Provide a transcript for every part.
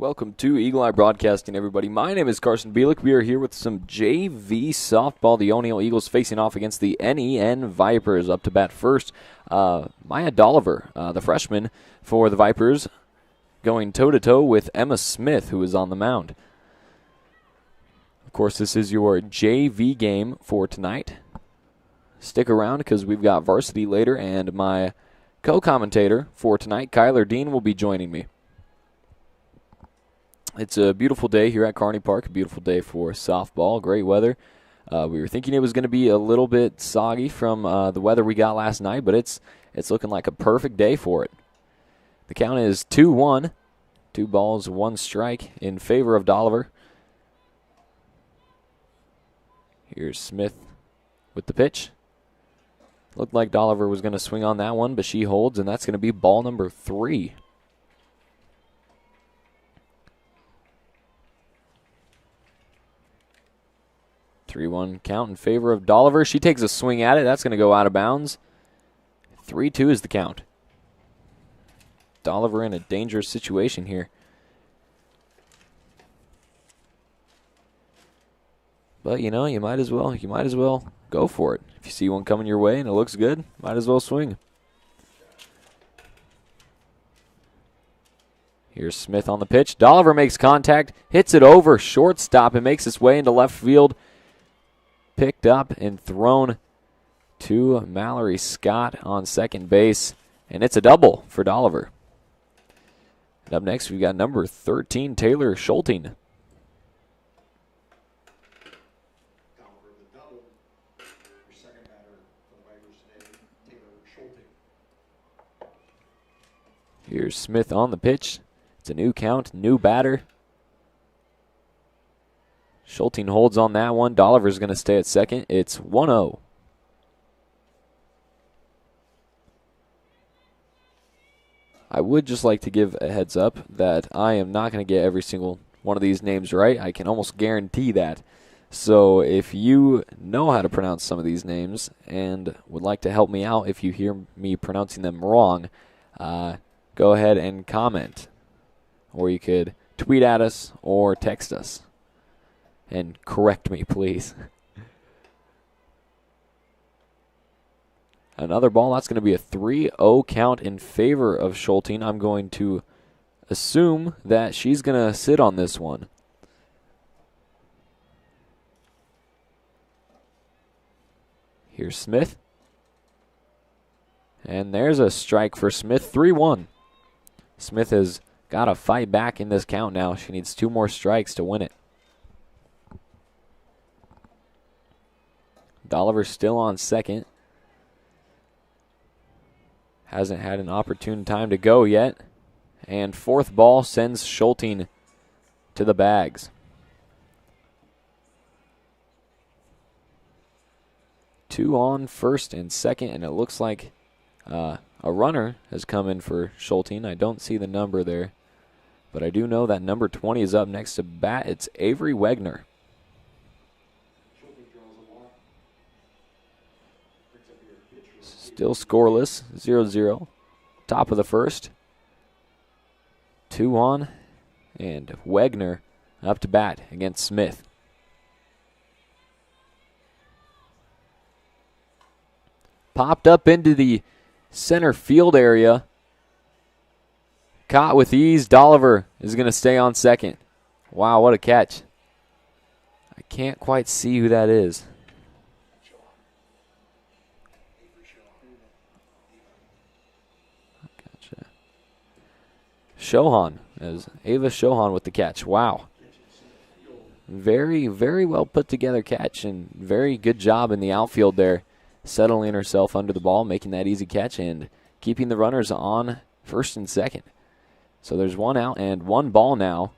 Welcome to Eagle Eye Broadcasting, everybody. My name is Carson Bielik. We are here with some JV softball. The O'Neill Eagles facing off against the NEN Vipers. Up to bat first, Maya Dolliver, the freshman for the Vipers, going toe-to-toe with Emma Smith, who is on the mound. Of course, this is your JV game for tonight. Stick around because we've got varsity later, and my co-commentator for tonight, Kyler Dean, will be joining me. It's a beautiful day here at Carney Park, a beautiful day for softball, great weather. We were thinking it was going to be a little bit soggy from the weather we got last night, but it's looking like a perfect day for it. The count is 2-1, 2 balls, 1 strike in favor of Dolliver. Here's Smith with the pitch. Looked like Dolliver was going to swing on that one, but she holds, and that's going to be ball number 3. (3-1) count in favor of Dolliver. She takes a swing at it. That's going to go out of bounds. 3-2 is the count. Dolliver in a dangerous situation here. But you know, you might as well go for it. If you see one coming your way and it looks good, might as well swing. Here's Smith on the pitch. Dolliver makes contact, hits it over shortstop, and makes its way into left field. Picked up and thrown to Mallory Scott on second base, and it's a double for Dolliver. And up next, we've got number 13, Taylor Scholten. Here's Smith on the pitch. It's a new count, new batter. Schulten holds on that one. Dolliver's going to stay at second. It's 1-0. I would just like to give a heads up that I am not going to get every single one of these names right. I can almost guarantee that. So if you know how to pronounce some of these names and would like to help me out if you hear me pronouncing them wrong, go ahead and comment. Or you could tweet at us or text us. And correct me, please. Another ball. That's going to be a 3-0 count in favor of Schulten. I'm going to assume that she's going to sit on this one. Here's Smith. And there's a strike for Smith. 3-1. Smith has got to fight back in this count now. She needs 2 more strikes to win it. Dolliver still on second. Hasn't had an opportune time to go yet. And fourth ball sends Schulten to the bags. 2 on first and second, and it looks like a runner has come in for Schulten. I don't see the number there, but I do know that number 20 is up next to bat. It's Avery Wegner. Still scoreless, 0-0. Top of the first. 2 on, and Wegner up to bat against Smith. Popped up into the center field area. Caught with ease. Dolliver is going to stay on second. Wow, what a catch. I can't quite see who that is. Shohan, as Ava Shohan with the catch. Wow. Very, very well put together catch, and very good job in the outfield there, settling herself under the ball, making that easy catch, and keeping the runners on first and second. So there's 1 out and 1 ball now.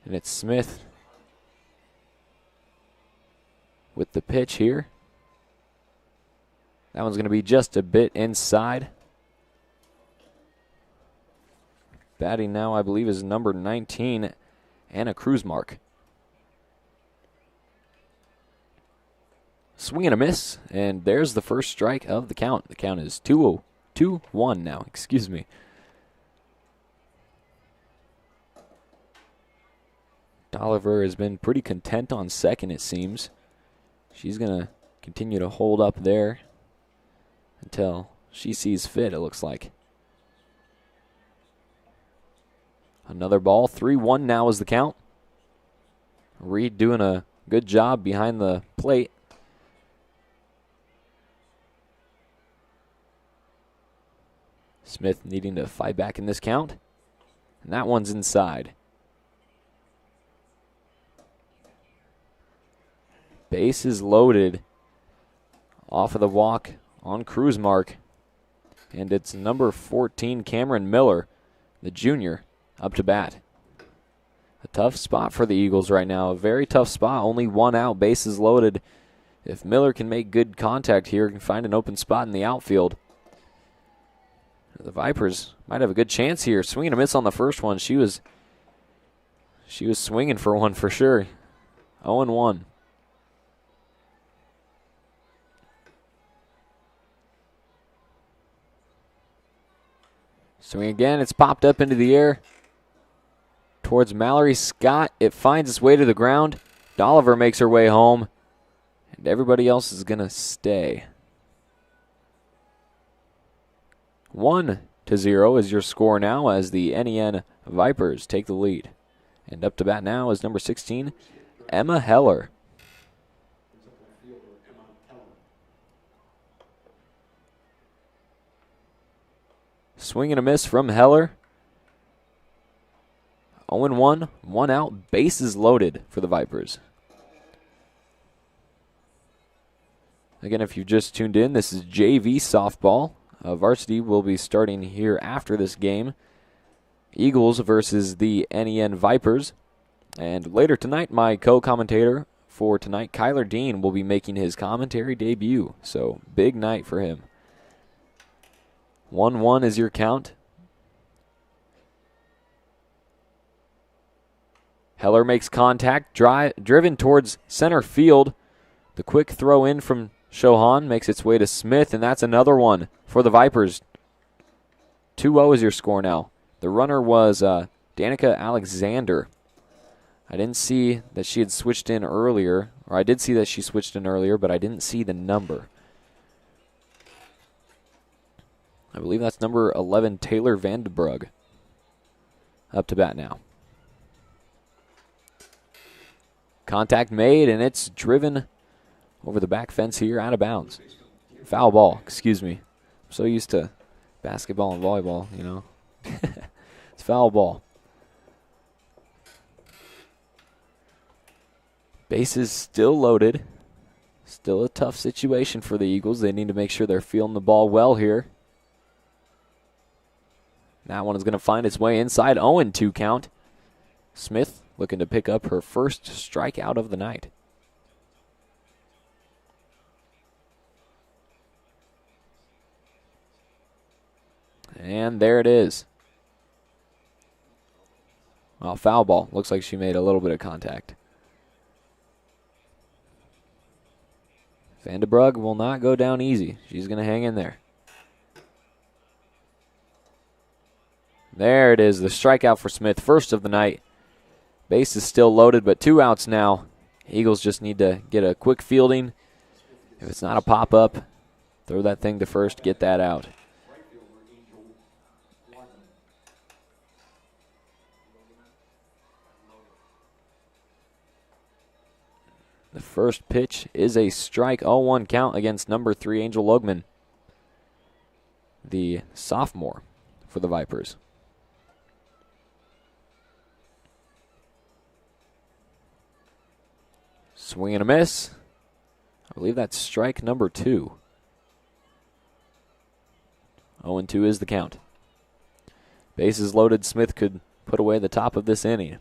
And it's Smith with the pitch here. That one's going to be just a bit inside. Batting now, I believe, is number 19, Anna Cruzmark. Swing and a miss, and there's the first strike of the count. The count is 2-1 now, excuse me. Oliver has been pretty content on second, it seems. She's going to continue to hold up there until she sees fit, it looks like. Another ball. 3-1 now is the count. Reid doing a good job behind the plate. Smith needing to fight back in this count. And that one's inside. Base is loaded off of the walk on Cruzmark. And it's number 14, Cameron Miller, the junior, up to bat. A tough spot for the Eagles right now. A very tough spot. Only one out. Bases loaded. If Miller can make good contact here, can find an open spot in the outfield, the Vipers might have a good chance here. Swing and a miss on the first one. She was swinging for one for sure. 0-1. Swing again. It's popped up into the air towards Mallory Scott. It finds its way to the ground. Oliver makes her way home, and everybody else is going to stay. 1-0 is your score now as the NEN Vipers take the lead. And up to bat now is number 16, Emma Heller. Swing and a miss from Heller. 0-1, one out, bases loaded for the Vipers. Again, if you've just tuned in, this is JV softball. Varsity will be starting here after this game. Eagles versus the NEN Vipers. And later tonight, my co-commentator for tonight, Kyler Dean, will be making his commentary debut. So, big night for him. 1-1 is your count. Heller makes contact, driven towards center field. The quick throw in from Shohan makes its way to Smith, and that's another one for the Vipers. 2-0 is your score now. The runner was Danica Alexander. I didn't see that she had switched in earlier, or I did see that she switched in earlier, but I didn't see the number. I believe that's number 11, Taylor Vandenbrug. Up to bat now. Contact made, and it's driven over the back fence here, out of bounds. Foul ball, excuse me. I'm so used to basketball and volleyball, you know. It's foul ball. Bases still loaded. Still a tough situation for the Eagles. They need to make sure they're feeling the ball well here. That one is going to find its way inside. 0-2 count. Smith looking to pick up her first strikeout of the night. And there it is. Well, foul ball. Looks like she made a little bit of contact. Vandenbrug will not go down easy. She's going to hang in there. There it is, the strikeout for Smith, first of the night. Base is still loaded, but 2 outs now. Eagles just need to get a quick fielding. If it's not a pop-up, throw that thing to first, get that out. The first pitch is a strike, 0-1 count against number 3, Angel Logman, the sophomore for the Vipers. Swing and a miss. I believe that's strike number 2. 0-2 is the count. Bases loaded. Smith could put away the top of this inning.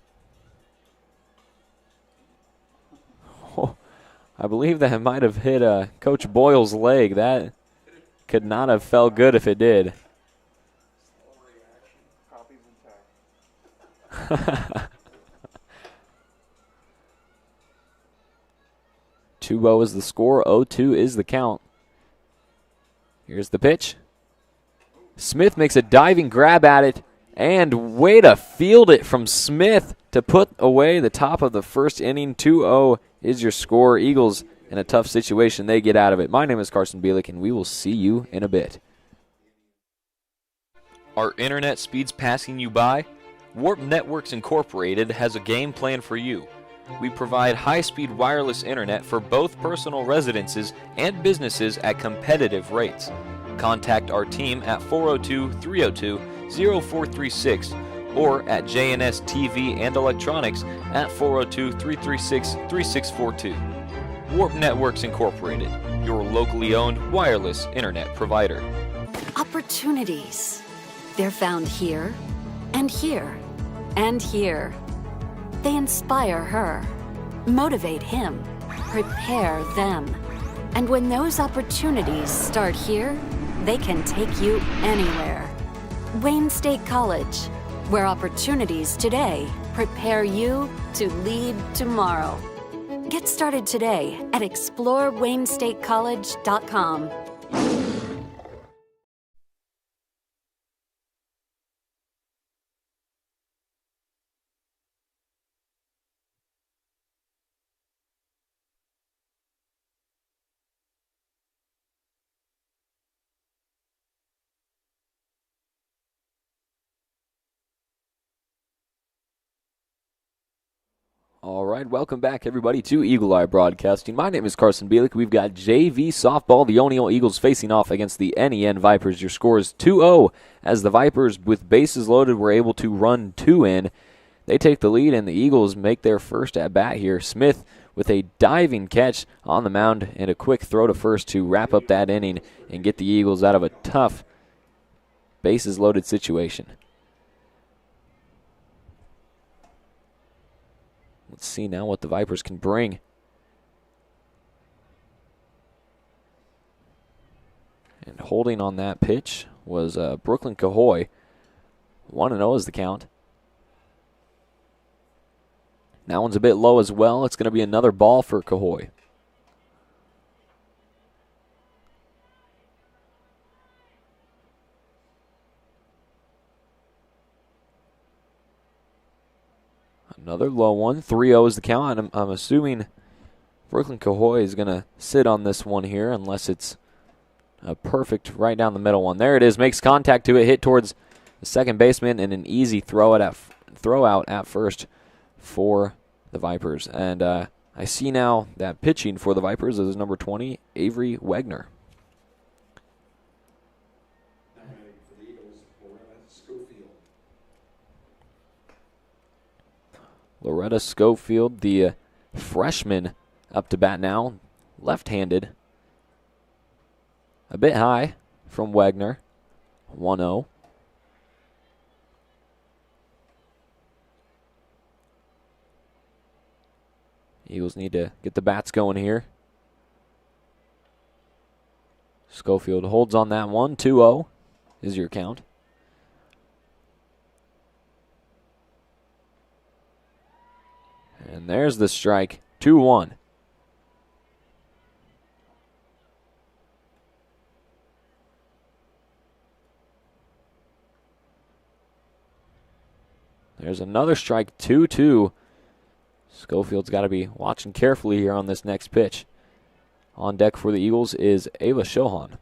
Oh, I believe that might have hit Coach Boyle's leg. That could not have felt good if it did. 2-0 is the score. 0-2 is the count. Here's the pitch. Smith makes a diving grab at it, And way to field it from Smith to put away the top of the first inning. 2-0 is your score. Eagles in a tough situation. They get out of it. My name is Carson Bielik, and we will see you in a bit. Are internet speeds passing you by? Warp Networks Incorporated has a game plan for you. We provide high-speed wireless internet for both personal residences and businesses at competitive rates. Contact our team at 402-302-0436 or at JNS TV and Electronics at 402-336-3642. Warp Networks Incorporated, your locally owned wireless internet provider. Opportunities. They're found here, and here, and here. They inspire her, motivate him, prepare them. And when those opportunities start here, they can take you anywhere. Wayne State College, where opportunities today prepare you to lead tomorrow. Get started today at ExploreWayneStateCollege.com. All right, welcome back, everybody, to Eagle Eye Broadcasting. My name is Carson Bielik. We've got JV Softball, the O'Neill Eagles, facing off against the NEN Vipers. Your score is 2-0, as the Vipers, with bases loaded, were able to run 2 in. They take the lead, and the Eagles make their first at-bat here. Smith with a diving catch on the mound and a quick throw to first to wrap up that inning and get the Eagles out of a tough bases-loaded situation. Let's see now what the Vipers can bring. And holding on that pitch was Brooklyn Cahoy. 1-0 is the count. That one's a bit low as well. It's going to be another ball for Cahoy. Another low one. 3-0 is the count. And I'm assuming Brooklyn Cahoy is going to sit on this one here unless it's a perfect right down the middle one. There it is. Makes contact to it. Hit towards the second baseman and an easy throw out at first for the Vipers. And I see now that pitching for the Vipers is number 20, Avery Wegner. Loretta Schofield, the freshman, up to bat now, left-handed. A bit high from Wegner, 1-0. Eagles need to get the bats going here. Schofield holds on that one, 2-0 is your count. And there's the strike, 2-1. There's another strike, 2-2. Schofield's got to be watching carefully here on this next pitch. On deck for the Eagles is Ava Shohan.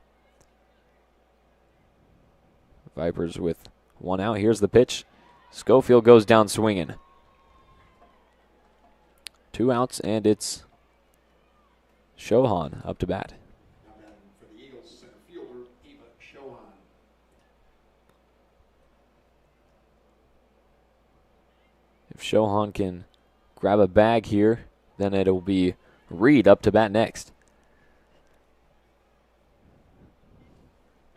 Vipers with one out. Here's the pitch. Schofield goes down swinging. 2 outs, and it's Shohan up to bat. For the Eagles, center fielder, Eva Shohan. If Shohan can grab a bag here, then it'll be Reid up to bat next.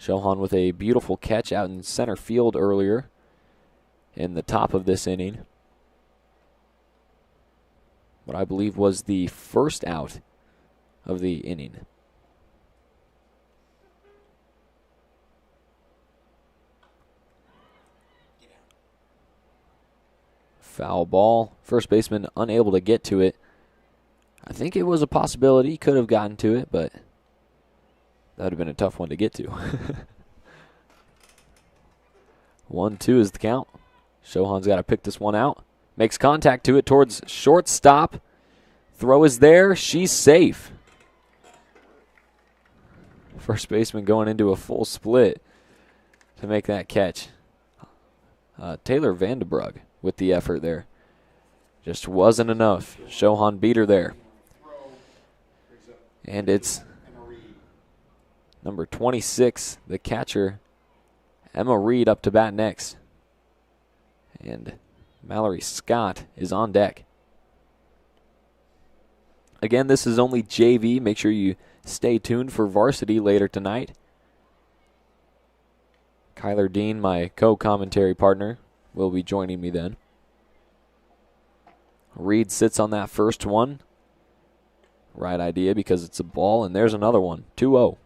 Shohan with a beautiful catch out in center field earlier in the top of this inning. What I believe was the first out of the inning. Foul ball. First baseman unable to get to it. I think it was a possibility. He could have gotten to it, but that would have been a tough one to get to. 1-2 is the count. Shohan's got to pick this one out. Makes contact to it towards shortstop. Throw is there. She's safe. First baseman going into a full split to make that catch. Taylor Vandenbrug with the effort there. Just wasn't enough. Shohan beat her there. And it's number 26, the catcher, Emma Reid, up to bat next. And Mallory Scott is on deck. Again, this is only JV. Make sure you stay tuned for varsity later tonight. Kyler Dean, my co-commentary partner, will be joining me then. Reid sits on that first one. Right idea because it's a ball, and there's another one. 2-0.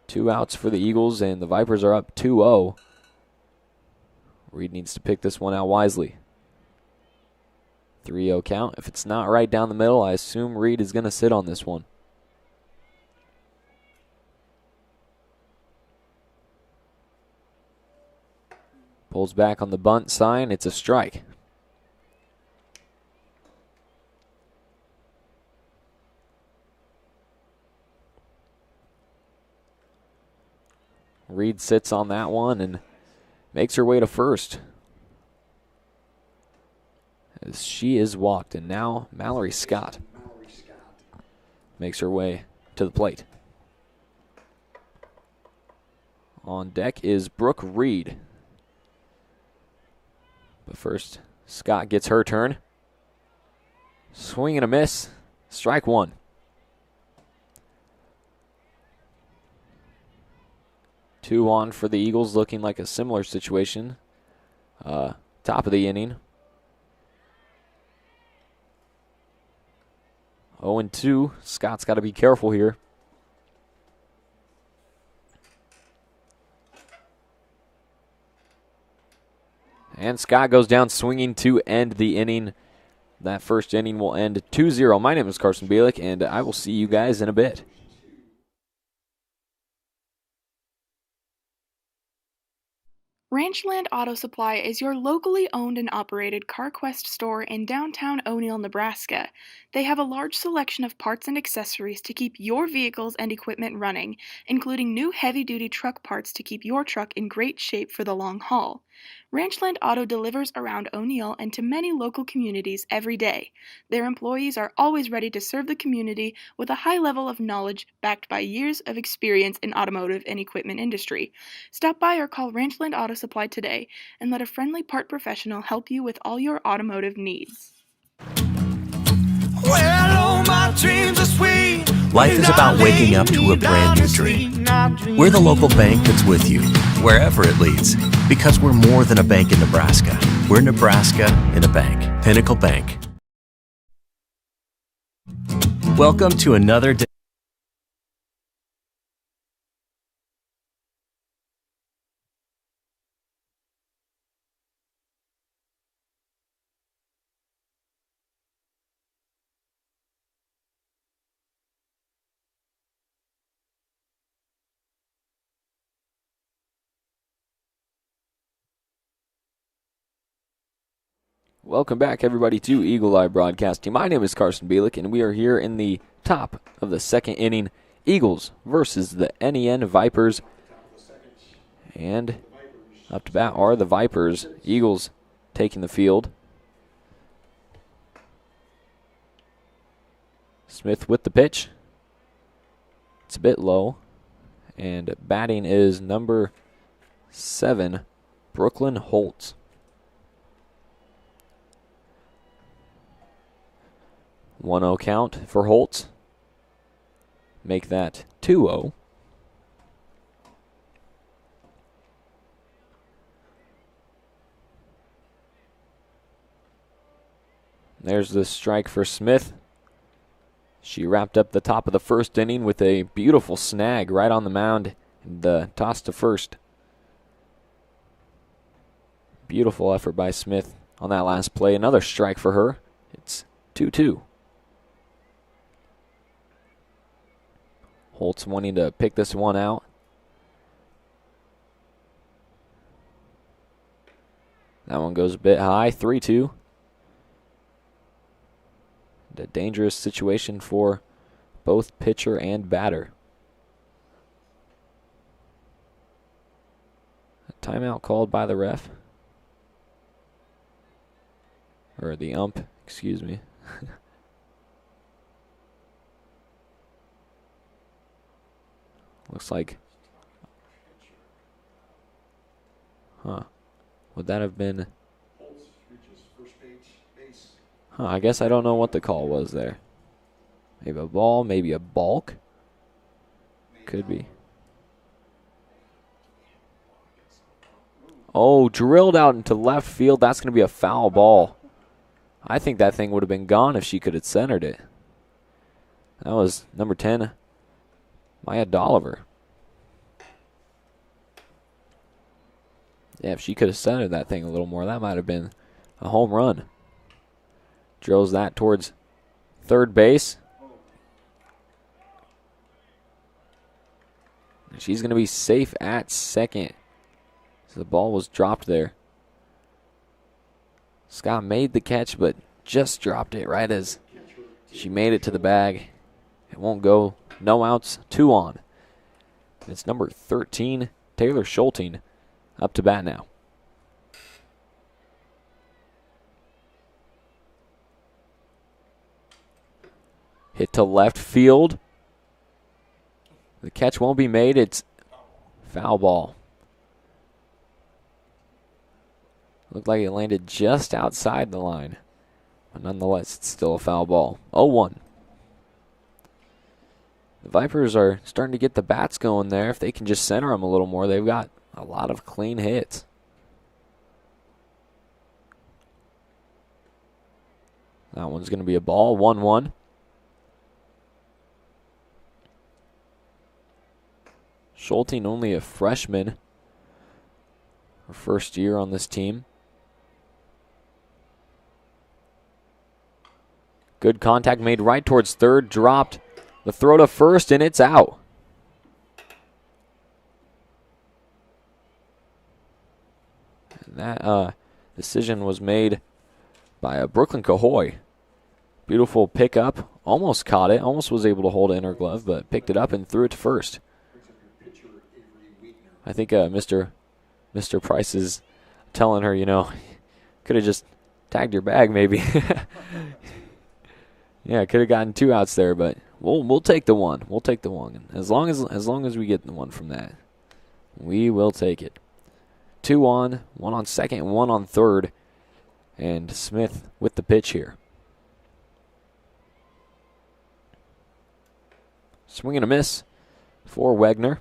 2 outs for the Eagles, and the Vipers are up 2-0. Reid needs to pick this one out wisely. 3-0 count. If it's not right down the middle, I assume Reid is going to sit on this one. Pulls back on the bunt sign. It's a strike. Reid sits on that one and makes her way to first, as she is walked. And now Mallory Scott makes her way to the plate. On deck is Brooke Reid. But first, Scott gets her turn. Swing and a miss. Strike one. Two on for the Eagles, looking like a similar situation. Top of the inning. 0-2. Scott's got to be careful here. And Scott goes down swinging to end the inning. That first inning will end 2-0. My name is Carson Bielik, and I will see you guys in a bit. Ranchland Auto Supply is your locally owned and operated CarQuest store in downtown O'Neill, Nebraska. They have a large selection of parts and accessories to keep your vehicles and equipment running, including new heavy-duty truck parts to keep your truck in great shape for the long haul. Ranchland Auto delivers around O'Neill and to many local communities every day. Their employees are always ready to serve the community with a high level of knowledge backed by years of experience in automotive and equipment industry. Stop by or call Ranchland Auto Supply today and let a friendly part professional help you with all your automotive needs. Well, oh, my dreams are sweet. Life is about waking up to a brand new dream. We're the local bank that's with you, wherever it leads, because we're more than a bank in Nebraska. We're Nebraska in a bank. Pinnacle Bank. Welcome to another day. Welcome back, everybody, to Eagle Eye Broadcasting. My name is Carson Bielik, and we are here in the top of the second inning. Eagles versus the NEN Vipers. And up to bat are the Vipers. Eagles taking the field. Smith with the pitch. It's a bit low. And batting is number 7, Brooklyn Holtz. 1-0 count for Holtz. Make that 2-0. There's the strike for Smith. She wrapped up the top of the first inning with a beautiful snag right on the mound and the toss to first. Beautiful effort by Smith on that last play. Another strike for her. It's 2-2. Holtz wanting to pick this one out. That one goes a bit high, 3-2. A dangerous situation for both pitcher and batter. A timeout called by the ref. Or the ump, excuse me. Looks like. Huh. Would that have been? Huh, I guess I don't know what the call was there. Maybe a ball, maybe a balk. Could be. Oh, drilled out into left field. That's going to be a foul ball. I think that thing would have been gone if she could have centered it. That was number 10, Maya Dolliver. Yeah, if she could have centered that thing a little more, that might have been a home run. Drills that towards third base. And she's going to be safe at second. So the ball was dropped there. Scott made the catch, but just dropped it right as she made it to the bag. It won't go. No outs, 2 on. It's number 13, Taylor Scholten, up to bat now. Hit to left field. The catch won't be made. It's foul ball. Looked like it landed just outside the line. But nonetheless, it's still a foul ball. 0-1. The Vipers are starting to get the bats going there. If they can just center them a little more, they've got a lot of clean hits. That one's going to be a ball. 1-1. Schulten, only a freshman. Her first year on this team. Good contact made right towards third. Dropped the throw to first, and it's out. And that decision was made by a Brooklyn Cahoy. Beautiful pickup. Almost caught it. Almost was able to hold it in her glove, but picked it up and threw it to first. I think Mr. Price is telling her, you know, could have just tagged your bag maybe. Yeah, could have gotten 2 outs there, but we'll take the one. We'll take the one. As long as we get the one from that, we will take it. 2 on, 1 on second, 1 on third, and Smith with the pitch here. Swing and a miss for Wegner.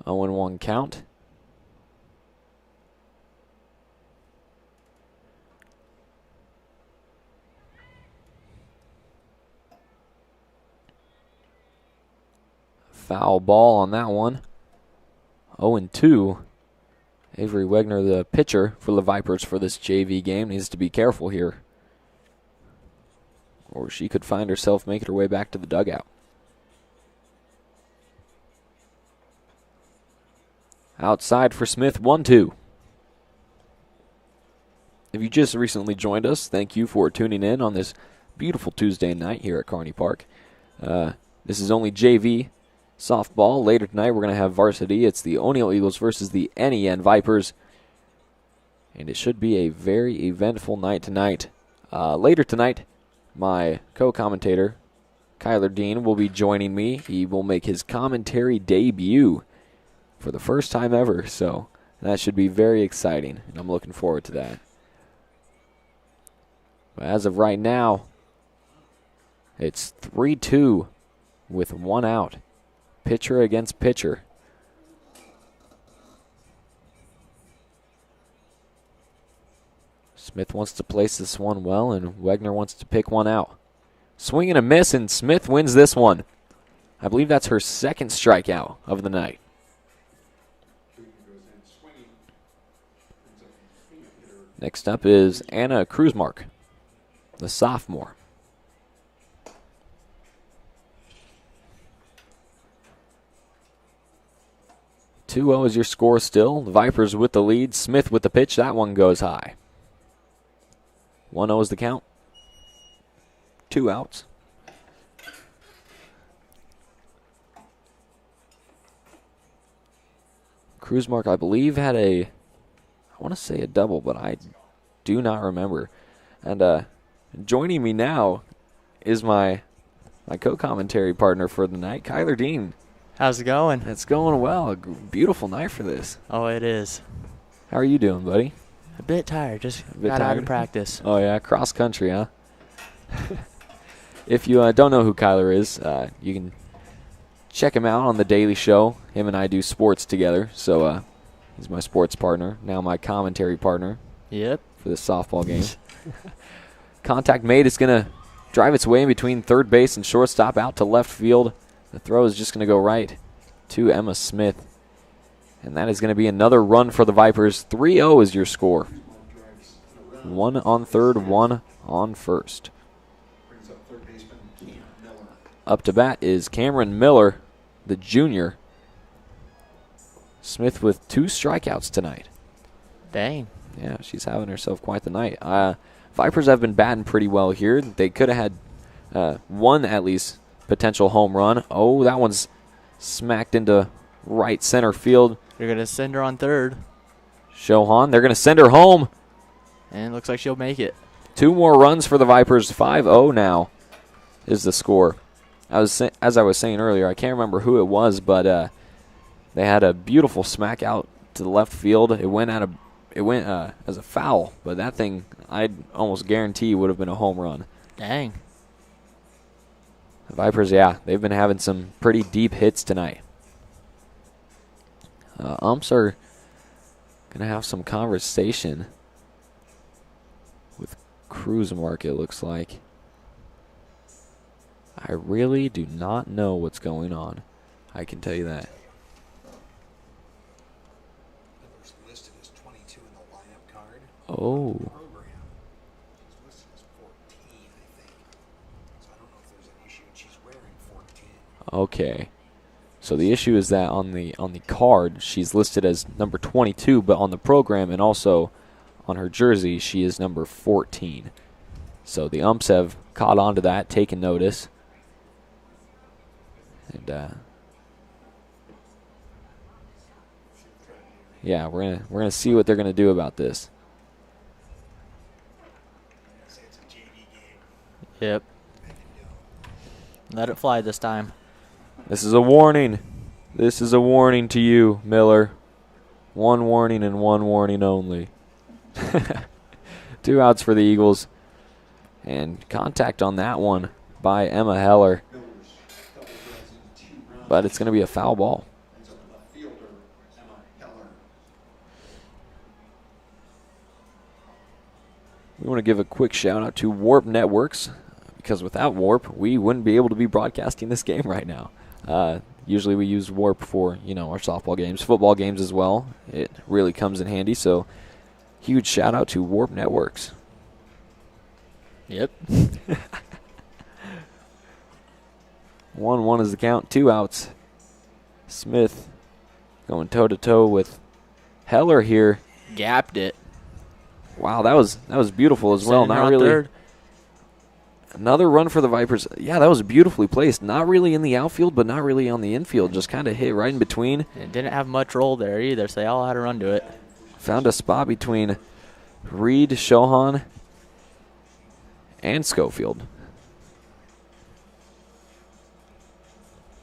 0-1 count. Foul ball on that one. 0-2. Avery Wegner, the pitcher for the Vipers for this JV game, needs to be careful here, or she could find herself making her way back to the dugout. Outside for Smith, 1-2. If you just recently joined us, thank you for tuning in on this beautiful Tuesday night here at Carney Park. This is only JV softball. Later tonight, we're going to have varsity. It's the O'Neill Eagles versus the NEN Vipers. And it should be a very eventful night tonight. Later tonight, my co-commentator, Kyler Dean, will be joining me. He will make his commentary debut for the first time ever, so that should be very exciting, and I'm looking forward to that. But as of right now, it's 3-2 with 1 out. Pitcher against pitcher. Smith wants to place this one well, and Wegner wants to pick one out. Swing and a miss, and Smith wins this one. I believe that's her second strikeout of the night. Next up is Anna Cruzmark, the sophomore. 2-0 is your score still. The Vipers with the lead. Smith with the pitch. That one goes high. 1-0 is the count. 2 outs. Cruzmark, I believe, had I want to say a double, but I do not remember. And joining me now is my co-commentary partner for the night, Kyler Dean. How's it going? It's going well. A beautiful night for this. Oh, it is. How are you doing, buddy? A bit tired. Just bit got out tired? of practice. Oh, yeah, cross country, huh? If you don't know who Kyler is, you can check him out on The Daily Show. Him and I do sports together, so he's my sports partner, now my commentary partner. Yep. For this softball game. Contact made. It's going to drive its way in between third base and shortstop out to left field. The throw is just going to go right to Emma Smith. And that is going to be another run for the Vipers. 3-0 is your score. 1 on third, 1 on first. Up to bat is Cameron Miller, the junior. Smith with 2 strikeouts tonight. Dang. Yeah, she's having herself quite the night. Vipers have been batting pretty well here. They could have had one at least potential home run. Oh, that one's smacked into right center field. You're going to send her on third. Shohan, they're going to send her home. And it looks like she'll make it. 2 more runs for the Vipers. 5-0 now is the score. As I was saying earlier, I can't remember who it was, but they had a beautiful smack out to the left field. It went as a foul, but that thing I'd almost guarantee would have been a home run. Dang. The Vipers, yeah, they've been having some pretty deep hits tonight. Umps are going to have some conversation with Cruzmark, it looks like. I really do not know what's going on. I can tell you that. Listed as 22 in the lineup card. Oh. Program is listed as 14, I think. So I don't know if there's an issue. She's wearing 14. Okay. So the issue is that on the card she's listed as number 22, but on the program and also on her jersey she is number 14. So the umps have caught on to that, taken notice. And yeah, we're gonna see what they're gonna do about this. Yep. Let it fly this time. This is a warning. This is a warning to you, Miller. 1 warning and 1 warning only. 2 outs for the Eagles. And contact on that one by Emma Heller. But it's going to be a foul ball. We want to give a quick shout out to Warp Networks, because without Warp, we wouldn't be able to be broadcasting this game right now. Usually we use Warp for, our softball games, football games as well. It really comes in handy, so huge shout out to Warp Networks. Yep. 1-1 is the count, 2 outs. Smith going toe-to-toe with Heller here. Gapped it. Wow, that was beautiful as well. Sending her Not on really. third. Another run for the Vipers. Yeah, that was beautifully placed. Not really in the outfield, but not really on the infield. Just kind of hit right in between. It didn't have much roll there either, so they all had to run to it. Found a spot between Reid, Shohan, and Schofield.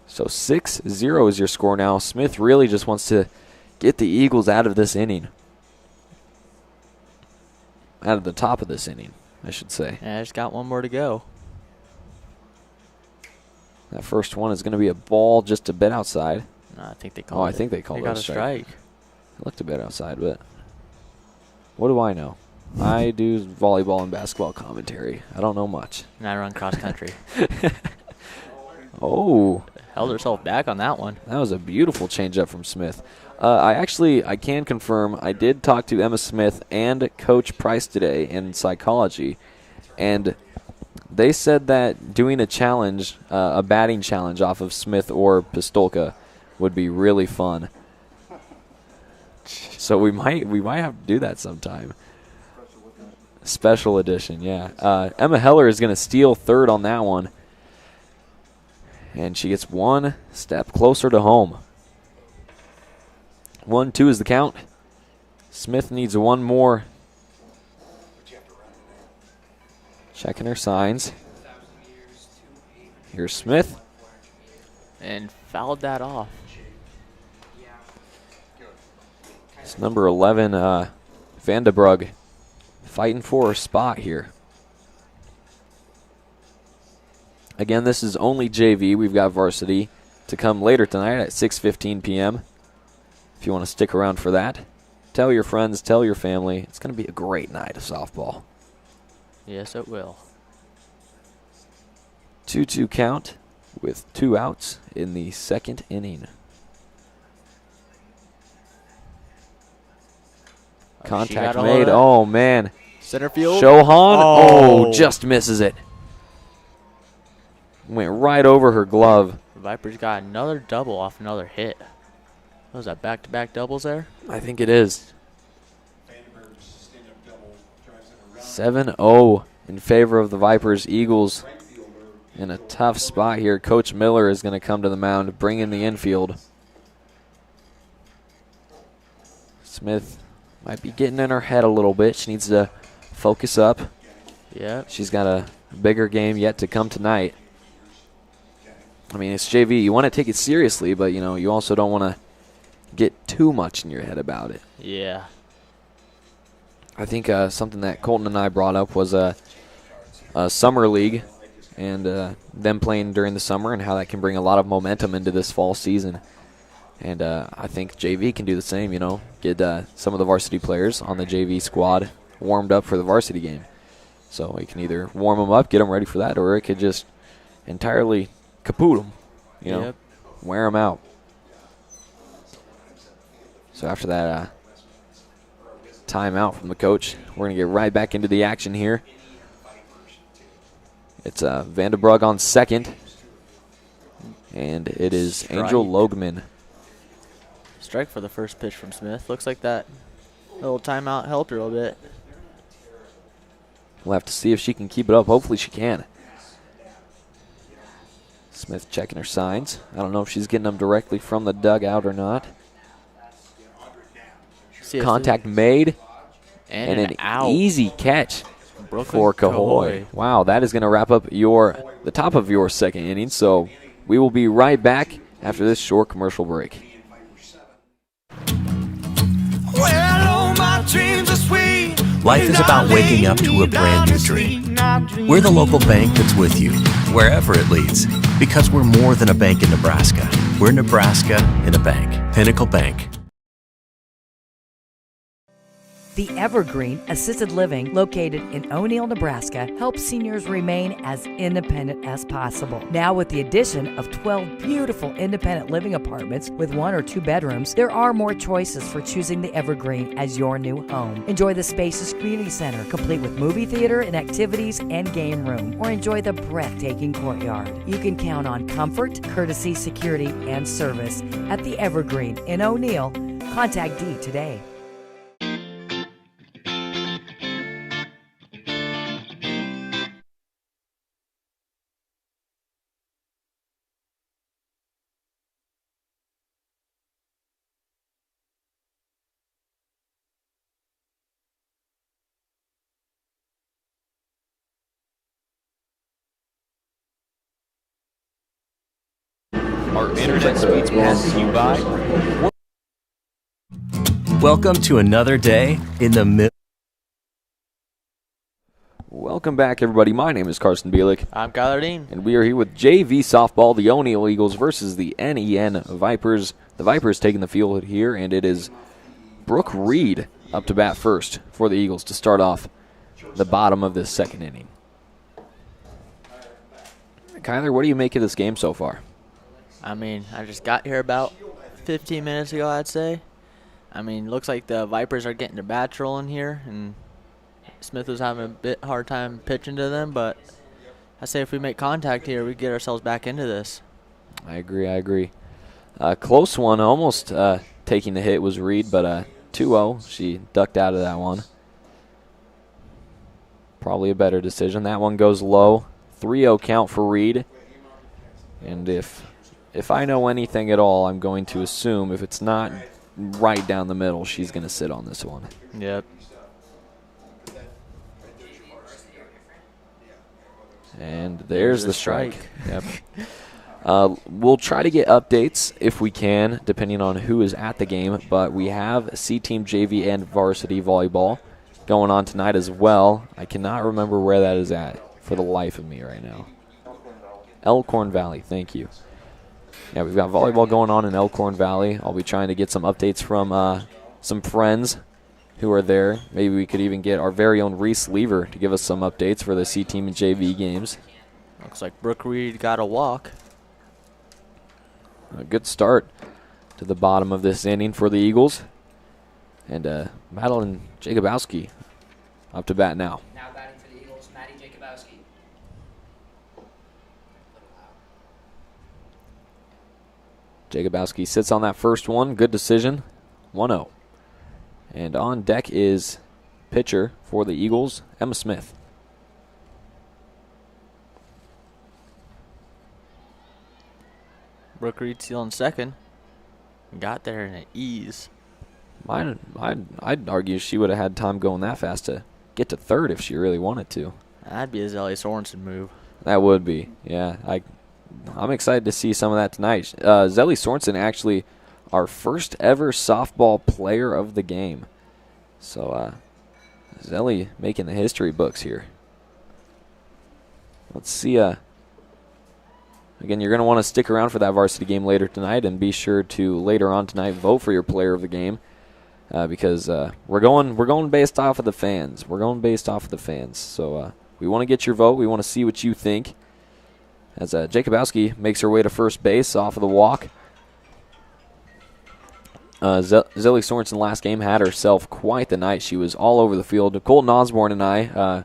So 6-0 is your score now. Smith really just wants to get the Eagles out of this inning. Out of the top of this inning, I should say. Yeah, I just got 1 more to go. That first one is going to be a ball just a bit outside. No, I think they called it. I think they called it got a strike. It looked a bit outside, but what do I know? I do volleyball and basketball commentary. I don't know much. And I run cross country. Oh. Held herself back on that one. That was a beautiful changeup from Smith. I can confirm I did talk to Emma Smith and Coach Price today in psychology, and they said that doing a challenge, a batting challenge off of Smith or Pistolka would be really fun. So we might have to do that sometime. Special edition, yeah. Emma Heller is going to steal third on that one. And she gets one step closer to home. 1-2 is the count. Smith needs one more. Checking her signs. Here's Smith. And fouled that off. It's number 11, Vandenbrug, fighting for her spot here. Again, this is only JV. We've got varsity to come later tonight at 6:15 p.m. If you want to stick around for that. Tell your friends, tell your family. It's going to be a great night of softball. Yes, it will. 2-2 count with 2 outs in the second inning. Contact made. Oh, man. Center field. Shohan. Oh, just misses it. Went right over her glove. The Vipers got another double off another hit. Was that back-to-back doubles there? I think it is. 7-0 in favor of the Vipers. Eagles in a tough spot here. Coach Miller is going to come to the mound, bring in the infield. Smith might be getting in her head a little bit. She needs to focus up. Yeah. She's got a bigger game yet to come tonight. I mean, it's JV. You want to take it seriously, but, you also don't want to get too much in your head about it. Yeah. I think something that Colton and I brought up was a summer league and them playing during the summer and how that can bring a lot of momentum into this fall season. And I think JV can do the same, get some of the varsity players on the JV squad warmed up for the varsity game. So we can either warm them up, get them ready for that, or it could just entirely kaput them, Yep. wear them out. So after that timeout from the coach, we're going to get right back into the action here. It's Vandenbrug on second, and it is Strike. Angel Logman. Strike for the first pitch from Smith. Looks like that little timeout helped her a little bit. We'll have to see if she can keep it up. Hopefully she can. Smith checking her signs. I don't know if she's getting them directly from the dugout or not. Contact made. And an out. Easy catch Brooklyn for Cahoy. Wow, that is going to wrap up the top of your second inning. So we will be right back after this short commercial break. Well, all my dreams are sweet. Life is about waking up to a brand new dream. We're the local bank that's with you, wherever it leads. Because we're more than a bank in Nebraska. We're Nebraska in a bank. Pinnacle Bank. The Evergreen Assisted Living, located in O'Neill, Nebraska, helps seniors remain as independent as possible. Now, with the addition of 12 beautiful independent living apartments with 1 or 2 bedrooms, there are more choices for choosing the Evergreen as your new home. Enjoy the spacious community center, complete with movie theater and activities and game room, or enjoy the breathtaking courtyard. You can count on comfort, courtesy, security, and service at the Evergreen in O'Neill. Contact Dee today. Our internet speeds passing you by. Welcome to another day in the middle. Welcome back, everybody. My name is Carson Bielik, I'm Kyler Dean. and we are here with JV Softball, the O'Neill Eagles versus the NEN Vipers. The Vipers taking the field here, and it is Brooke Reid up to bat first for the Eagles to start off the bottom of this second inning. Kyler, what do you make of this game so far? I mean, I just got here about 15 minutes ago, I'd say. I mean, looks like the Vipers are getting their bats rolling here, and Smith was having a bit hard time pitching to them, but I say if we make contact here, we get ourselves back into this. I agree. Close one, almost taking the hit was Reid, but 2-0. She ducked out of that one. Probably a better decision. That one goes low. 3-0 count for Reid. And if I know anything at all, I'm going to assume if it's not right down the middle, she's going to sit on this one. Yep. And there's the strike. Yep. We'll try to get updates if we can, depending on who is at the game. But we have C-Team JV and varsity volleyball going on tonight as well. I cannot remember where that is at for the life of me right now. Elkhorn Valley, thank you. Yeah, we've got volleyball going on in Elkhorn Valley. I'll be trying to get some updates from some friends who are there. Maybe we could even get our very own Reese Lever to give us some updates for the C-Team and JV games. Looks like Brooke Reid got a walk. A good start to the bottom of this inning for the Eagles. And Madeline Jacobowski up to bat now. Now batting for the Eagles, Maddie Jacobowski. Jacobowski sits on that first one. Good decision. 1-0. And on deck is pitcher for the Eagles, Emma Smith. Brooke Reid stealing second. Got there in an ease. I'd argue she would have had time going that fast to get to third if she really wanted to. That'd be a Zelly Sorensen move. That would be, yeah. I'm excited to see some of that tonight. Zelly Sorensen actually our first ever softball player of the game. So Zelly making the history books here. Let's see. Again, you're going to want to stick around for that varsity game later tonight, and be sure to later on tonight vote for your player of the game. Because we're going based off of the fans. We're going based off of the fans. So we want to get your vote. We want to see what you think. As Jacobowski makes her way to first base off of the walk. Zelly Sorensen last game had herself quite the night. She was all over the field. Colton Osborne and I,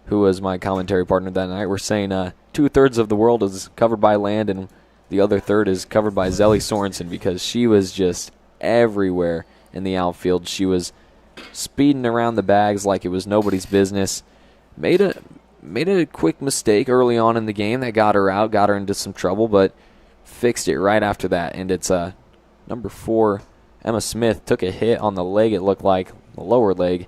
who was my commentary partner that night, were saying 2/3 of the world is covered by land and the other third is covered by Zelly Sorensen, because she was just everywhere in the outfield. She was speeding around the bags like it was nobody's business. Made a quick mistake early on in the game that got her out, got her into some trouble, but fixed it right after that. And it's number 4, Emma Smith, took a hit on the leg, it looked like, the lower leg.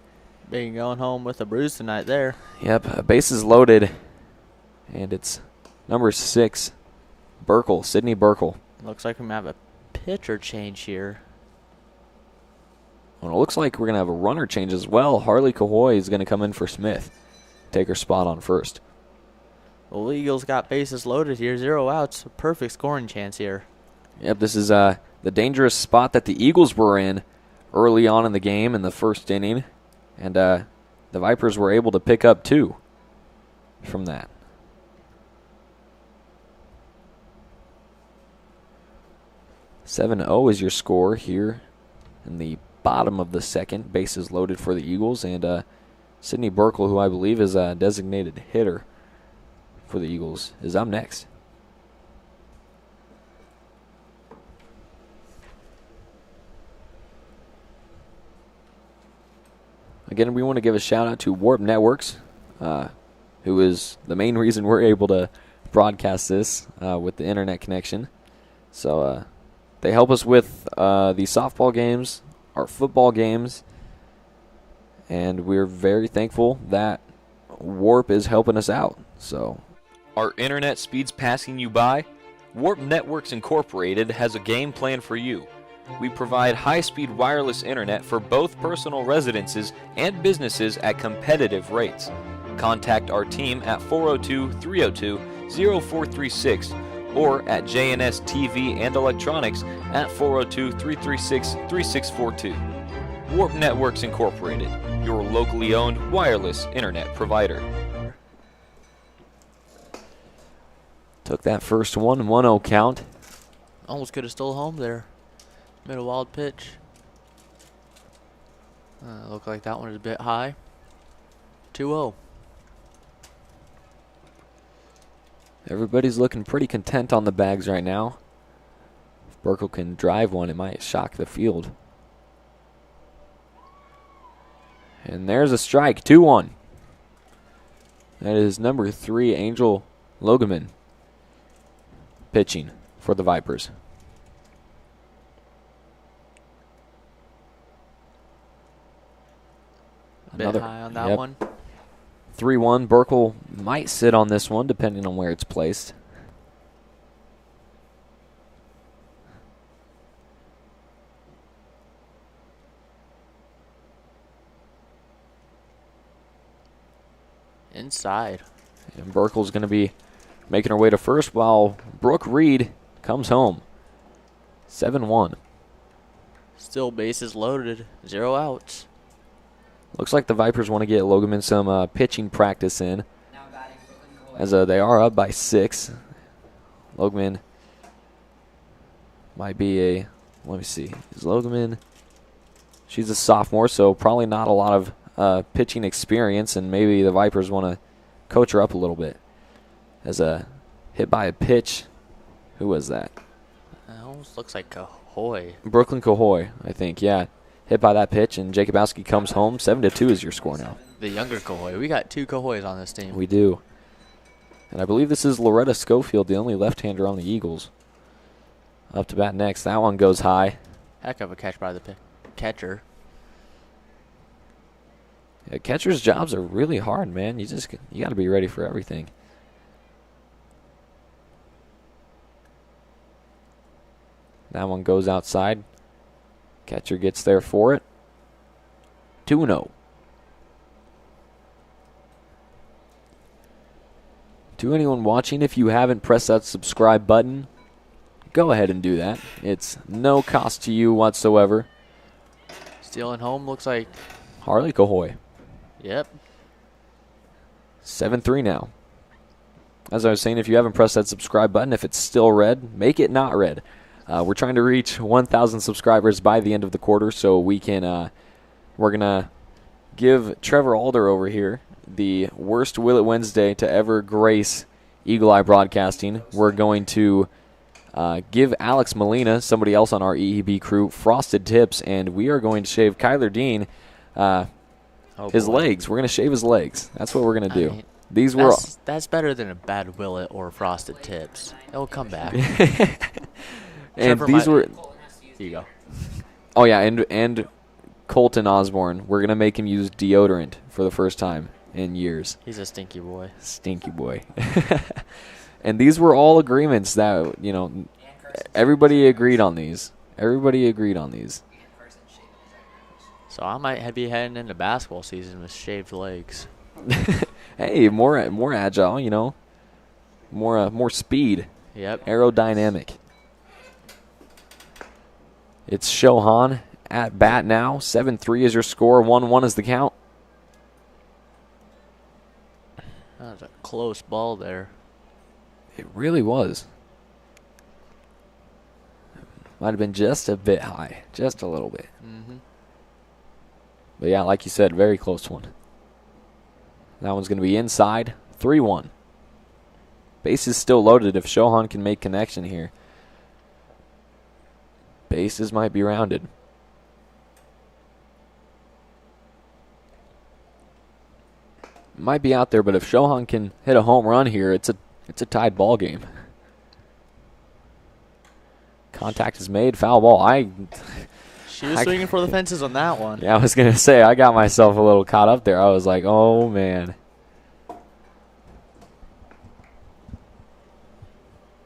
Being going home with a bruise tonight there. Yep, bases loaded. And it's number 6, Burkle, Sydney Burkle. Looks like we might have a pitcher change here. Well, it looks like we're going to have a runner change as well. Harley Cahoy is going to come in for Smith. Take her spot on first. Well, the Eagles got bases loaded here. 0 outs. A perfect scoring chance here. Yep, this is the dangerous spot that the Eagles were in early on in the game in the first inning. And the Vipers were able to pick up 2 from that. "7-0 is your score here in the bottom of the second. Bases loaded for the Eagles. And Sydney Burkle, who I believe is a designated hitter for the Eagles, is up next. Again, we want to give a shout out to Warp Networks, who is the main reason we're able to broadcast this with the internet connection. So they help us with the softball games, our football games, and we're very thankful that Warp is helping us out. So, are internet speeds passing you by? Warp Networks Incorporated has a game plan for you. We provide high-speed wireless internet for both personal residences and businesses at competitive rates. Contact our team at 402-302-0436 or at JNS TV and Electronics at 402-336-3642. Warp Networks Incorporated, your locally owned wireless internet provider. Took that first one, 1-0 count. Almost could have stole home there. Made a wild pitch. Looked like that one is a bit high. 2-0. Everybody's looking pretty content on the bags right now. If Burkle can drive one, it might shock the field. And there's a strike, 2-1. That is number 3, Angel Logeman, pitching for the Vipers. Bit high on that one. 3-1. Burkle might sit on this one, depending on where it's placed. Inside. And Burkle's going to be making her way to first while Reid comes home. 7-1. Still bases loaded. 0 outs. Looks like the Vipers want to get Logeman some pitching practice in, as they are up by 6. Logeman might be a, let me see, is Logeman, she's a sophomore, so probably not a lot of pitching experience, and maybe the Vipers want to coach her up a little bit. As a hit by a pitch, who was that? It almost looks like Cahoy. Brooklyn Cahoy, I think, yeah. Hit by that pitch, and Jacobowski comes home. 7-2 is your score now. The younger Cahoy. We got 2 Cahoys on this team. We do. And I believe this is Loretta Schofield, the only left-hander on the Eagles. Up to bat next. That one goes high. Heck of a catch by the catcher. Yeah, catchers' jobs are really hard, man. You got to be ready for everything. That one goes outside. Catcher gets there for it. 2-0. To anyone watching, if you haven't pressed that subscribe button, go ahead and do that. It's no cost to you whatsoever. Stealing home looks like Harley Cahoy. Yep. 7-3 now. As I was saying, if you haven't pressed that subscribe button, if it's still red, make it not red. We're trying to reach 1,000 subscribers by the end of the quarter, so we can. We're gonna give Trevor Alder over here the worst Will It Wednesday to ever grace Eagle Eye Broadcasting. We're going to give Alex Molina, somebody else on our EEB crew, frosted tips, and we are going to shave Kyler Dean his legs. We're going to shave his legs. That's what we're going to do. These were that's better than a bad Willet or frosted tips. It'll come back. And these were. Here you go. Oh yeah, and Colton Osborne. We're gonna make him use deodorant for the first time in years. He's a stinky boy. Stinky boy. And these were all agreements that everybody agreed on these. Everybody agreed on these. So I might be heading into basketball season with shaved legs. Hey, more agile, more speed. Yep. Aerodynamic. It's Shohan at bat now. 7-3 is your score. 1-1 is the count. That was a close ball there. It really was. Might have been just a bit high. Just a little bit. Mm-hmm. But yeah, like you said, very close one. That one's going to be inside. 3-1. Base is still loaded if Shohan can make connection here. Bases might be rounded. Might be out there, but if Shohan can hit a home run here, it's a tied ball game. Contact is made. Foul ball. She was swinging for the fences on that one. Yeah, I was going to say, I got myself a little caught up there. I was like, oh, man.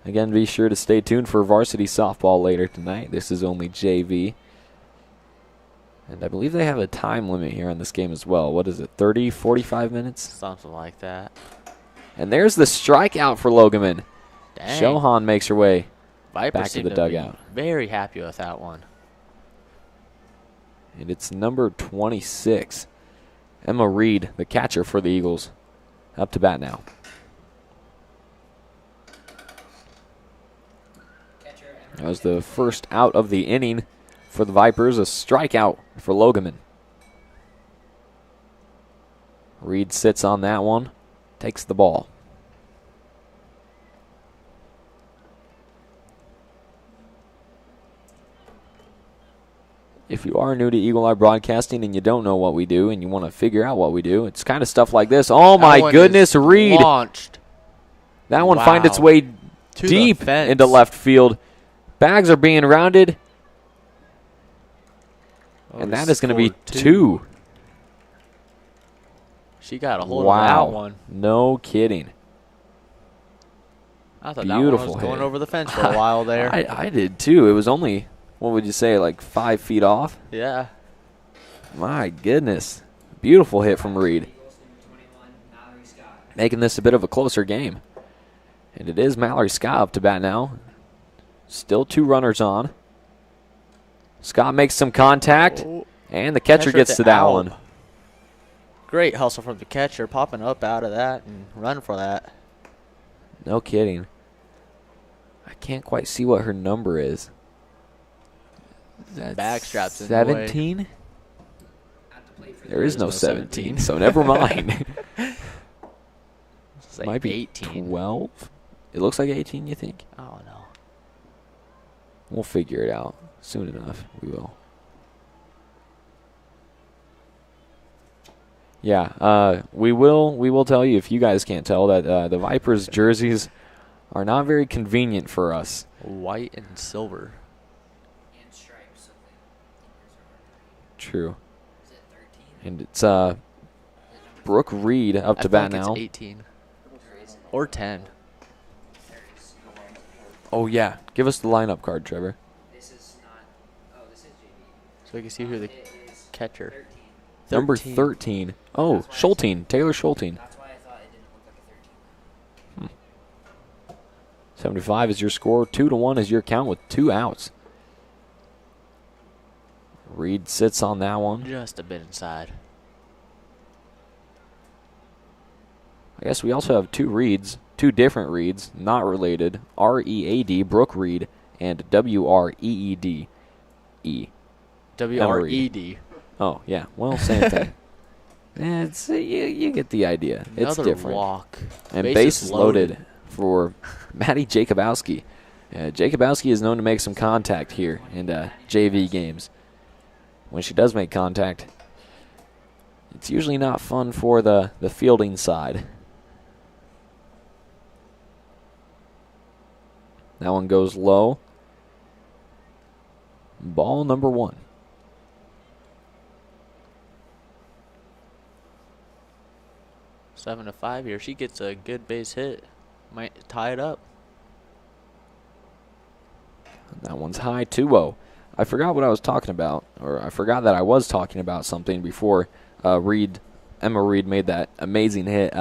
Again, be sure to stay tuned for varsity softball later tonight. This is only JV. And I believe they have a time limit here on this game as well. What is it, 30, 45 minutes? Something like that. And there's the strikeout for Logeman. Dang. Shohan makes her way Vipers back to the dugout. Very happy with that one. And it's number 26. Emma Reid, the catcher for the Eagles, up to bat now. That was the first out of the inning for the Vipers, a strikeout for Logeman. Reid sits on that one, takes the ball. if you are new to Eagle Eye Broadcasting and you don't know what we do and you want to figure out what we do, it's kind of stuff like this. Oh, my goodness, Reid. Launched. That one finds its way deep into left field. Bags are being rounded. And that is going to be 2. She got a hold of that one. No kidding. I thought that one was going over the fence for a while there. I did too. It was only, what would you say, like 5 feet off? Yeah. My goodness. Beautiful hit from Reid. Making this a bit of a closer game. And it is Mallory Scott up to bat now. Still 2 runners on. Scott makes some contact, and the catcher gets to that one. Great hustle from the catcher, popping up out of that and running for that. No kidding. I can't quite see what her number is. That's backstraps 17? There is no 17, so never mind. It's like might be 18. 12? It looks like 18, you think? Oh, no. We'll figure it out soon enough. We will. Yeah, we will tell you, if you guys can't tell, that the Vipers jerseys are not very convenient for us. White and silver. And stripes. True. Is it 13? And it's Brooke Reid up to bat now. It's 18. Or 10. Oh, yeah. Give us the lineup card, Trevor. This is not. Oh, this is JV. So you can see who the catcher. 13. Number 13. Oh, Schulten. Taylor Scholten. That's why I thought it didn't look like a 13. 75 is your score. 2-1 is your count with 2 outs. Reid sits on that one. Just a bit inside. I guess we also have 2 Reids. 2 different Reids, not related. R-E-A-D, Brooke Reid, and W-R-E-E-D. E. W-R-E-D. Oh, yeah. Well, same thing. It's you get the idea. It's Another different. walk. And bases loaded for Maddie Jacobowski. Jacobowski is known to make some contact here in JV games. When she does make contact, it's usually not fun for the fielding side. That one goes low. Ball number 1. 7-5 here. She gets a good base hit. Might tie it up. That one's high, 2-0. I forgot what I was talking about, or I forgot that I was talking about something before Emma Reid made that amazing hit.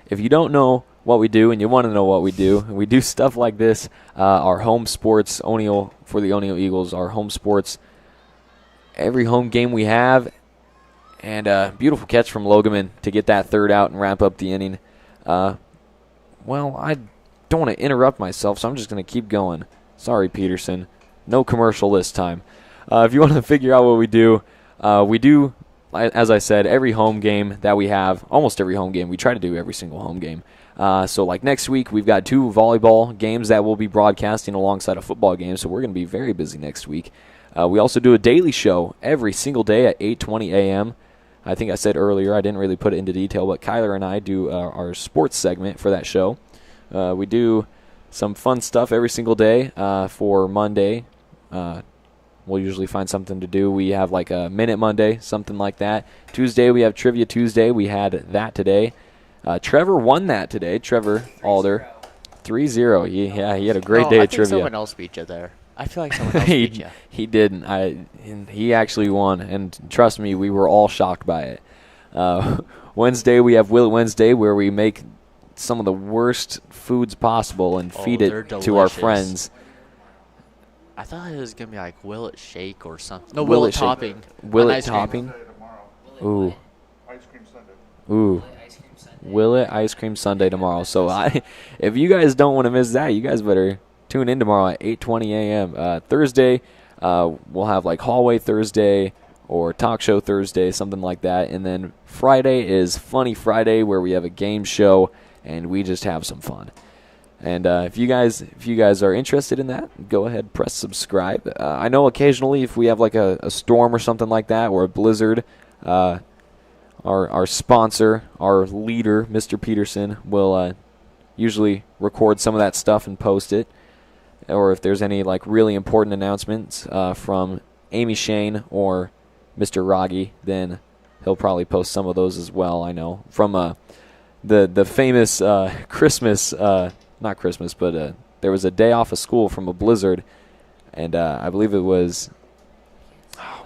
If you don't know what we do and you want to know what we do stuff like this. Our home sports, O'Neill, for the O'Neill Eagles, our home sports, every home game we have. And beautiful catch from Logeman to get that 3rd out and wrap up the inning. Well, I don't want to interrupt myself, so I'm just going to keep going. Sorry, Peterson. No commercial this time. If you want to figure out what we do, as I said, every home game that we have, almost every home game, we try to do every single home game. So like next week, we've got 2 volleyball games that we'll be broadcasting alongside a football game, so we're going to be very busy next week. We also do a daily show every single day at 8:20 a.m. I think I said earlier, I didn't really put it into detail, but Kyler and I do our sports segment for that show. We do some fun stuff every single day. For Monday, we'll usually find something to do. We have like a Minute Monday, something like that. Tuesday, we have Trivia Tuesday. We had that today. Trevor won that today. Trevor Alder. 3-0. He had a great day at trivia. Someone else beat you there. I feel like someone else beat you. He didn't. He actually won, and trust me, we were all shocked by it. Wednesday, we have Will It Wednesday, where we make some of the worst foods possible and feed it to our friends. I thought it was going to be like Will It Shake or something. No, Will Will It It Topping. Will It Topping? Ooh. Ice cream sundae. Ooh. Will It Ice Cream Sunday tomorrow. So if you guys don't want to miss that, you guys better tune in tomorrow at 8:20 a.m. Thursday, we'll have like Hallway Thursday or Talk Show Thursday, something like that. And then Friday is Funny Friday, where we have a game show and we just have some fun. And if you guys are interested in that, go ahead, press subscribe. I know occasionally if we have like a storm or something like that, or a blizzard, our sponsor, our leader, Mr. Peterson, will usually record some of that stuff and post it. Or if there's any like really important announcements from Amy Shane or Mr. Rogge, then he'll probably post some of those as well. I know from the famous Christmas. Not Christmas, but there was a day off of school from a blizzard, and I believe it was,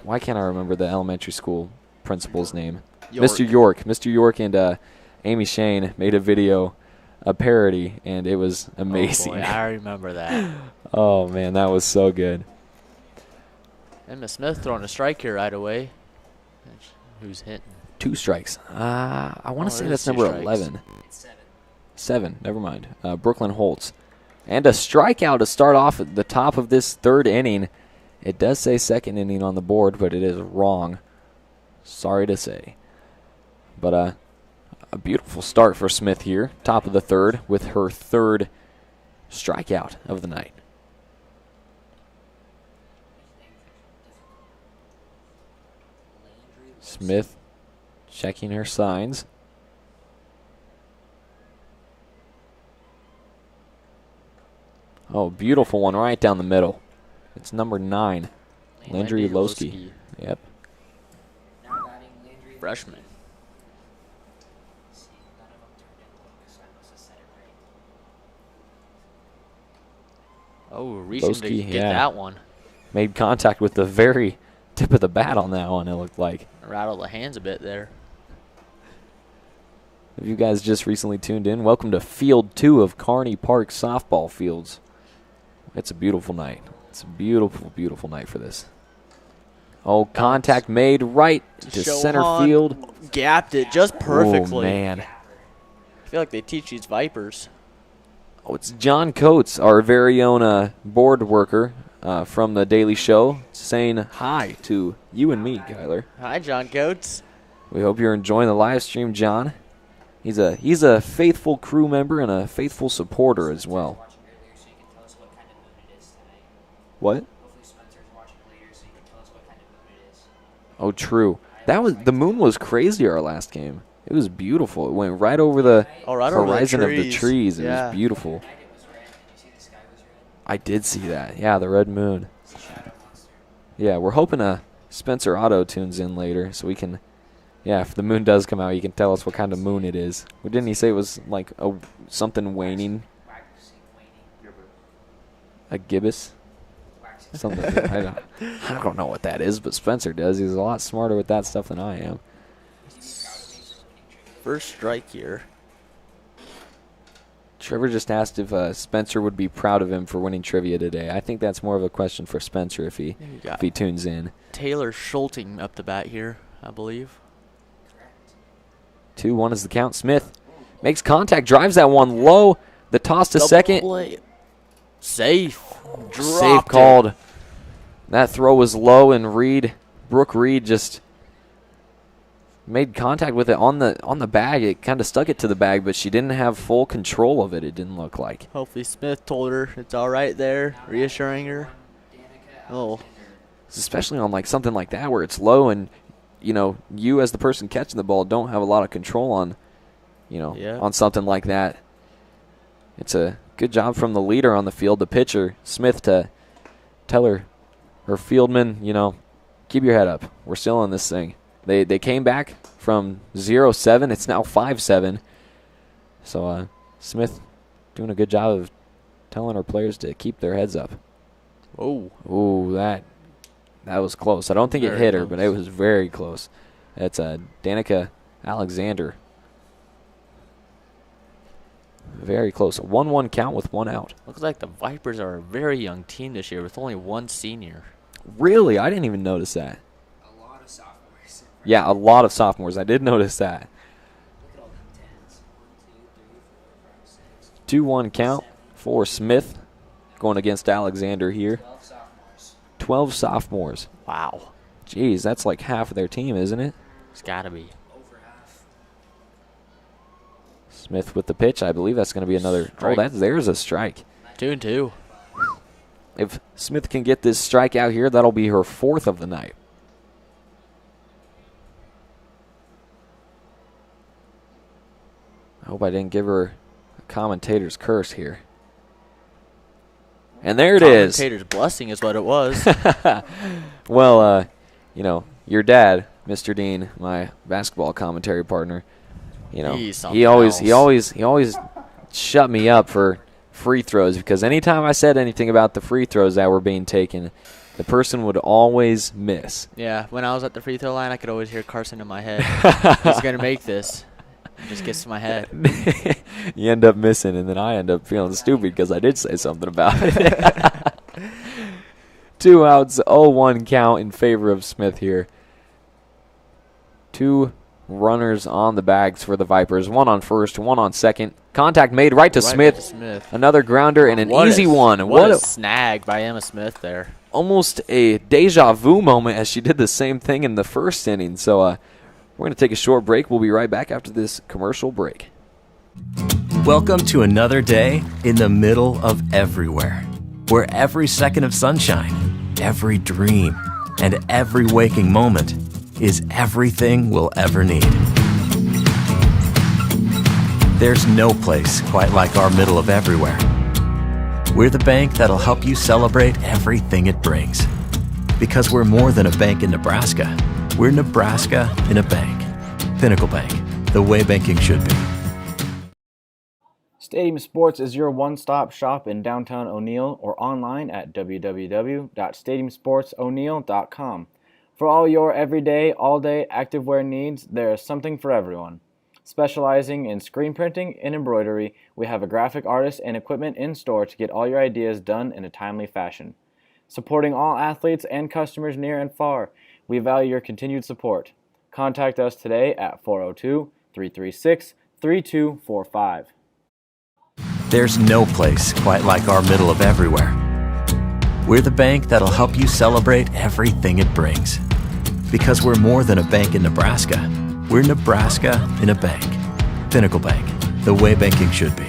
why can't I remember the elementary school principal's name? York. Mr. York. Mr. York and Amy Shane made a video, a parody, and it was amazing. Oh boy, I remember that. Oh, man, that was so good. And Miss Smith throwing a strike here right away. Who's hitting? 2 strikes. I want to say it that's is 2 number strikes. 11. 7, never mind. Brooklyn Holtz. And a strikeout to start off at the top of this 3rd inning. It does say 2nd inning on the board, but it is wrong. Sorry to say. But a beautiful start for Smith here. Top of the 3rd with her 3rd strikeout of the night. Smith checking her signs. Oh, beautiful one right down the middle. It's number 9, Landry Lowski. Yep. Freshman. Oh, reaching to Lowski, get that one. Made contact with the very tip of the bat on that one, it looked like. Rattled the hands a bit there. If you guys just recently tuned in, welcome to Field 2 of Carney Park softball fields. It's a beautiful night. It's a beautiful, beautiful night for this. Oh, contact made right to center field. Gapped it just perfectly. Oh, man. I feel like they teach these Vipers. Oh, it's John Coates, our very own board worker from the Daily Show, saying hi to you and me, Kyler. Hi, John Coates. We hope you're enjoying the live stream, John. He's a faithful crew member and a faithful supporter as well. What? Oh, true. The moon was crazy our last game. It was beautiful. It went right over the horizon of the trees. It was beautiful. I did see that. Yeah, the red moon. Yeah, we're hoping Spencer Auto tunes in later so we can. Yeah, if the moon does come out, you can tell us what kind of moon it is. Well, didn't he say it was like something waning? A gibbous? Something. I don't know what that is, but Spencer does. He's a lot smarter with that stuff than I am. First strike here. Trevor just asked if Spencer would be proud of him for winning trivia today. I think that's more of a question for Spencer if he tunes in. Taylor Scholten up the bat here, I believe. 2-1 is the count. Smith makes contact, drives that one low. The toss to second. Play. Safe. Safe called. That throw was low, and Brooke Reid just made contact with it on the bag. It kind of stuck it to the bag, but she didn't have full control of it, it didn't look like. Hopefully Smith told her it's all right there, reassuring her. Oh. Especially on like something like that where it's low and, you as the person catching the ball don't have a lot of control on, on something like that. It's a good job from the leader on the field, the pitcher, Smith, to tell her fieldman, keep your head up. We're still in this thing. They came back from 0-7. It's now 5-7. So Smith doing a good job of telling our players to keep their heads up. Oh, that was close. I don't think it hit her, but it was very close. That's Danica Alexander. Very close. A 1-1 count with 1 out. Looks like the Vipers are a very young team this year with only 1 senior. Really? I didn't even notice that. Yeah, a lot of sophomores. I did notice that. 2-1 count for Smith going against Alexander here. 12 sophomores. Wow. Jeez, that's like half of their team, isn't it? It's got to be. Smith with the pitch. I believe that's going to be another. Strike. Oh, there's a strike. 2-2. If Smith can get this strike out here, that'll be her 4th of the night. I hope I didn't give her a commentator's curse here. And there it is. Commentator's blessing is what it was. Well, you know, your dad, Mr. Dean, my basketball commentary partner, you know, he always shut me up for free throws, because anytime I said anything about the free throws that were being taken, the person would always miss. Yeah, when I was at the free throw line, I could always hear Carson in my head. He's going to make this. It just gets to my head. You end up missing, and then I end up feeling stupid because I did say something about it. 2 outs, 0-1 count in favor of Smith here. 2 runners on the bags for the Vipers. 1 on first, 1 on second. Contact made right to Smith. Another grounder and an easy one. What a snag by Emma Smith there. Almost a deja vu moment, as she did the same thing in the first inning. So we're going to take a short break. We'll be right back after this commercial break. Welcome to another day in the middle of everywhere, where every second of sunshine, every dream, and every waking moment is everything we'll ever need. There's no place quite like our middle of everywhere. We're the bank that'll help you celebrate everything it brings. Because we're more than a bank in Nebraska. We're Nebraska in a bank. Pinnacle Bank, the way banking should be. Stadium Sports is your one-stop shop in downtown O'Neill or online at www.stadiumsportso'neill.com. For all your everyday, all-day activewear needs, there is something for everyone. Specializing in screen printing and embroidery, we have a graphic artist and equipment in store to get all your ideas done in a timely fashion. Supporting all athletes and customers near and far, we value your continued support. Contact us today at 402-336-3245. There's no place quite like our middle of everywhere. We're the bank that'll help you celebrate everything it brings. Because we're more than a bank in Nebraska. We're Nebraska in a bank. Pinnacle Bank, the way banking should be.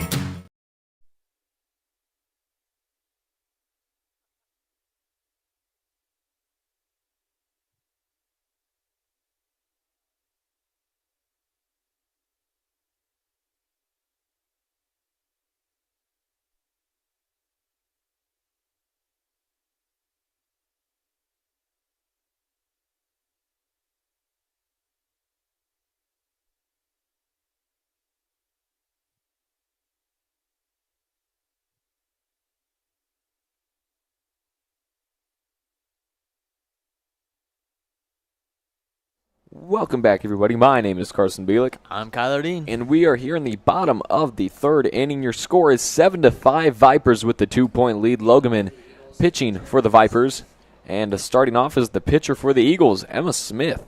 Welcome back, everybody. My name is Carson Bielik. I'm Kyler Dean. And we are here in the bottom of the 3rd inning. Your score is 7-5 Vipers with the 2-point lead. Logeman pitching for the Vipers. And starting off is the pitcher for the Eagles, Emma Smith.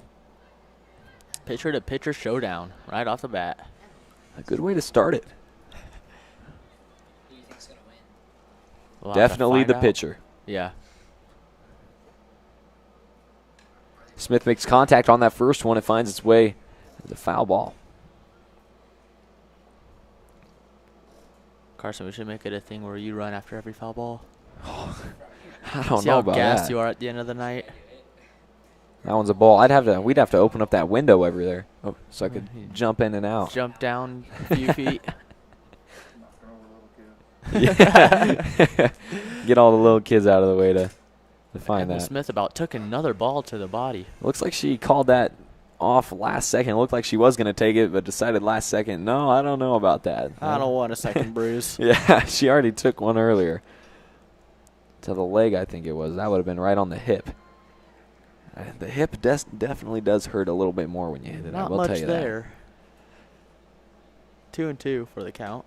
Pitcher-to-pitcher showdown right off the bat. A good way to start it. Who do you think's going to win? We'll have to Definitely find the out. pitcher. Yeah. Smith makes contact on that first one. It finds its way to the foul ball. Carson, we should make it a thing where you run after every foul ball. I don't See know how about gassed that. you are at the end of the night. That one's a ball. We'd have to open up that window over there so I could jump in and out. Jump down a few feet. Yeah. Get all the little kids out of the way to find Emma that. Smith about took another ball to the body. Looks like she called that off last second. It looked like she was going to take it, but decided last second, no, I don't know about that. I don't want a second bruise. Yeah, she already took one earlier. To the leg, I think it was. That would have been right on the hip. The hip definitely does hurt a little bit more when you hit it. I Not will much tell you there. 2-2 for the count.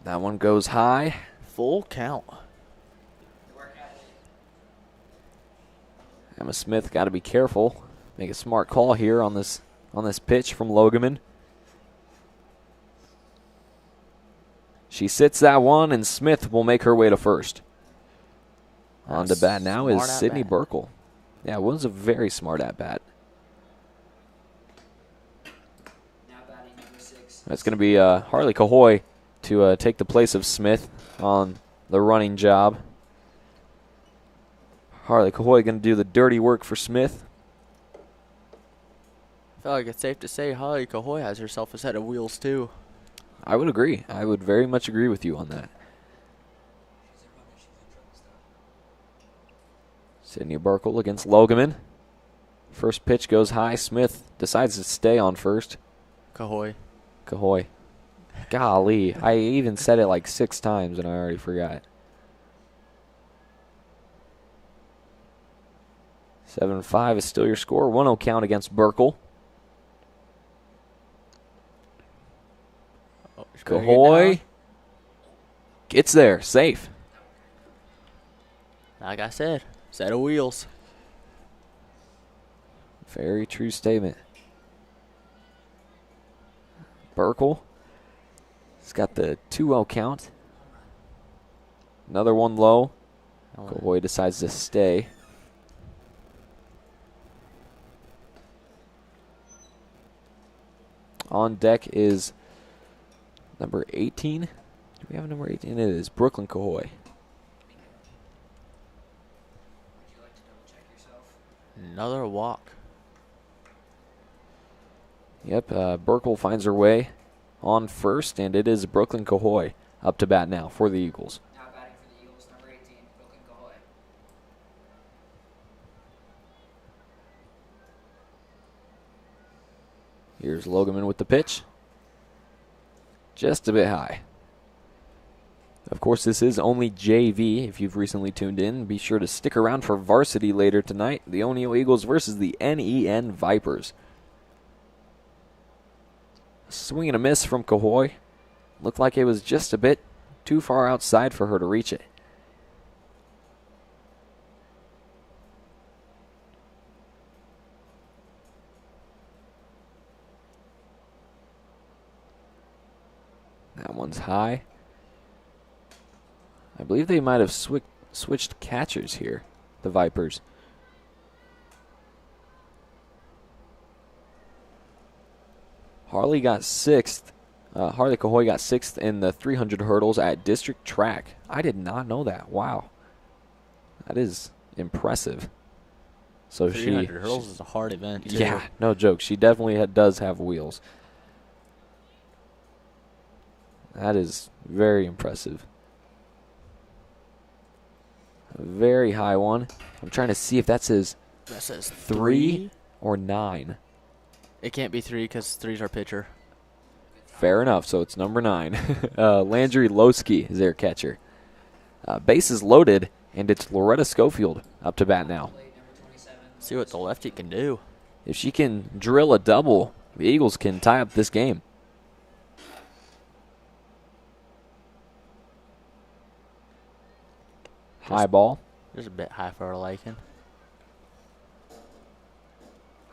That one goes high. Full count. Emma Smith got to be careful. Make a smart call here on this pitch from Logeman. She sits that one, and Smith will make her way to first. On to bat now is Sydney Burkle. Yeah, it was a very smart at-bat. That's going to be Harley Cahoy to take the place of Smith on the running job. Harley Cahoy going to do the dirty work for Smith. I feel like it's safe to say Harley Cahoy has herself a set of wheels, too. I would agree. I would very much agree with you on that. Sydney Burkle against Logeman. First pitch goes high. Smith decides to stay on first. Cahoy. Golly, I even said it like 6 times and I already forgot. 7-5 is still your score. 1-0 count against Burkle. Cahoy gets there, safe. Like I said, set of wheels. Very true statement. Burkle has got the 2-0 count. Another one low. Cahoy decides to stay. On deck is number 18. Do we have a number 18? It is Brooklyn Cahoy. Another walk. Yep, Burkle finds her way on first, and it is Brooklyn Cahoy up to bat now for the Eagles. Now batting for the Eagles, number 18, Brooklyn Cahoy. Here's Logeman with the pitch. Just a bit high. Of course, this is only JV. If you've recently tuned in, be sure to stick around for varsity later tonight. The O'Neill Eagles versus the NEN Vipers. Swing and a miss from Cahoy. Looked like it was just a bit too far outside for her to reach it. That one's high. I believe they might have switched catchers here, the Vipers. Harley got 6th. Harley Cahoy got 6th in the 300 hurdles at district track. I did not know that. Wow. That is impressive. So 300 hurdles is a hard event, too. Yeah, no joke. She definitely does have wheels. That is very impressive. A very high one. I'm trying to see if that says 3 or 9. It can't be 3 because 3's our pitcher. Fair enough, so it's number 9. Landry Losky is their catcher. Bases loaded, and it's Loretta Schofield up to bat now. See what the lefty can do. If she can drill a double, the Eagles can tie up this game. High ball. Just a bit high for our liking.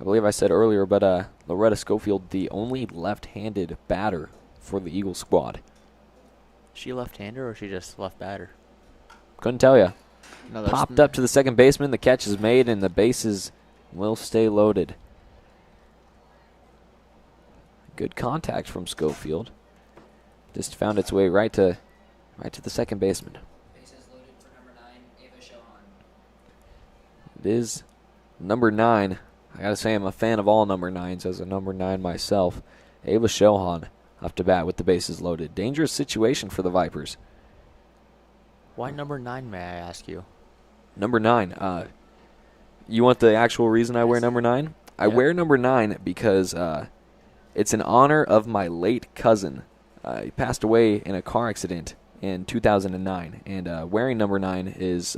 I believe I said earlier, but Loretta Schofield, the only left-handed batter for the Eagle squad. She left-hander or she just left batter? Couldn't tell you. No, Popped up to the second baseman. The catch is made, and the bases will stay loaded. Good contact from Schofield. Just found its way right to the second baseman. Bases loaded for number 9, Ava Shohan. It is number 9. I gotta say, I'm a fan of all number 9s as a number 9 myself. Ava Shohan up to bat with the bases loaded. Dangerous situation for the Vipers. Why number 9, may I ask you? Number 9. You want the actual reason I wear number 9? I wear number 9 because it's in honor of my late cousin. He passed away in a car accident in 2009, and wearing number 9 is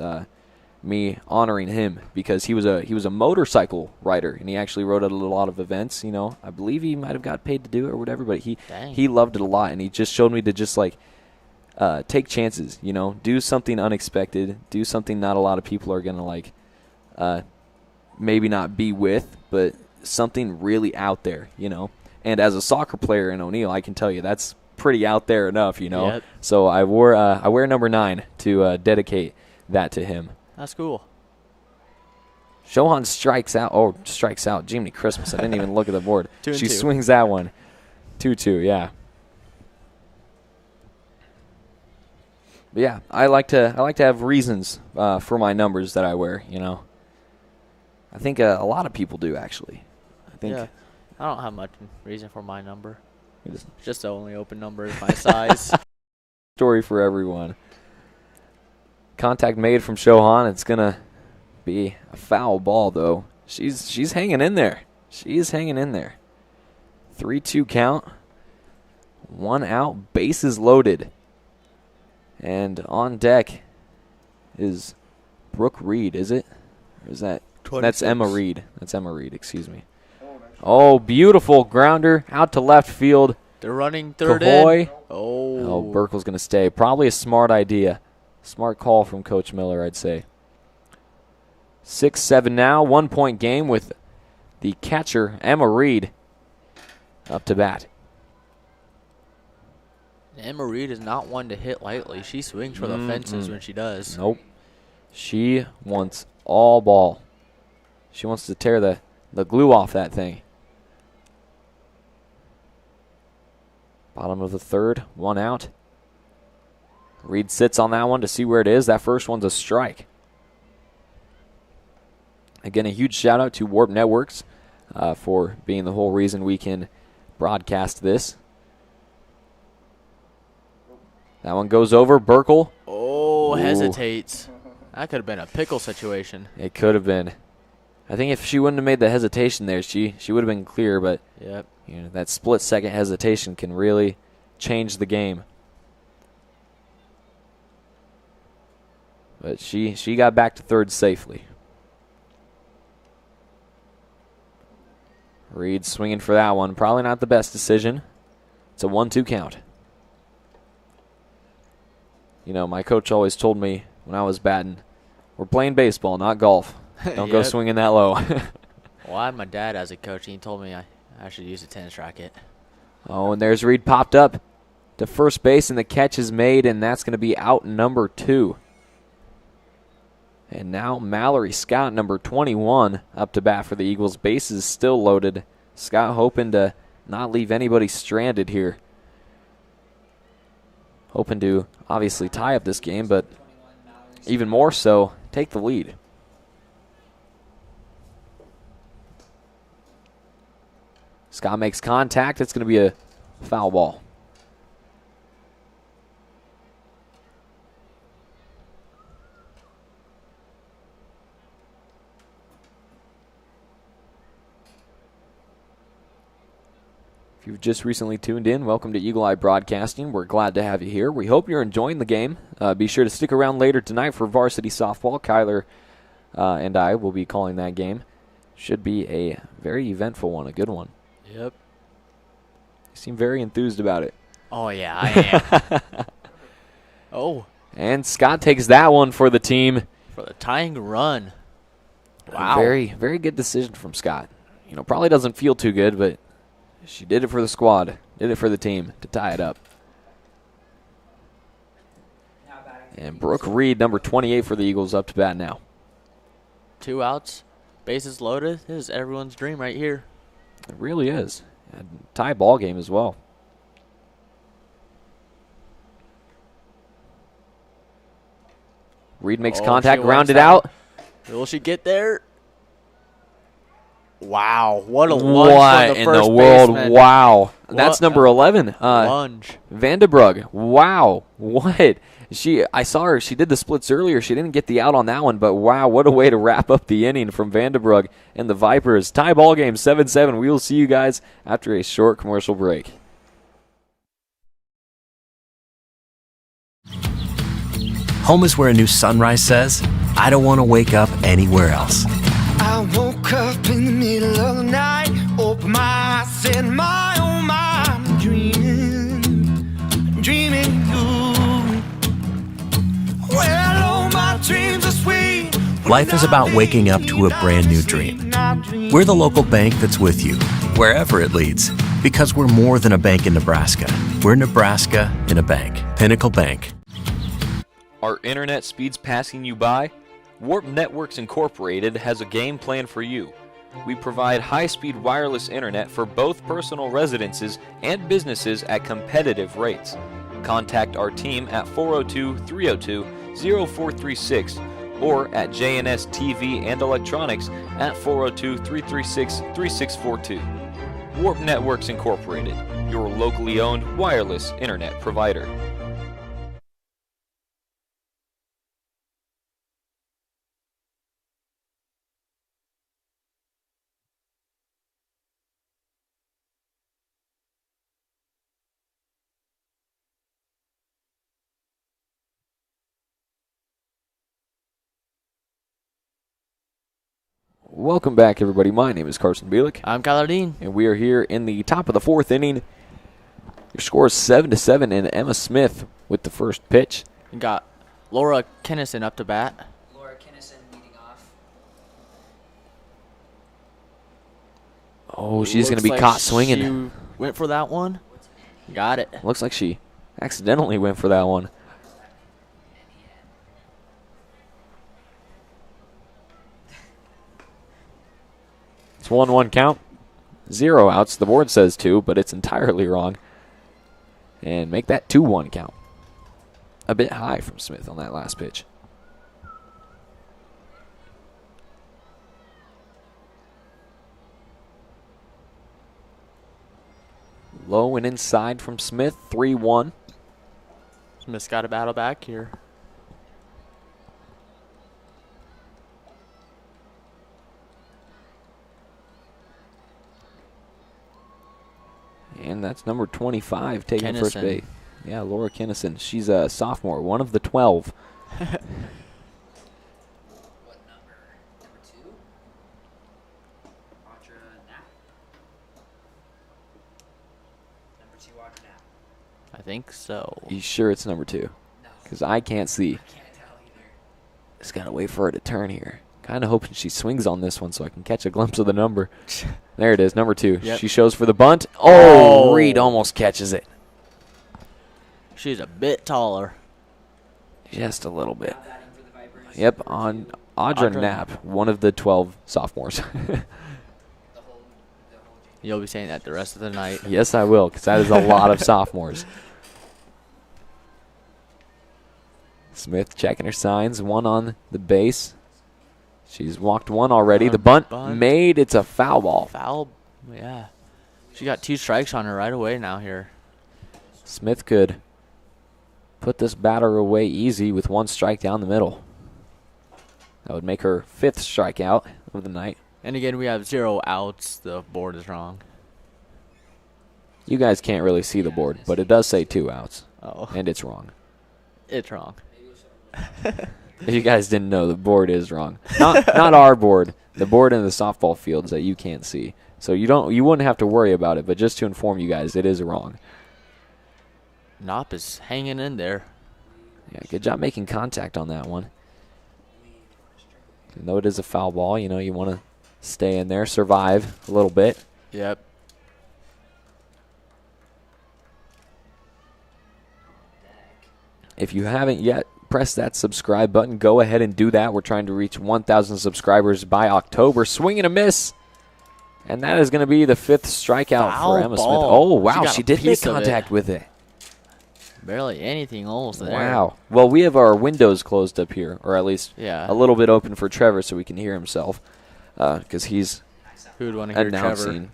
me honoring him because he was a motorcycle rider, and he actually rode at a lot of events. You know, I believe he might have got paid to do it or whatever, but he loved it a lot, and he just showed me to just like take chances. You know, do something unexpected, do something not a lot of people are gonna like, maybe not be with, but something really out there. You know, and as a soccer player in O'Neill, I can tell you that's pretty out there enough. You know, so I wear number 9 to dedicate that to him. That's cool. Shohan strikes out. Oh, strikes out. Jiminy Christmas. I didn't even look at the board. 2-2. She swings that one. 2-2, yeah. But yeah, I like to have reasons for my numbers that I wear. You know, I think a lot of people do actually. I think. Yeah. I don't have much reason for my number. It's just the only open number is my size. Story for everyone. Contact made from Shohan. It's gonna be a foul ball though. She's hanging in there. She is hanging in there. 3-2 count. 1 out. Bases loaded. And on deck is Brooke Reid, is it? Or is that? 26. That's Emma Reid. That's Emma Reid, excuse me. Oh, beautiful grounder out to left field. They're running third Cahoy. in. Oh, Burkle's going to stay. Probably a smart idea. Smart call from Coach Miller, I'd say. 6-7 now. 1 point game with the catcher, Emma Reid, up to bat. Emma Reid is not one to hit lightly. She swings for the fences when she does. Nope. She wants all ball. She wants to tear the glue off that thing. Bottom of the third, 1 out. Reid sits on that one to see where it is. That first one's a strike. Again, a huge shout out to Warp Networks for being the whole reason we can broadcast this. That one goes over. Burkle. Oh, hesitates. That could have been a pickle situation. It could have been. I think if she wouldn't have made the hesitation there, she would have been clear, but yep. You know, that split-second hesitation can really change the game. But she got back to third safely. Reid swinging for that one. Probably not the best decision. It's a 1-2 count. You know, my coach always told me when I was batting, we're playing baseball, not golf. Don't go swinging that low. Well, I had my dad as a coach, and he told me I should use a tennis racket. Oh, and there's Reid popped up to first base, and the catch is made, and that's going to be out number 2. And now Mallory Scott, number 21, up to bat for the Eagles. Bases still loaded. Scott hoping to not leave anybody stranded here. Hoping to obviously tie up this game, but even more so, take the lead. Scott makes contact. It's going to be a foul ball. If you've just recently tuned in, welcome to Eagle Eye Broadcasting. We're glad to have you here. We hope you're enjoying the game. Be sure to stick around later tonight for varsity softball. Kyler and I will be calling that game. Should be a very eventful one, a good one. Yep. You seem very enthused about it. Oh, yeah, I am. Oh. And Scott takes that one for the team. For the tying run. Wow. Very, very good decision from Scott. You know, probably doesn't feel too good, but she did it for the squad, did it for the team to tie it up. And Brooke Reid, number 28 for the Eagles, up to bat now. 2 outs, bases loaded. This is everyone's dream right here. It really is. A tie ball game as well. Reid makes contact, grounded out. Will she get there? Wow, what a lunge from the first world? baseman. Wow. That's number 11. Lunge. Vanderbrug. Wow. What? I saw her. She did the splits earlier. She didn't get the out on that one, but wow, what a way to wrap up the inning from Vanderbrug and the Vipers. Tie ball game, 7-7. We will see you guys after a short commercial break. Home is where a new sunrise says, I don't want to wake up anywhere else. I woke up in the middle of the night, opened my eyes, said my oh my, I'm dreaming you. Well, oh, my dreams are sweet. Life is about waking up to a brand new dream. We're the local bank that's with you, wherever it leads, because we're more than a bank in Nebraska. We're Nebraska in a bank. Pinnacle Bank. Are internet speeds passing you by? Warp Networks Incorporated has a game plan for you. We provide high-speed wireless internet for both personal residences and businesses at competitive rates. Contact our team at 402-302-0436 or at JNS TV and Electronics at 402-336-3642. Warp Networks Incorporated, your locally owned wireless internet provider. Welcome back, everybody. My name is Carson Bielik. I'm Kyler Dean. And we are here in the top of the fourth inning. Your score is 7-7, and Emma Smith with the first pitch. We got Laura Kennison up to bat. Laura Kinnison leading off. Oh, she's going to Looks be like caught swinging. She went for that one. Got it. Looks like she accidentally went for that one. It's 1-1 count. 0 outs. The board says 2, but it's entirely wrong. And make that 2-1 count. A bit high from Smith on that last pitch. Low and inside from Smith. 3-1. Smith's got to battle back here. And that's number 25 taking Kennison. first base. Yeah, Laura Kennison. She's a sophomore, one of the 12. What number? Number 2? Audra Knapp? Number 2, Audra Knapp. I think so. You sure it's number 2? No. Because I can't see. I can't tell either. Just got to wait for her to turn here. Kind of hoping she swings on this one so I can catch a glimpse of the number. There it is, number 2. Yep. She shows for the bunt. Oh, Reid almost catches it. She's a bit taller. Just a little bit. Now batting for the Vipers. Yep, on Audra Audra Knapp, one of the 12 sophomores. The whole You'll be saying that the rest of the night. Yes, I will, because that is a lot of sophomores. Smith checking her signs. One on the base. She's walked one already. The bunt made. It's a foul ball. Foul, yeah. She got 2 strikes on her right away now here. Smith could put this batter away easy with 1 strike down the middle. That would make her 5th strikeout of the night. And again, we have 0 outs. The board is wrong. You guys can't really see the board, but it does say 2 outs. Oh. And it's wrong. It's wrong. If you guys didn't know, the board is wrong. Not our board. The board in the softball fields that you can't see. So you wouldn't have to worry about it, but just to inform you guys, it is wrong. Knopp is hanging in there. Yeah, good job making contact on that one. Even though it is a foul ball, you know, you want to stay in there, survive a little bit. Yep. If you haven't yet pressed that subscribe button, go ahead and do that. We're trying to reach 1,000 subscribers by October. Swing and a miss. And that is going to be the 5th strikeout Foul for Emma Smith. ball. Oh, wow, She she got a did make piece of it. contact with it. Barely anything almost there. Wow. Well, we have our windows closed up here, or at least Yeah. a little bit open for Trevor so we can hear himself, because he's Who would want to hear Trevor? announcing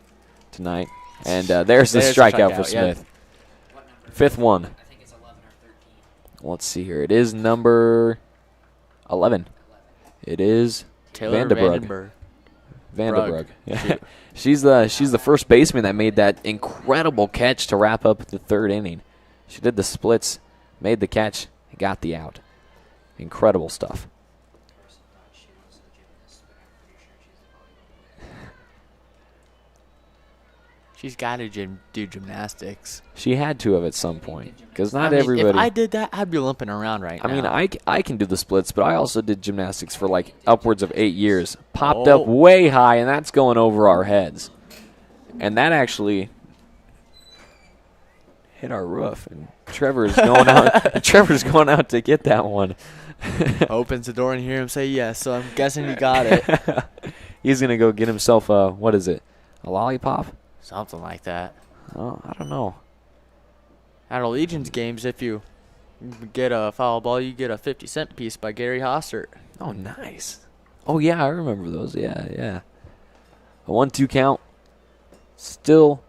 tonight. And there's the There's the strikeout for strikeout, yeah. Smith. 5th one. I think it's 11 or 13. Let's see here. It is number 11. It is Taylor Vandenberg. Vandenberg. Brug. Yeah. she's the first baseman that made that incredible catch to wrap up the 3rd inning. She did the splits, made the catch, and got the out. Incredible stuff. She's got to do gymnastics. She had to have at some point, because not I mean, everybody. If I did that, I'd be limping around right now. I mean, I can do the splits, but I also did gymnastics for like upwards of 8 years. Popped up way high, and that's going over our heads. And that actually hit our roof, and Trevor's going out. Trevor's going out to get that one. Opens the door and hear him say yes, so I'm guessing he got it. He's going to go get himself what is it, a lollipop? Something like that. Oh, I don't know. At Allegiance games, if you get a foul ball, you get a 50-cent piece by Gary Hostert. Oh, nice. Oh, yeah, I remember those. Yeah, yeah. A 1-2 count. Still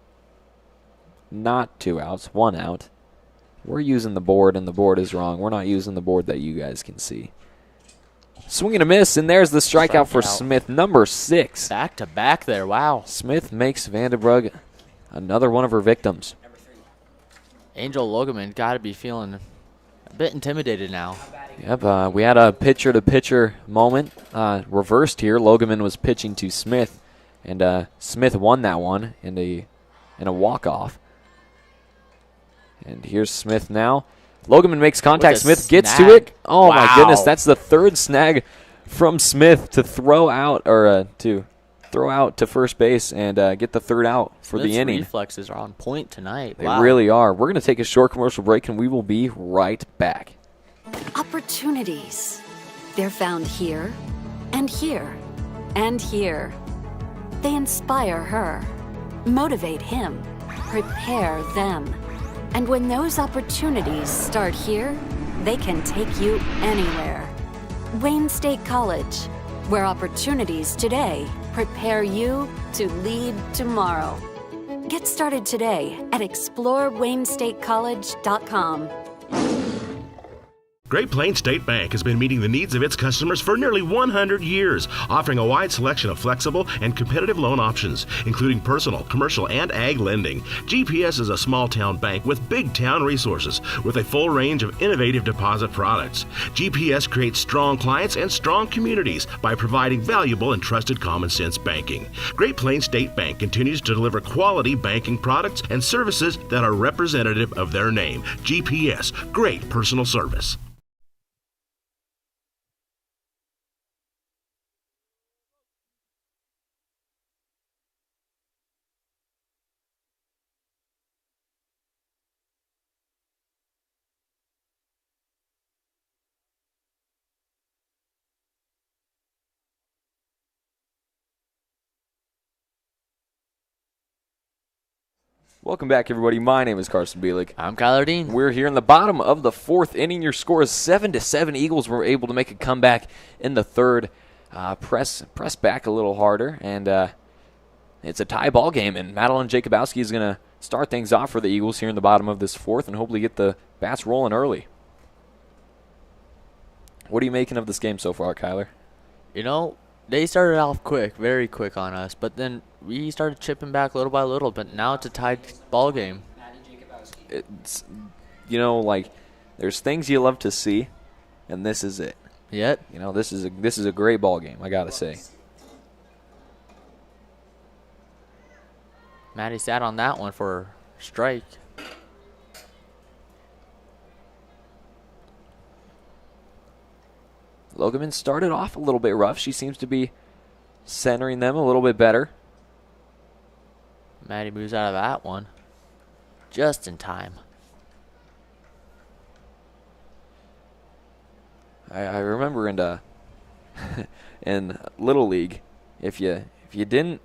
not 2 outs, 1 out. We're using the board, and the board is wrong. We're not using the board that you guys can see. Swing and a miss, and there's the strikeout for Smith, number 6. Back to back there, wow. Smith makes Vandenbrug another one of her victims. Angel Logeman got to be feeling a bit intimidated now. Yep, we had a pitcher-to-pitcher moment reversed here. Logeman was pitching to Smith, and Smith won that one in a walk-off. And here's Smith now. Logeman makes contact. Smith gets to it. Oh, wow. My goodness. That's the third snag from Smith to throw out to first base and get the third out for the inning. Reflexes are on point tonight. They really are. We're going to take a short commercial break, and we will be right back. Opportunities. They're found here and here and here. They inspire her, motivate him, prepare them. And when those opportunities start here, they can take you anywhere. Wayne State College, where opportunities today prepare you to lead tomorrow. Get started today at exploreWayneStateCollege.com. Great Plains State Bank has been meeting the needs of its customers for nearly 100 years, offering a wide selection of flexible and competitive loan options, including personal, commercial, and ag lending. GPS is a small-town bank with big-town resources, with a full range of innovative deposit products. GPS creates strong clients and strong communities by providing valuable and trusted common-sense banking. Great Plains State Bank continues to deliver quality banking products and services that are representative of their name. GPS, great personal service. Welcome back, everybody. My name is Carson Bielik. I'm Kyler Dean. We're here in the bottom of the 4th inning. Your score is 7-7. Eagles were able to make a comeback in the 3rd. Press back a little harder, and it's a tie ball game. And Madeline Jacobowski is going to start things off for the Eagles here in the bottom of this 4th, and hopefully get the bats rolling early. What are you making of this game so far, Kyler? You know, they started off quick, very quick on us, but then we started chipping back little by little, but now it's a tied ball game. It's, like, there's things you love to see, and this is it. Yep. This is a great ball game, I gotta say. Maddie sat on that one for strike. Logeman started off a little bit rough. She seems to be centering them a little bit better. Maddie moves out of that one just in time. I remember in Little League, if you didn't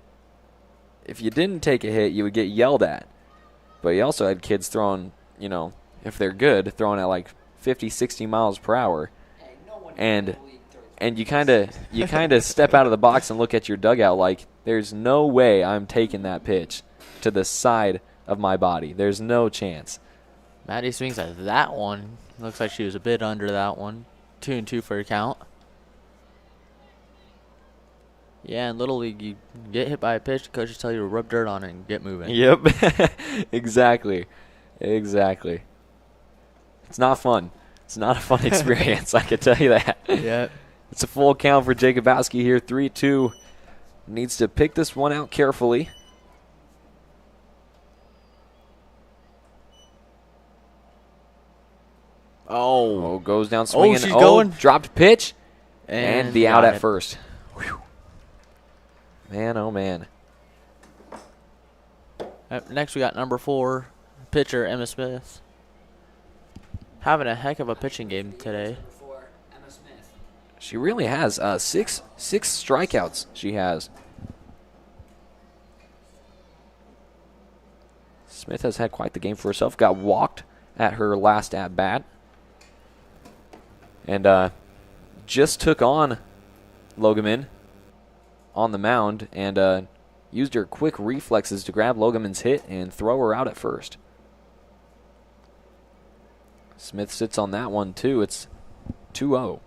take a hit, you would get yelled at. But you also had kids throwing, if they're good, throwing at like 50, 60 miles per hour. And you kind of step out of the box and look at your dugout like, there's no way I'm taking that pitch to the side of my body. There's no chance. Maddie swings at that one. Looks like she was a bit under that one. 2-2 for a count. Yeah, in Little League, you get hit by a pitch, coaches tell you to rub dirt on it and get moving. Yep, exactly. It's not fun. It's not a fun experience, I can tell you that. Yep. It's a full count for Jacobowski here, 3-2. Needs to pick this one out carefully. Oh, goes down swinging. She's going. Dropped pitch. And the out at it. first. Whew. Man, oh man. Next we got number 4, pitcher Emma Smith. Having a heck of a pitching game today. She really has. Six strikeouts she has. Smith has had quite the game for herself. Got walked at her last at-bat. And just took on Logeman on the mound and used her quick reflexes to grab Logeman's hit and throw her out at first. Smith sits on that one, too. It's 2-0.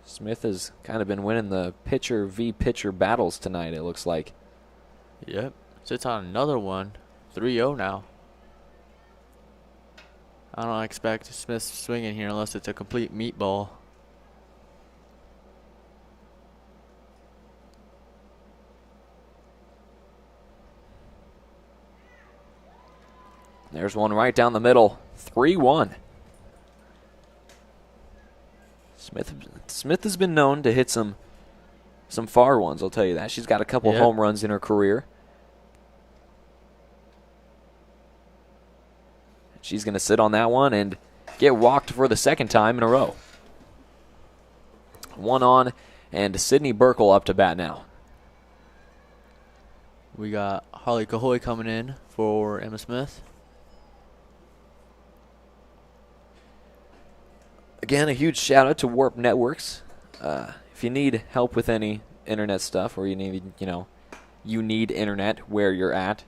Smith has kind of been winning the pitcher v. pitcher battles tonight, it looks like. Yep. Sits on another one. 3-0 now. I don't expect Smith swinging here unless it's a complete meatball. There's one right down the middle. 3-1. Smith has been known to hit some far ones, I'll tell you that. She's got a couple home runs in her career. She's going to sit on that one and get walked for the second time in a row. One on, and Sydney Burkle up to bat now. We got Harley Cahoy coming in for Emma Smith. Again, a huge shout out to Warp Networks. If you need help with any internet stuff, or you need internet where you're at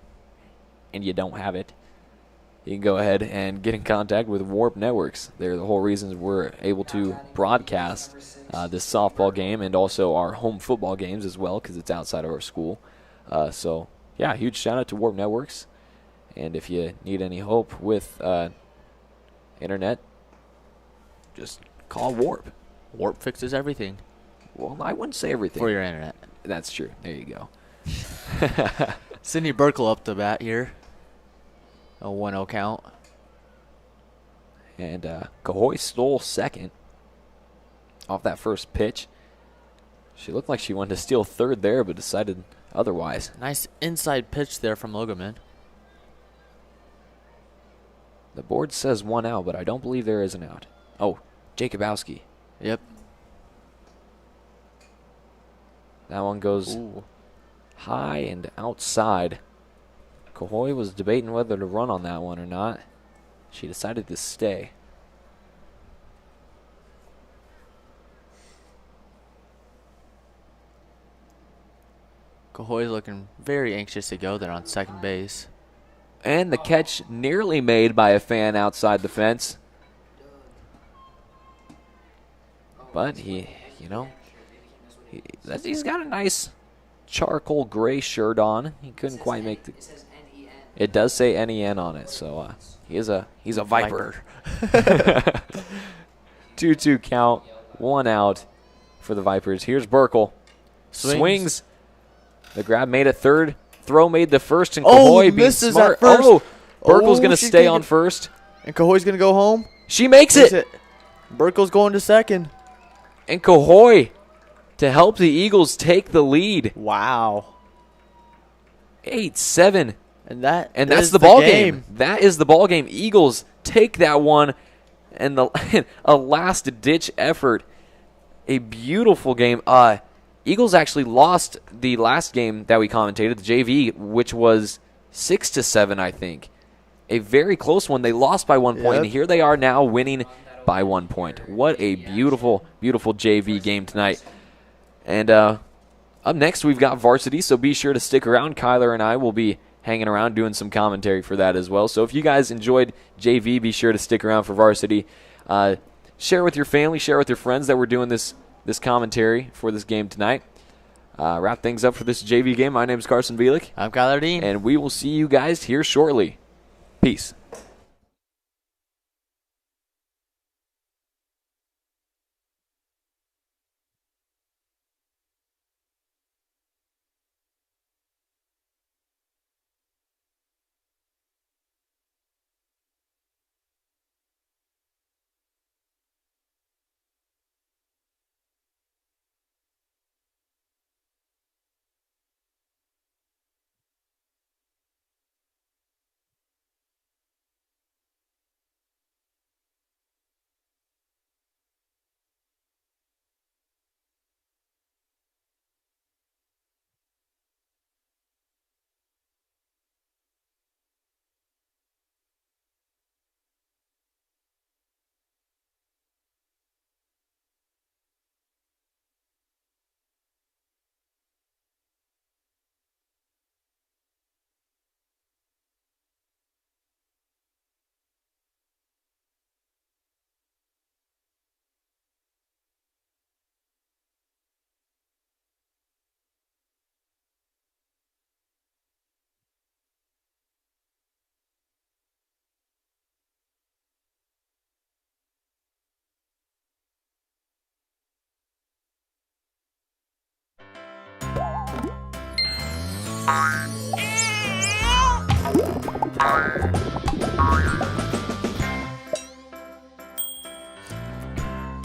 and you don't have it, you can go ahead and get in contact with Warp Networks. They're the whole reason we're able to broadcast this softball game and also our home football games as well, because it's outside of our school. So, yeah, huge shout out to Warp Networks. And if you need any help with internet, just call Warp. Warp fixes everything. Well, I wouldn't say everything. For your internet. That's true. There you go. Sydney Burkle up to bat here. A 1-0 count. And Cahoy stole second off that first pitch. She looked like she wanted to steal third there, but decided otherwise. Nice inside pitch there from Logeman. The board says 1 out, but I don't believe there is an out. Oh, Jacobowski. Yep. That one goes high and outside. Cahoy was debating whether to run on that one or not. She decided to stay. Cahoy's looking very anxious to go there on second base. And the catch nearly made by a fan outside the fence. But he's got a nice charcoal gray shirt on. He couldn't quite make the. It does say NEN on it, so he's a Viper. 2-2 count, 1 out for the Vipers. Here's Burkle. Swings. The grab made at third. Throw made the first, and Cahoy being smart. At first. Burkle's going to stay on first. And Cahoy's going to go home. She makes it. Burkle's going to second. And Cahoy to help the Eagles take the lead. Wow. 8-7. And that's the ball game. That is the ball game. Eagles take that one, and a last-ditch effort. A beautiful game. Eagles actually lost the last game that we commentated, the JV, which was 6-7, I think. A very close one. They lost by 1 point, and here they are now winning by 1 point. What a beautiful, beautiful JV game tonight. And up next, we've got varsity, so be sure to stick around. Kyler and I will be hanging around doing some commentary for that as well. So if you guys enjoyed JV, be sure to stick around for varsity. Share with your family, share with your friends that we're doing this commentary for this game tonight. Wrap things up for this JV game. My name is Carson Bielik. I'm Kyler Dean. And we will see you guys here shortly. Peace.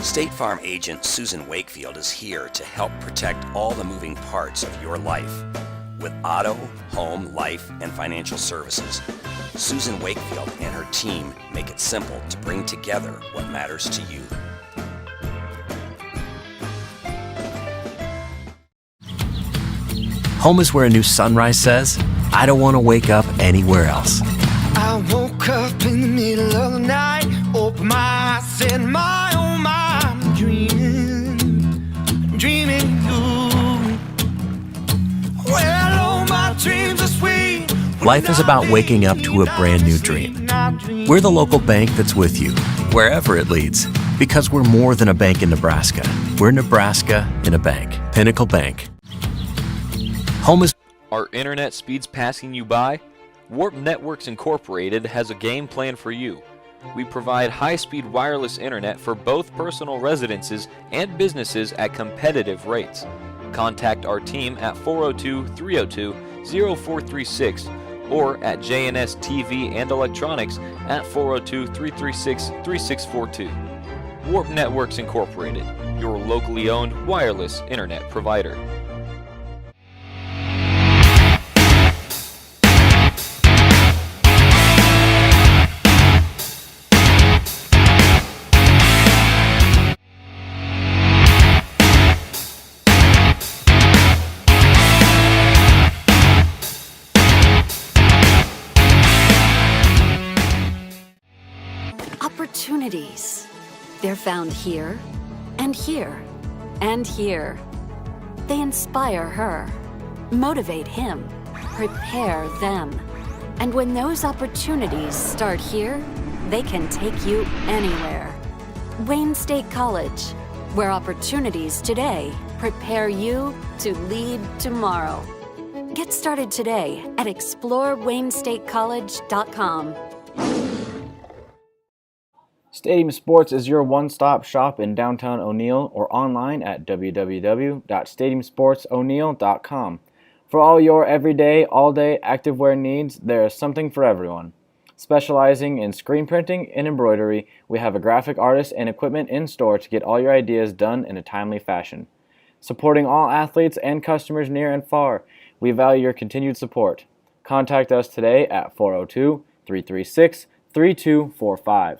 State Farm agent Susan Wakefield is here to help protect all the moving parts of your life. With auto, home, life, and financial services, Susan Wakefield and her team make it simple to bring together what matters to you. Home is where a new sunrise says, I don't want to wake up anywhere else. I woke up in the middle of the night, opened my eyes, said my oh my, I'm dreaming you. Well, oh, my dreams are sweet. Life is about waking up to a brand new dream. We're the local bank that's with you, wherever it leads, because we're more than a bank in Nebraska. We're Nebraska in a bank. Pinnacle Bank. Home is... Are internet speeds passing you by? Warp Networks Incorporated has a game plan for you. We provide high-speed wireless internet for both personal residences and businesses at competitive rates. Contact our team at 402-302-0436 or at JNS TV and Electronics at 402-336-3642. Warp Networks Incorporated, your locally owned wireless internet provider. Opportunities. They're found here, and here, and here. They inspire her, motivate him, prepare them. And when those opportunities start here, they can take you anywhere. Wayne State College, where opportunities today prepare you to lead tomorrow. Get started today at exploreWayneStateCollege.com. Stadium Sports is your one-stop shop in downtown O'Neill or online at www.stadiumsportso'neill.com. For all your everyday, all-day activewear needs, there is something for everyone. Specializing in screen printing and embroidery, we have a graphic artist and equipment in store to get all your ideas done in a timely fashion. Supporting all athletes and customers near and far, we value your continued support. Contact us today at 402-336-3245.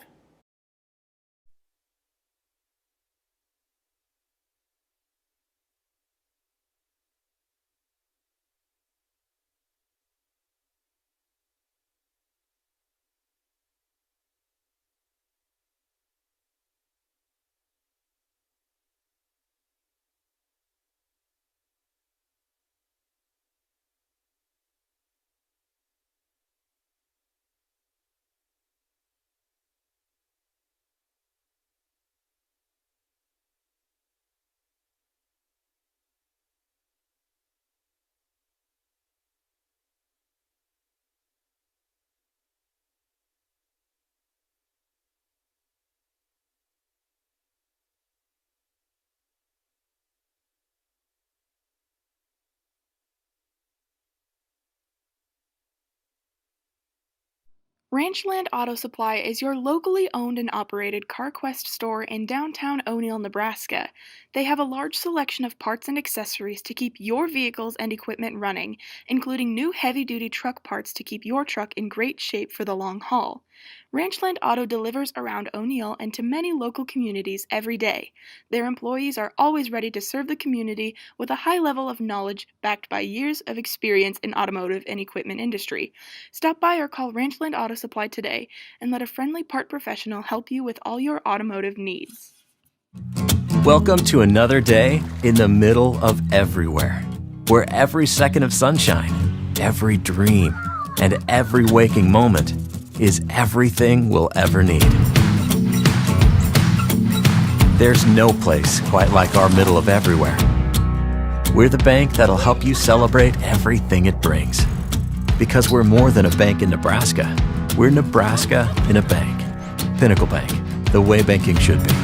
Ranchland Auto Supply is your locally owned and operated CarQuest store in downtown O'Neill, Nebraska. They have a large selection of parts and accessories to keep your vehicles and equipment running, including new heavy-duty truck parts to keep your truck in great shape for the long haul. Ranchland Auto delivers around O'Neill and to many local communities every day. Their employees are always ready to serve the community with a high level of knowledge backed by years of experience in automotive and equipment industry. Stop by or call Ranchland Auto Supply today and let a friendly part professional help you with all your automotive needs. Welcome to another day in the middle of everywhere, where every second of sunshine, every dream, and every waking moment is everything we'll ever need. There's no place quite like our middle of everywhere. We're the bank that'll help you celebrate everything it brings. Because we're more than a bank in Nebraska. We're Nebraska in a bank. Pinnacle Bank, the way banking should be.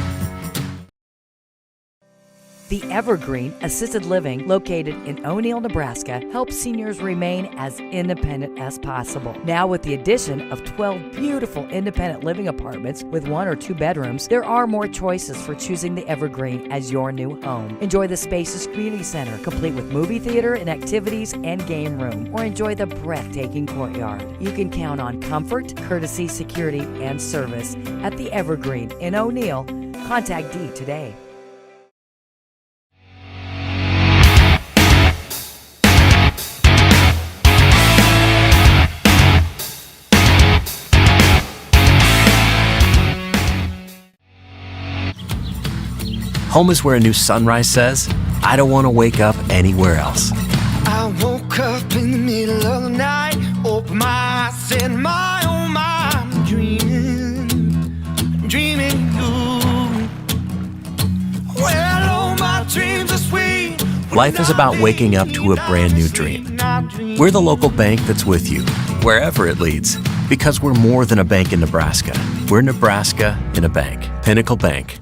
The Evergreen Assisted Living, located in O'Neill, Nebraska, helps seniors remain as independent as possible. Now, with the addition of 12 beautiful independent living apartments with 1 or 2 bedrooms, there are more choices for choosing the Evergreen as your new home. Enjoy the spacious community center, complete with movie theater and activities and game room, or enjoy the breathtaking courtyard. You can count on comfort, courtesy, security, and service at the Evergreen in O'Neill. Contact Dee today. Home is where a new sunrise says, I don't want to wake up anywhere else. I woke up in the middle of the night, opened my eyes, said my oh my, I'm dreaming you. Well, all my dreams are sweet. Life is about waking up to a brand new dream. We're the local bank that's with you, wherever it leads, because we're more than a bank in Nebraska. We're Nebraska in a bank. Pinnacle Bank.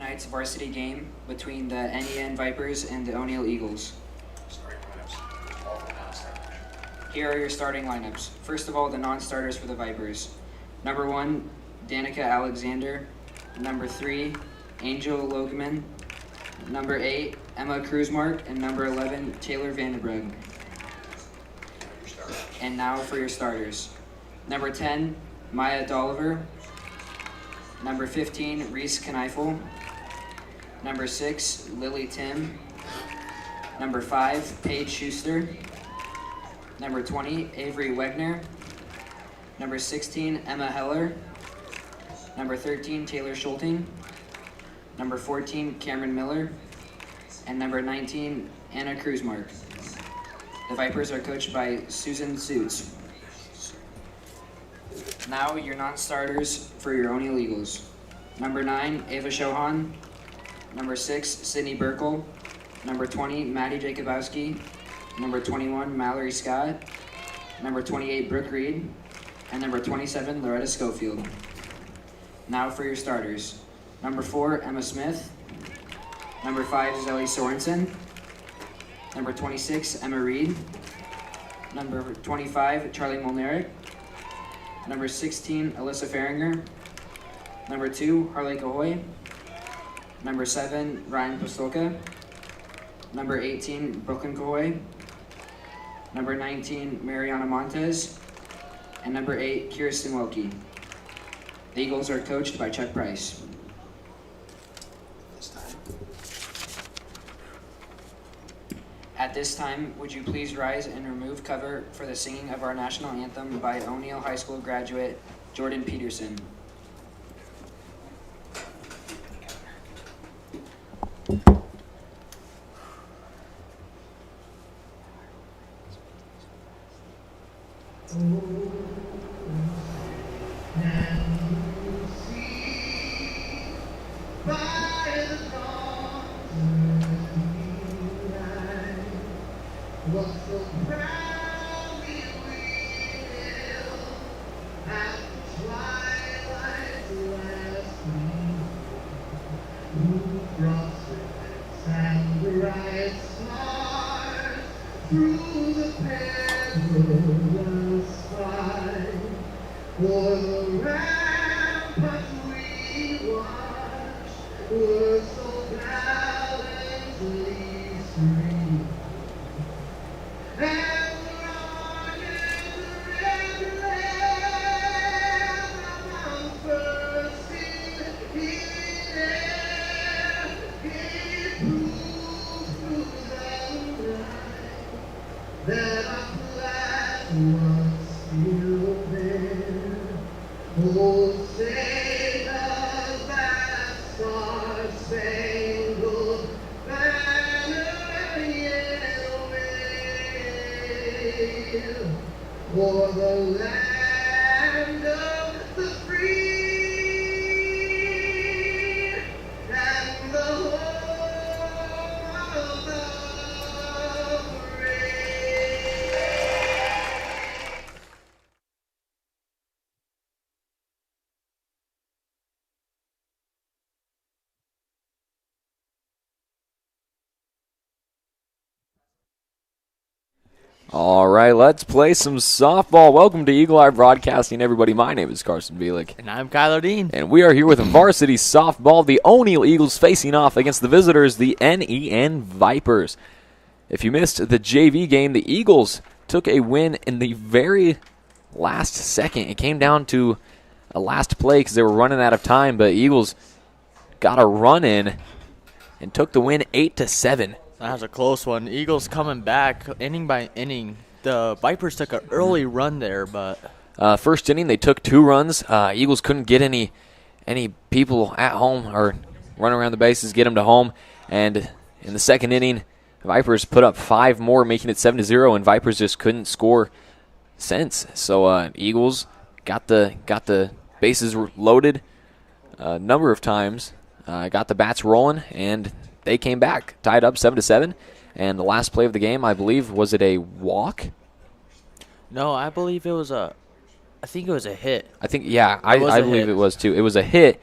tonight's varsity game between the NEN Vipers and the O'Neill Eagles. Starting lineups. All the non-starters. Here are your starting lineups. First of all, the non-starters for the Vipers. Number 1, Danica Alexander. Number 3, Angel Logeman. Number 8, Emma Cruzmark. And number 11, Taylor Vandenbrug. And now for your starters. Number 10, Maya Dolliver. Number 15, Reese Kneifel. Number 6, Lily Tim. Number 5, Paige Schuster. Number 20, Avery Wegner. Number 16, Emma Heller. Number 13, Taylor Scholten. Number 14, Cameron Miller. And number 19, Anna Cruzmark. The Vipers are coached by Susan Suits. Now your non-starters for your O'Neill Eagles. Number 9, Ava Shohan. Number 6, Sydney Burkle. Number 20, Maddie Jacobowski. Number 21, Mallory Scott. Number 28, Brooke Reid. And number 27, Loretta Schofield. Now for your starters. Number 4, Emma Smith. Number 5, Zoe Sorensen. Number 26, Emma Reid. Number 25, Charlie Molnaric. Number 16, Alyssa Faringer. Number 2, Harley Cahoy. Number 7, Ryan Postolka. Number 18, Brooklyn Cahoy. Number 19, Mariana Montez. And number 8, Kirsten Wilkie. The Eagles are coached by Chuck Price. At this time, would you please rise and remove cover for the singing of our national anthem by O'Neill High School graduate Jordan Peterson. For the land of the free and the home of the brave. All right, let's play some softball. Welcome to Eagle Eye Broadcasting, everybody. My name is Carson Bielik. And I'm Kyler Dean. And we are here with varsity softball. The O'Neill Eagles facing off against the visitors, the NEN Vipers. If you missed the JV game, the Eagles took a win in the very last second. It came down to a last play because they were running out of time, but Eagles got a run in and took the win 8-7. That was a close one. Eagles coming back inning by inning. The Vipers took an early run there, but first inning they took 2 runs. Eagles couldn't get any people at home or run around the bases, get them to home. And in the second inning, Vipers put up 5 more, making it 7-0, and Vipers just couldn't score since. So Eagles got the bases loaded a number of times, got the bats rolling, and they came back, tied up 7-7, and the last play of the game, I believe, was it a walk? No, I believe it was I think it was a hit. I think, yeah, I believe it was too. It was a hit.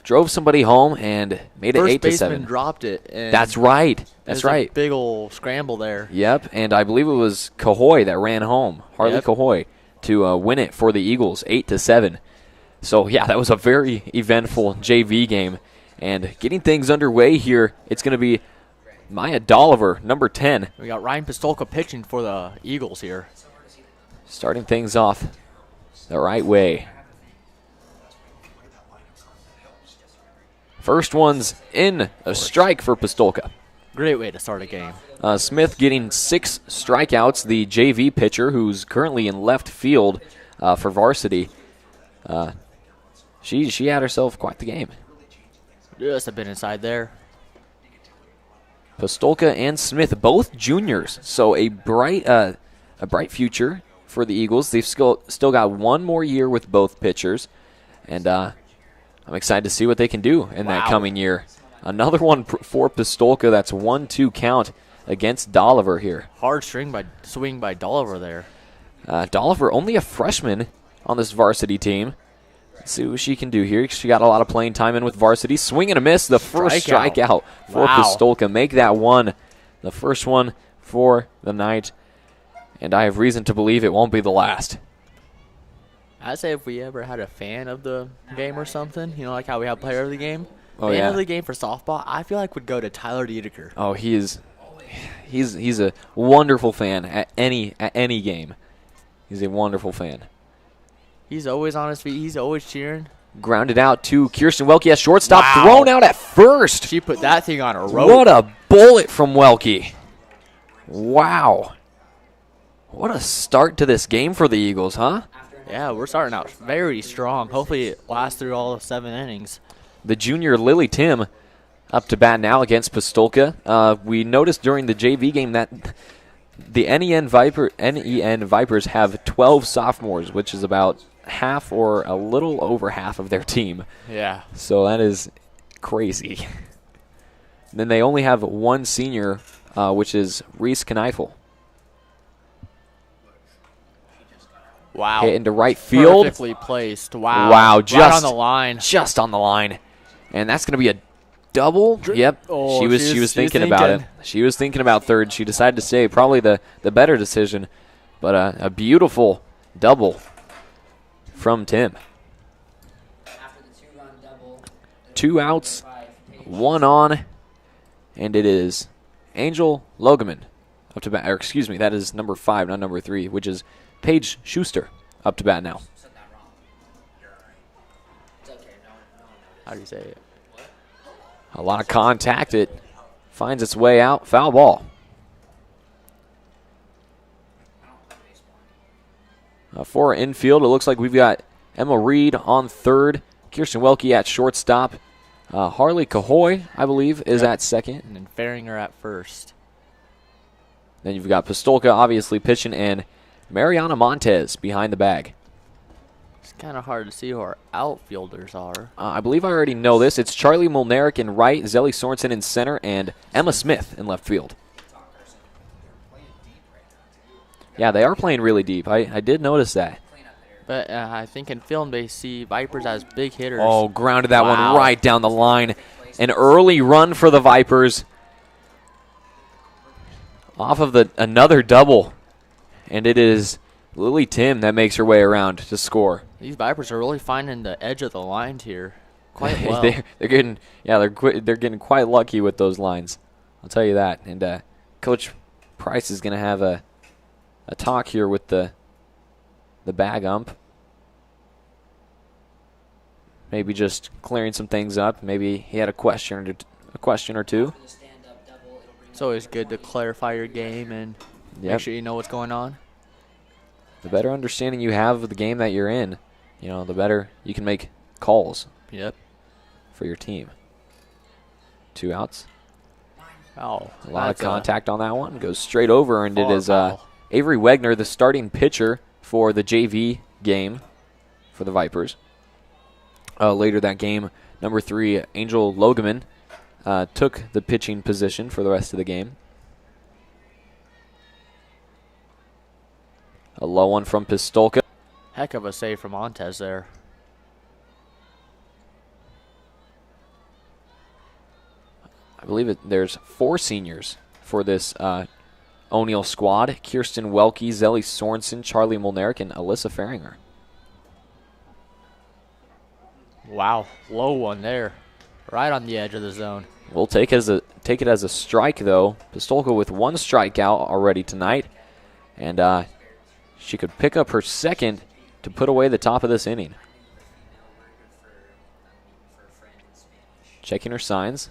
drove somebody home and made it 8-7. First baseman dropped it. And That's right. That's right. A big old scramble there. Yep, and I believe it was Cahoy that ran home, Harley Yep. Cahoy, to win it for the Eagles, 8-7. So, yeah, that was a very eventful JV game. And getting things underway here, it's going to be Maya Dolliver, number 10. We got Ryan Pistolka pitching for the Eagles here. Starting things off the right way. First one's in, a strike for Pistolka. Great way to start a game. Smith getting 6 strikeouts, the JV pitcher who's currently in left field for varsity. She had herself quite the game. Just a bit inside there. Pistolka and Smith, both juniors, so a bright future for the Eagles. They've still got one more year with both pitchers, and I'm excited to see what they can do in that coming year. Another one for Pistolka. That's 1-2 count against Dolliver here. Hard swing by Dolliver there. Dolliver, only a freshman on this varsity team. Let's see what she can do here. She got a lot of playing time in with varsity. Swing and a miss. The first strikeout for Pistolka. Make that one the first one for the night. And I have reason to believe it won't be the last. I'd say if we ever had a fan of the game or something, you know, like how we have player of the game. Oh, fan yeah. of the game for softball, I feel like would go to Tyler Dedeker. Oh, he's a wonderful fan at any game. He's a wonderful fan. He's always on his feet. He's always cheering. Grounded out to Kirsten Welke at shortstop. Thrown out at first. She put that thing on a rope. What a bullet from Welke. Wow. What a start to this game for the Eagles, huh? Yeah, we're starting out very strong. Hopefully it lasts through all 7 innings. The junior Lily Tim up to bat now against Pistolka. We noticed during the JV game that the NEN Vipers have 12 sophomores, which is about half or a little over half of their team. Yeah. So that is crazy. Then they only have one senior, which is Reese Kneifel. Wow. Hit into right field. Perfectly placed. Wow. Wow, right just on the line. Just on the line. And that's going to be a double. Yep. Oh, she was thinking about it. She was thinking about third. She decided to stay. Probably the better decision. But a beautiful double from Tim. 2 outs, 1 on, and it is Angel Logeman up to bat. Or excuse me, that is number 5, not number 3, which is Paige Schuster up to bat now. How do you say it? A lot of contact. It finds its way out. Foul ball. For infield, it looks like we've got Emma Reid on third, Kirsten Welke at shortstop, Harley Cahoy, I believe, is at second. And then Faringer at first. Then you've got Pistolka obviously pitching, and Mariana Montez behind the bag. It's kind of hard to see who our outfielders are. I believe I already know this. It's Charlie Molnaric in right, Zelly Sorensen in center, and Emma Smith in left field. Yeah, they are playing really deep. I did notice that. But I think in film they see Vipers as big hitters. Oh, grounded that one right down the line. An early run for the Vipers. Off of another double. And it is Lily Tim that makes her way around to score. These Vipers are really finding the edge of the line here quite well. they're getting quite lucky with those lines. I'll tell you that. And Coach Price is going to have a talk here with the bag ump. Maybe just clearing some things up. Maybe he had a question or two. It's always good to clarify your game and make sure you know what's going on. The better understanding you have of the game that you're in, the better you can make calls. Yep. For your team. 2 outs. Oh, a lot of contact on that one. Goes straight over, and it is foul. Avery Wegner, the starting pitcher for the JV game for the Vipers. Later that game, number 3, Angel Logeman, took the pitching position for the rest of the game. A low one from Pistolka. Heck of a save from Montez there. I believe there's 4 seniors for this O'Neill squad. Kirsten Welke, Zelly Sorensen, Charlie Molnaric, and Alyssa Farringer. Wow, low one there. Right on the edge of the zone. We'll take it as a strike, though. Pistolka with 1 strikeout already tonight. And she could pick up her second to put away the top of this inning. Checking her signs.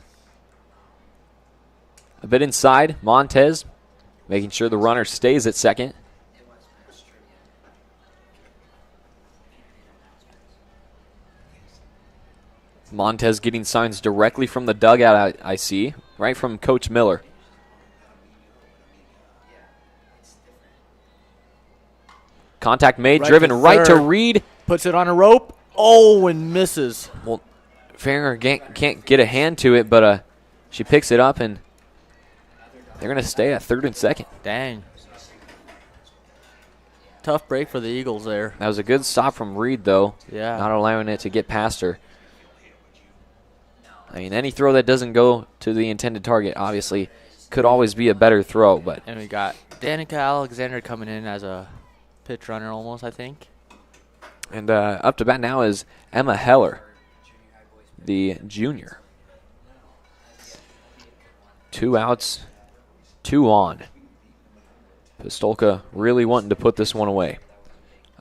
A bit inside, Montez making sure the runner stays at second. Montez getting signs directly from the dugout, I see, right from Coach Miller. Contact made, driven right to Reid. Puts it on a rope. Oh, and misses. Well, Farringer can't get a hand to it, but she picks it up, and they're going to stay at third and second. Dang. Tough break for the Eagles there. That was a good stop from Reid, though. Yeah. Not allowing it to get past her. I mean, any throw that doesn't go to the intended target, obviously, could always be a better throw. But and we got Danica Alexander coming in as a pitch runner almost, I think. And up to bat now is Emma Heller, the junior. 2 outs, 2 on. Pistolka really wanting to put this one away.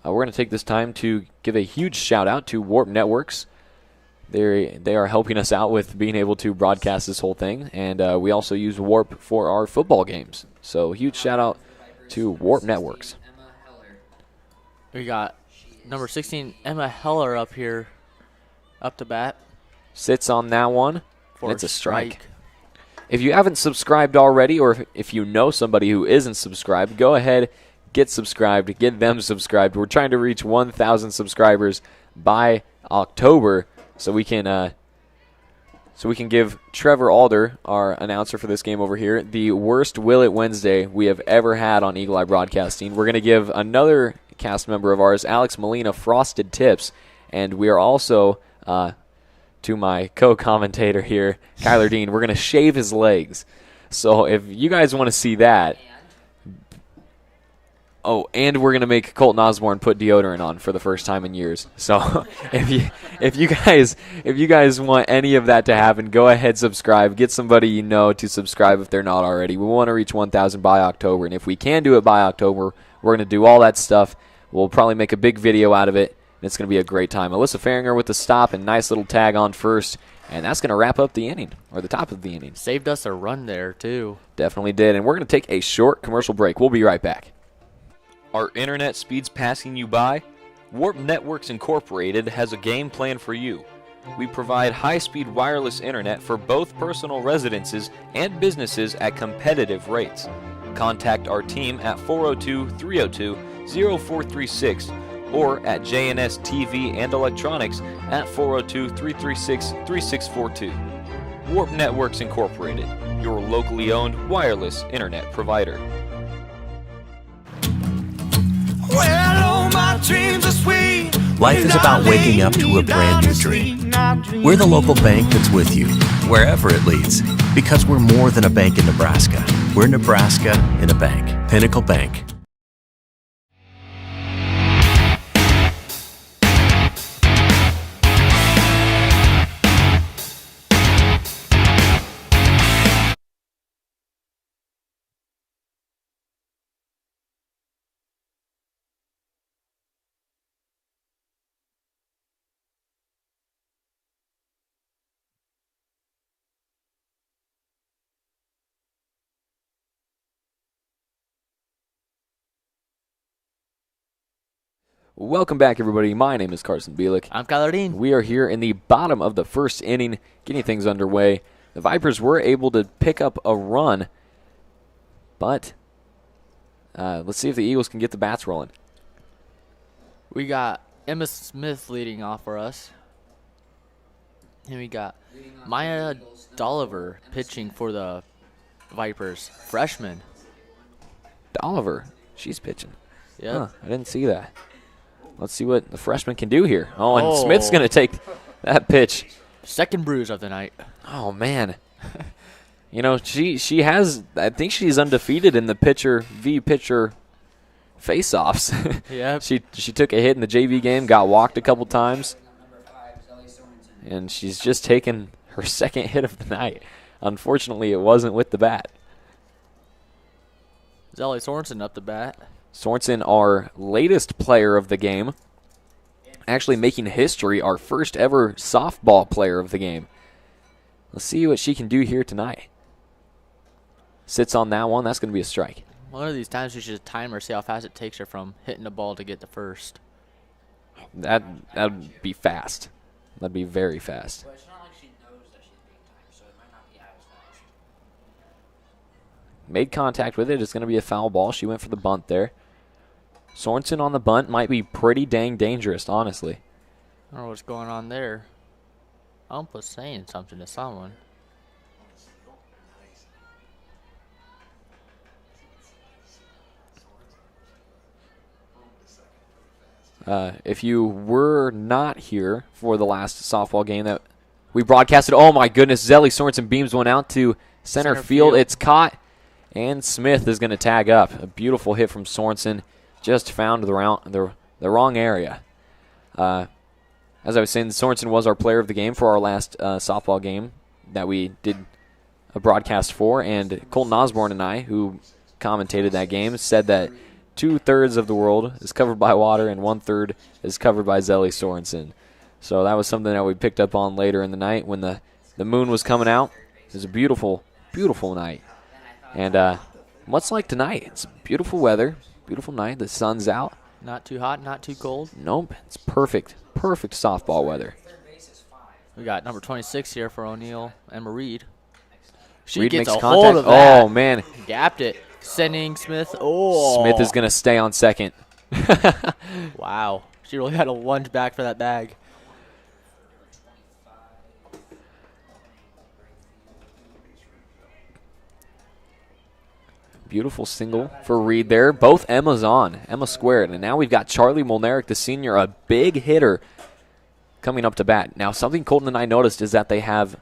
We're going to take this time to give a huge shout out to Warp Networks. They are helping us out with being able to broadcast this whole thing, and we also use Warp for our football games. So huge shout out to Warp Networks. We got number 16 Emma Heller up here, up to bat. Sits on that one, and it's a strike. If you haven't subscribed already, or if you know somebody who isn't subscribed, go ahead, get subscribed, get them subscribed. We're trying to reach 1,000 subscribers by October. So we can give Trevor Alder, our announcer for this game over here, the worst Will It Wednesday we have ever had on Eagle Eye Broadcasting. We're going to give another cast member of ours, Alex Molina, frosted tips, and we are also, to my co-commentator here, Kyler Dean, we're going to shave his legs. So if you guys want to see that. Oh, and we're gonna make Colton Osborne put deodorant on for the first time in years. So, if you guys want any of that to happen, go ahead, subscribe. Get somebody you know to subscribe if they're not already. We want to reach 1,000 by October, and if we can do it by October, we're gonna do all that stuff. We'll probably make a big video out of it, and it's gonna be a great time. Alyssa Farringer with the stop and nice little tag on first, and that's gonna wrap up the inning, or the top of the inning. Saved us a run there too. Definitely did, and we're gonna take a short commercial break. We'll be right back. Are internet speeds passing you by? Warp Networks Incorporated has a game plan for you. We provide high-speed wireless internet for both personal residences and businesses at competitive rates. Contact our team at 402-302-0436 or at JNS TV and Electronics at 402-336-3642. Warp Networks Incorporated, your locally owned wireless internet provider. Life is about waking up to a brand new dream. We're the local bank that's with you, wherever it leads, because we're more than a bank in Nebraska. We're Nebraska in a bank. Pinnacle Bank. Welcome back, everybody. My name is Carson Bielik. I'm Kyler Dean. We are here in the bottom of the first inning, getting things underway. The Vipers were able to pick up a run, but let's see if the Eagles can get the bats rolling. We got Emma Smith leading off for us. And we got Maya Dolliver pitching for the Vipers, freshman. Dolliver, she's pitching. Yeah, huh, I didn't see that. Let's see what the freshman can do here. Oh, and Smith's going to take that pitch. Second bruise of the night. Oh, man. You know, she has, I think she's undefeated in the pitcher v pitcher face-offs. Yep. She took a hit in the JV game, got walked a couple times, and she's just taken her second hit of the night. Unfortunately, it wasn't with the bat. Zelly Sorensen up the bat. Sorensen, our latest player of the game, actually making history, our first ever softball player of the game. Let's see what she can do here tonight. Sits on that one. That's going to be a strike. One of these times we should time her, see how fast it takes her from hitting the ball to get to first. That'd be fast. That'd be very fast. But it's not like she knows that she's being timed, so it might not be as fast. Made contact with it. It's going to be a foul ball. She went for the bunt there. Sorensen on the bunt might be pretty dang dangerous, honestly. I don't know what's going on there. Ump was saying something to someone. If you were not here for the last softball game that we broadcasted, oh my goodness, Zelly Sorensen beams one out to center field. It's caught, and Smith is going to tag up. A beautiful hit from Sorensen. Just found the wrong area. As I was saying, Sorensen was our player of the game for our last softball game that we did a broadcast for, and Colton Osborne and I, who commentated that game, said that 2/3 of the world is covered by water and 1/3 is covered by Zelly Sorensen. So that was something that we picked up on later in the night when the moon was coming out. It was a beautiful, beautiful night. And much like tonight, it's beautiful weather, beautiful night. The sun's out. Not too hot, not too cold. Nope, it's perfect, perfect softball weather. We got number 26 here for O'Neill, Emma Reid. She Reid gets makes a contact. hold of that. Oh, man. Gapped it. Sending Smith. Oh. Smith is going to stay on second. Wow. She really had to lunge back for that bag. Beautiful single for Reid there. Both Emma's on. Emma squared. And now we've got Charlie Molnaric, the senior, a big hitter, coming up to bat. Now, something Colton and I noticed is that they have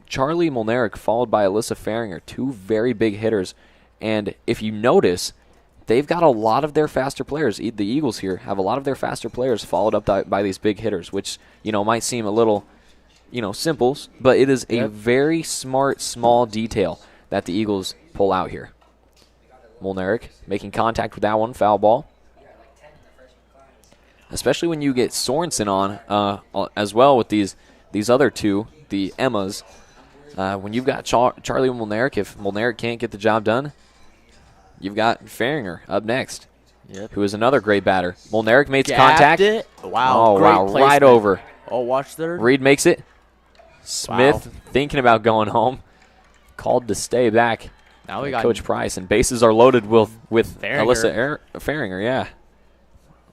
Charlie Molnaric followed by Alyssa Farringer, two very big hitters. And if you notice, they've got a lot of their faster players. The Eagles here have a lot of their faster players followed up by these big hitters, which, might seem a little, simple, but it is a very smart, small detail that the Eagles pull out here. Molnaric making contact with that one, foul ball. Especially when you get Sorensen on as well with these other two, the Emmas. When you've got Charlie Molnaric, if Molnaric can't get the job done, you've got Farringer up next, who is another great batter. Molnaric makes contact. It. Wow. Oh, wow, placement. right over. Oh, watch there. Reid makes it. Smith thinking about going home. Called to stay back. Now we got Coach Price, and bases are loaded with Farringer. Alyssa Farringer, yeah.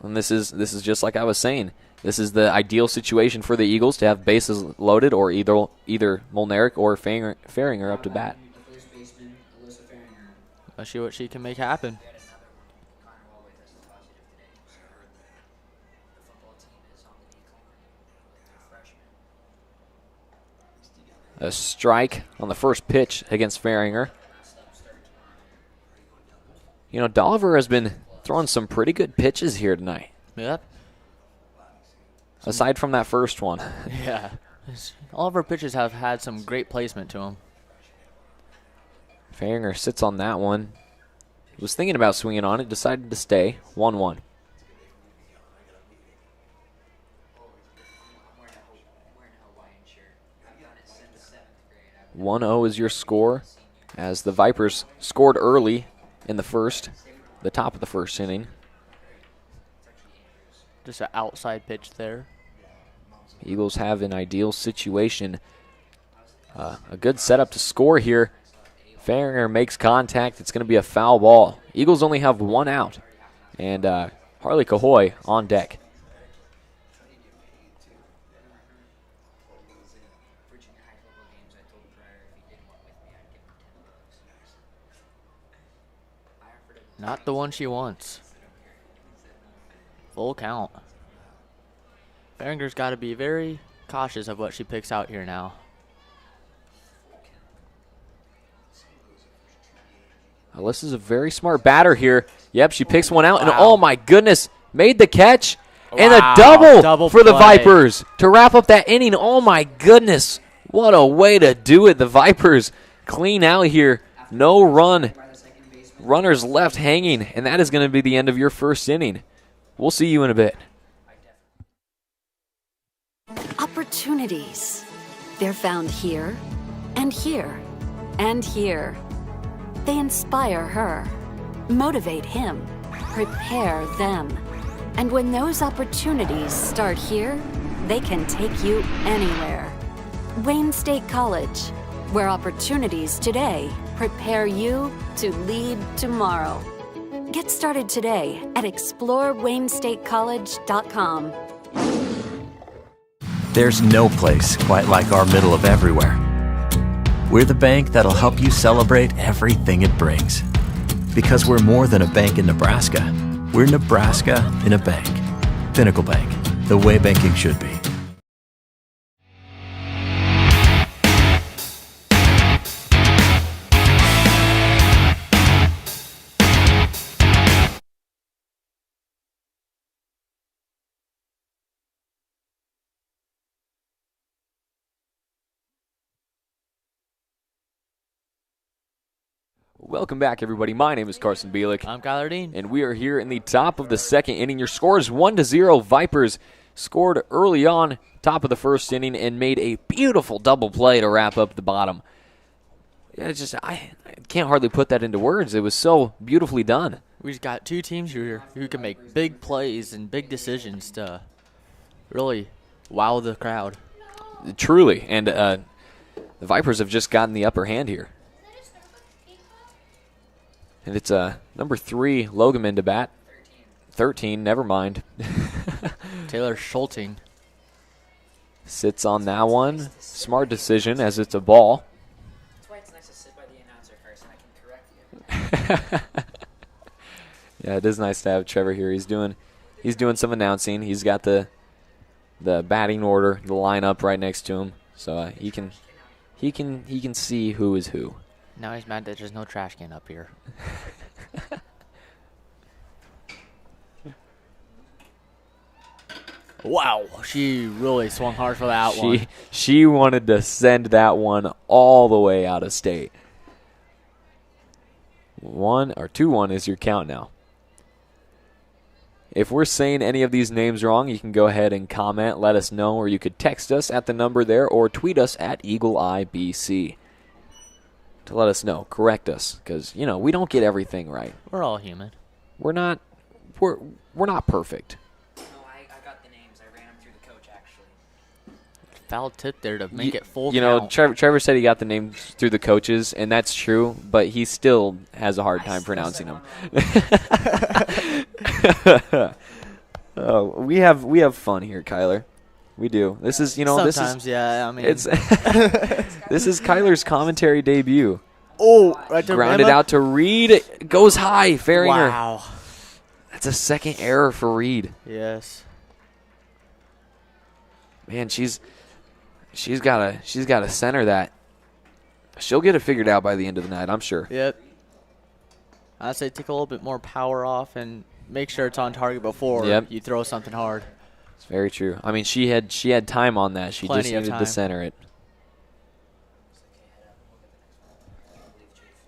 And this is just like I was saying. This is the ideal situation for the Eagles to have bases loaded, or either Molnaric or Farringer up to bat. Let's see what she can make happen. A strike on the first pitch against Farringer. Dolliver has been throwing some pretty good pitches here tonight. Yep. Aside from that first one. Yeah. All of our pitches have had some great placement to them. Farringer sits on that one. Was thinking about swinging on it, decided to stay. 1-1. 1-0 is your score, as the Vipers scored early in the first, the top of the first inning. Just an outside pitch there. Eagles have an ideal situation. A good setup to score here. Farringer makes contact. It's going to be a foul ball. Eagles only have one out. And Harley Cahoy on deck. Not the one she wants. Full count. Farringer's got to be very cautious of what she picks out here now. Alyssa's a very smart batter here. Yep, she picks one out, and oh my goodness, made the catch. And a double for the Vipers to wrap up that inning. Oh my goodness, what a way to do it. The Vipers clean out here. No run. Runners left hanging, and that is going to be the end of your first inning. We'll see you in a bit. Opportunities. They're found here, and here, and here. They inspire her, motivate him, prepare them. And when those opportunities start here, they can take you anywhere. Wayne State College, where opportunities today prepare you to lead tomorrow. Get started today at ExploreWayneStateCollege.com. There's no place quite like our middle of everywhere. We're the bank that'll help you celebrate everything it brings. Because we're more than a bank in Nebraska. We're Nebraska in a bank. Pinnacle Bank, the way banking should be. Welcome back, everybody. My name is Carson Bielik. I'm Kyler Dean. And we are here in the top of the second inning. Your score is 1-0. Vipers scored early on, top of the first inning, and made a beautiful double play to wrap up the bottom. I can't hardly put that into words. It was so beautifully done. We just got two teams here who can make big plays and big decisions to really wow the crowd. Truly. And the Vipers have just gotten the upper hand here. And it's number 3, Logan to bat. 13, never mind. Taylor Scholten sits on that one. Smart decision as it's a ball. That's why it's nice to sit by the announcer first and I can correct you. Yeah, it is nice to have Trevor here. He's doing some announcing. He's got the batting order, the lineup right next to him, so he can see who is who. Now he's mad that there's no trash can up here. Wow, she really swung hard for that one. She wanted to send that one all the way out of state. 2-1 is your count now. If we're saying any of these names wrong, you can go ahead and comment, let us know, or you could text us at the number there or tweet us at EagleEyeBC. To let us know, correct us, because we don't get everything right. We're all human. We're not perfect. No, I got the names. I ran them through the coach actually. Foul tip there to make it full count. Trevor said he got the names through the coaches, and that's true, but he still has a hard time pronouncing them. Oh, we have fun here, Kyler. We do. This is, Sometimes, yeah. I mean, it's this is Kyler's commentary debut. Oh, right to grounded out to Reid. Goes high, Faringer. Wow. That's a second error for Reid. Yes. Man, she's got to center that. She'll get it figured out by the end of the night, I'm sure. Yep. I'd say take a little bit more power off and make sure it's on target before you throw something hard. It's very true. I mean, she had time on that. She Plenty just needed to center it.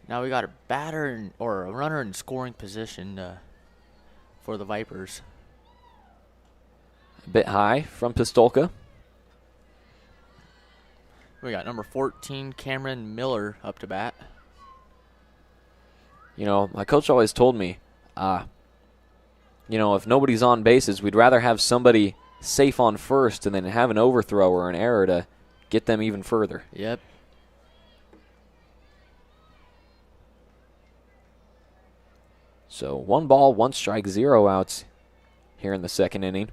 Now we got a batter or a runner in scoring position for the Vipers. A bit high from Pistolka. We got number 14, Cameron Miller, up to bat. My coach always told me, if nobody's on bases, we'd rather have somebody safe on first and then have an overthrow or an error to get them even further. Yep. So 1 ball, 1 strike, 0 outs here in the second inning.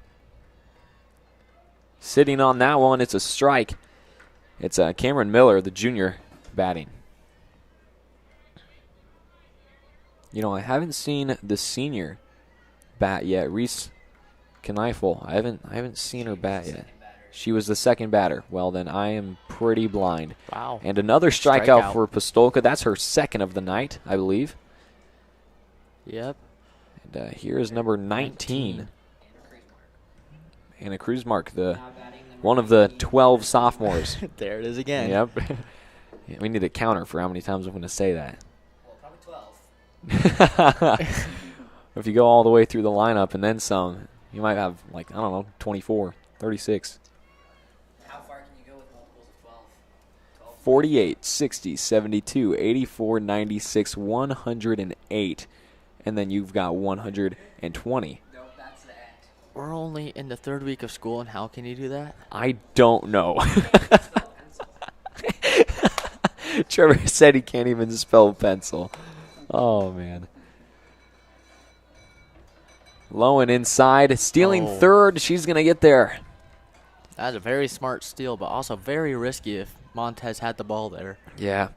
Sitting on that one, it's a strike. It's Cameron Miller, the junior, batting. I haven't seen the senior bat yet, Reese Kneifel. I haven't seen her bat yet. She was the second batter. Well, then I am pretty blind. Wow. And another strikeout for Pistolka. That's her second of the night, I believe. Yep. And here is number 19. Anna Cruzmark, one of the 12 sophomores. There it is again. Yep. Yeah, we need a counter for how many times I'm going to say that. Well, probably 12. If you go all the way through the lineup and then some, you might have, like, I don't know, 24, 36. How far can you go with multiples of 12? 48, 60, 72, 84, 96, 108. And then you've got 120. Nope, that's the end. We're only in the 3rd week of school, and how can you do that? I don't know. Trevor said he can't even spell pencil. Oh, man. Lowen inside, stealing third. She's going to get there. That's a very smart steal, but also very risky if Montez had the ball there. Yeah.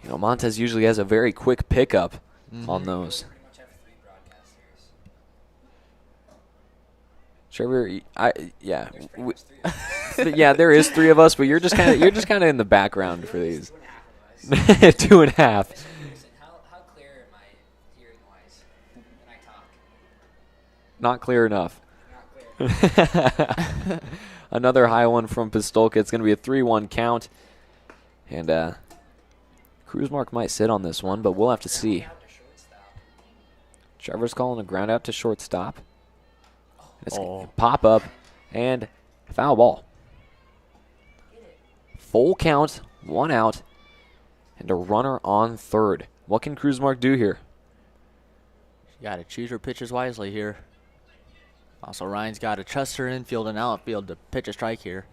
You know, Montez usually has a very quick pickup on those. Trevor, yeah. Yeah, there is 3 of us, but you're just kind of in the background for these. 2.5. How clear am I hearing wise when I talk? Not clear enough. Not clear. Another high one from Pistolka. It's going to be a 3-1 count. And Cruzmark might sit on this one, but we'll have to see. Trevor's calling a ground out to shortstop. It's pop up and foul ball. Full count, 1 out, and a runner on third. What can Cruzmark do here? You got to choose her pitches wisely here. Also, Ryan's got to trust her infield and outfield to pitch a strike here.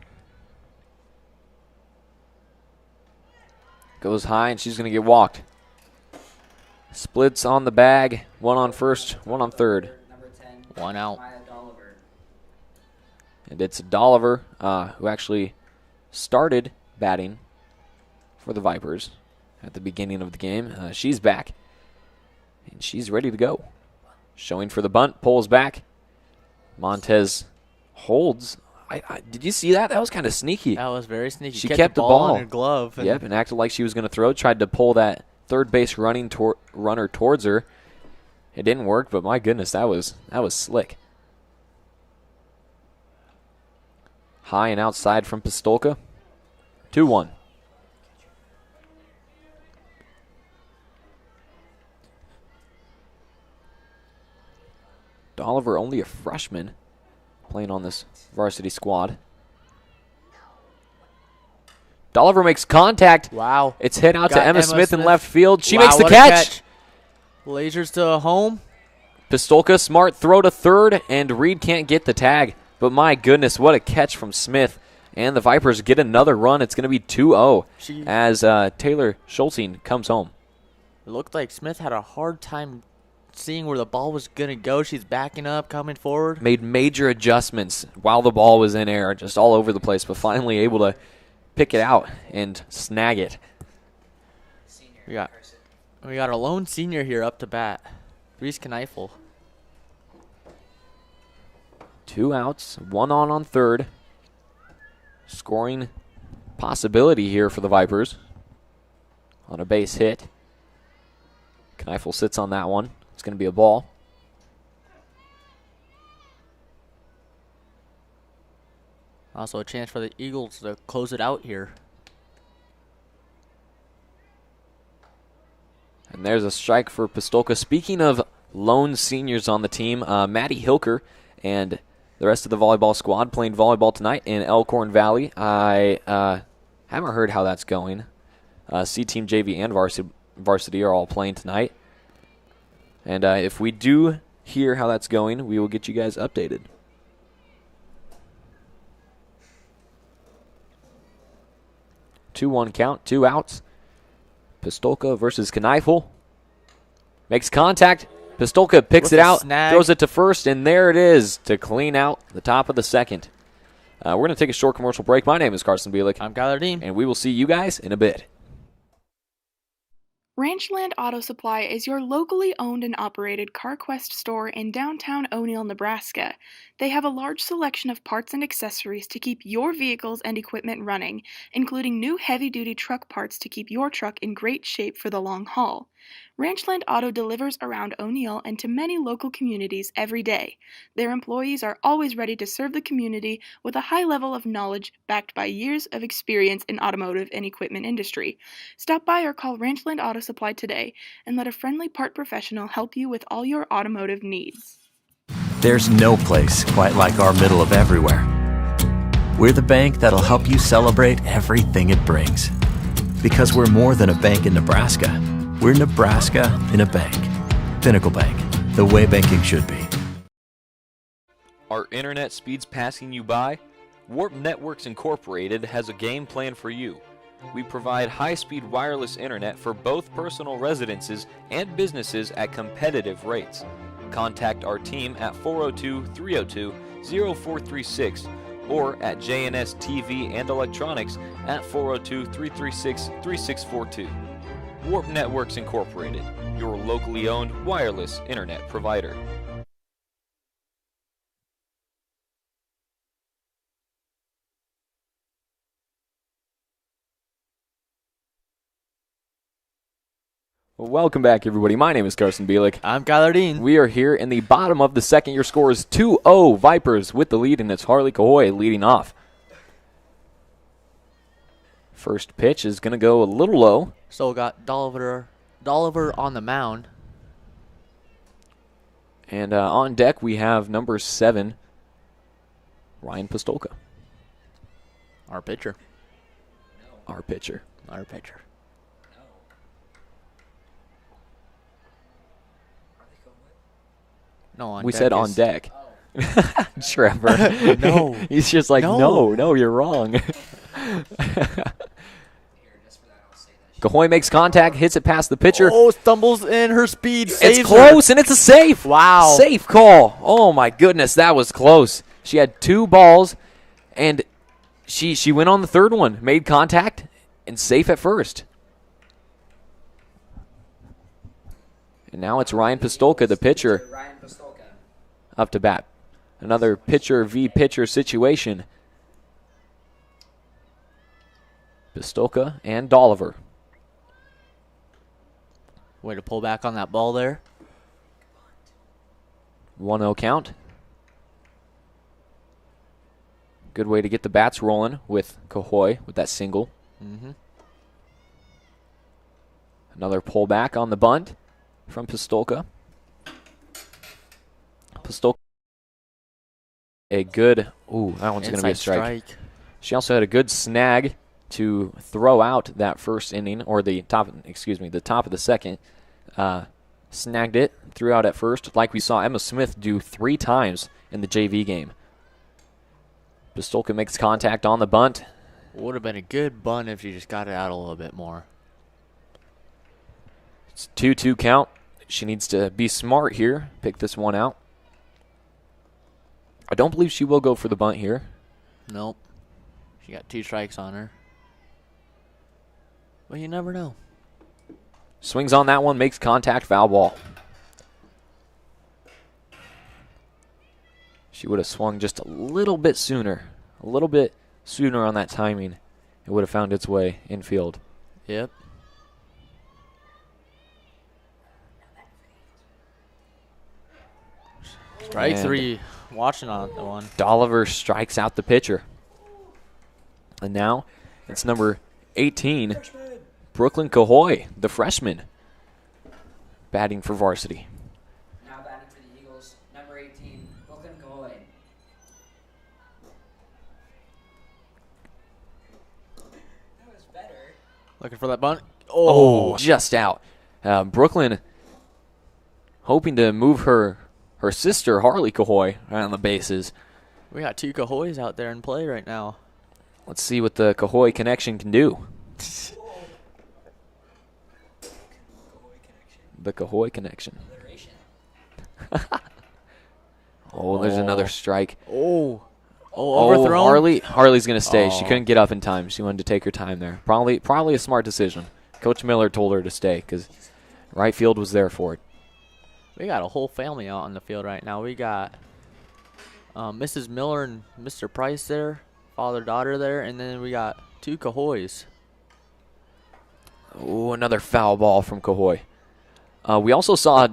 Goes high, and she's going to get walked. Splits on the bag. 1 on first, 1 on third. Number 10. 1 out. And it's Dolliver, who actually started batting for the Vipers at the beginning of the game. She's back, and she's ready to go. Showing for the bunt, pulls back. Montez holds. Did you see that? That was kind of sneaky. That was very sneaky. She kept the ball in her glove. Yep, and acted like she was going to throw. Tried to pull that third base runner towards her. It didn't work, but my goodness, that was slick. High and outside from Pistolka. 2-1. Dolliver, only a freshman, playing on this varsity squad. Dolliver makes contact. Wow. It's hit out to Emma Smith in left field. She Wow, makes the what a catch. Lasers to home. Pistolka, smart throw to third, and Reid can't get the tag. But my goodness, what a catch from Smith. And the Vipers get another run. It's going to be 2-0 as Taylor Scholten comes home. It looked like Smith had a hard time seeing where the ball was going to go. She's backing up, coming forward. Made major adjustments while the ball was in air, just all over the place, but finally able to pick it out and snag it. We got a lone senior here up to bat. Reese Kneifel. 2 outs, 1 on third. Scoring possibility here for the Vipers on a base hit. Kneifel sits on that one. It's going to be a ball. Also a chance for the Eagles to close it out here. And there's a strike for Pistolka. Speaking of lone seniors on the team, Maddie Hilker and the rest of the volleyball squad playing volleyball tonight in Elkhorn Valley. I haven't heard how that's going. C-Team, JV, and varsity are all playing tonight. And if we do hear how that's going, we will get you guys updated. Two-one count, 2 outs. Pistolka versus Kneifel. Makes contact. Pistolka picks it out, throws it to first, and there it is to clean out the top of the second. We're going to take a short commercial break. My name is Carson Bielik. I'm Kyler Dean. And we will see you guys in a bit. Ranchland Auto Supply is your locally owned and operated CarQuest store in downtown O'Neill, Nebraska. They have a large selection of parts and accessories to keep your vehicles and equipment running, including new heavy-duty truck parts to keep your truck in great shape for the long haul. Ranchland Auto delivers around O'Neill and to many local communities every day. Their employees are always ready to serve the community with a high level of knowledge backed by years of experience in automotive and equipment industry. Stop by or call Ranchland Auto Supply today and let a friendly part professional help you with all your automotive needs. There's no place quite like our middle of everywhere. We're the bank that'll help you celebrate everything it brings. Because we're more than a bank in Nebraska. We're Nebraska in a bank. Pinnacle Bank, the way banking should be. Are internet speeds passing you by? Warp Networks Incorporated has a game plan for you. We provide high-speed wireless internet for both personal residences and businesses at competitive rates. Contact our team at 402-302-0436 or at JNS TV and Electronics at 402-336-3642. Warp Networks Incorporated, your locally owned wireless internet provider. Well, welcome back, everybody. My name is Carson Bielik. I'm Kyler Dean. We are here in the bottom of the second. Your score is 2-0 Vipers with the lead, and it's Harley Cahoy leading off. First pitch is going to go a little low. So got Dolliver on the mound. And on deck we have number 7, Ryan Pistolka. Our pitcher. Our pitcher. Our pitcher. No, on we deck said on deck. Trevor. No. He's just like, no, you're wrong. Cahoy makes contact, hits it past the pitcher. Oh, stumbles in her speed. It's close, and it's a safe. Wow. Safe call. Oh, my goodness, that was close. She had 2 balls, and she went on the third one, made contact, and safe at first. And now it's Ryan Pistolka, the pitcher, up to bat. Another pitcher v. pitcher situation. Pistolka and Dolliver. Way to pull back on that ball there. 1-0 count. Good way to get the bats rolling with Cahoy with that single. Mm-hmm. Another pullback on the bunt from Pistolka. Pistolka. A good, that one's going to be a strike. She also had a good snag to throw out that first inning, or the top of the second. Snagged it, threw out at first, like we saw Emma Smith do 3 times in the JV game. Pistolka makes contact on the bunt. Would have been a good bunt if she just got it out a little bit more. It's 2-2 count. She needs to be smart here, pick this one out. I don't believe she will go for the bunt here. Nope. She got 2 strikes on her. Well, you never know. Swings on that one, makes contact, foul ball. She would have swung just a little bit sooner on that timing. It would have found its way infield. Yep. Strike 3, watching on the one. Dolliver strikes out the pitcher. And now it's number 18, Brooklyn Cahoy, the freshman, batting for varsity. Now batting for the Eagles, number 18, Brooklyn Cahoy. That was better. Looking for that bunt. Oh, just out. Brooklyn hoping to move her sister, Harley Cahoy, on the bases. We got 2 Cahoys out there in play right now. Let's see what the Cahoy connection can do. The Cahoy connection. There's another strike. Overthrown. Harley's going to stay. She couldn't get up in time. She wanted to take her time there. Probably a smart decision. Coach Miller told her to stay because right field was there for it. We got a whole family out on the field right now. We got Mrs. Miller and Mr. Price there, father-daughter there, and then we got 2 Cahoys. Oh, another foul ball from Cahoy. We also saw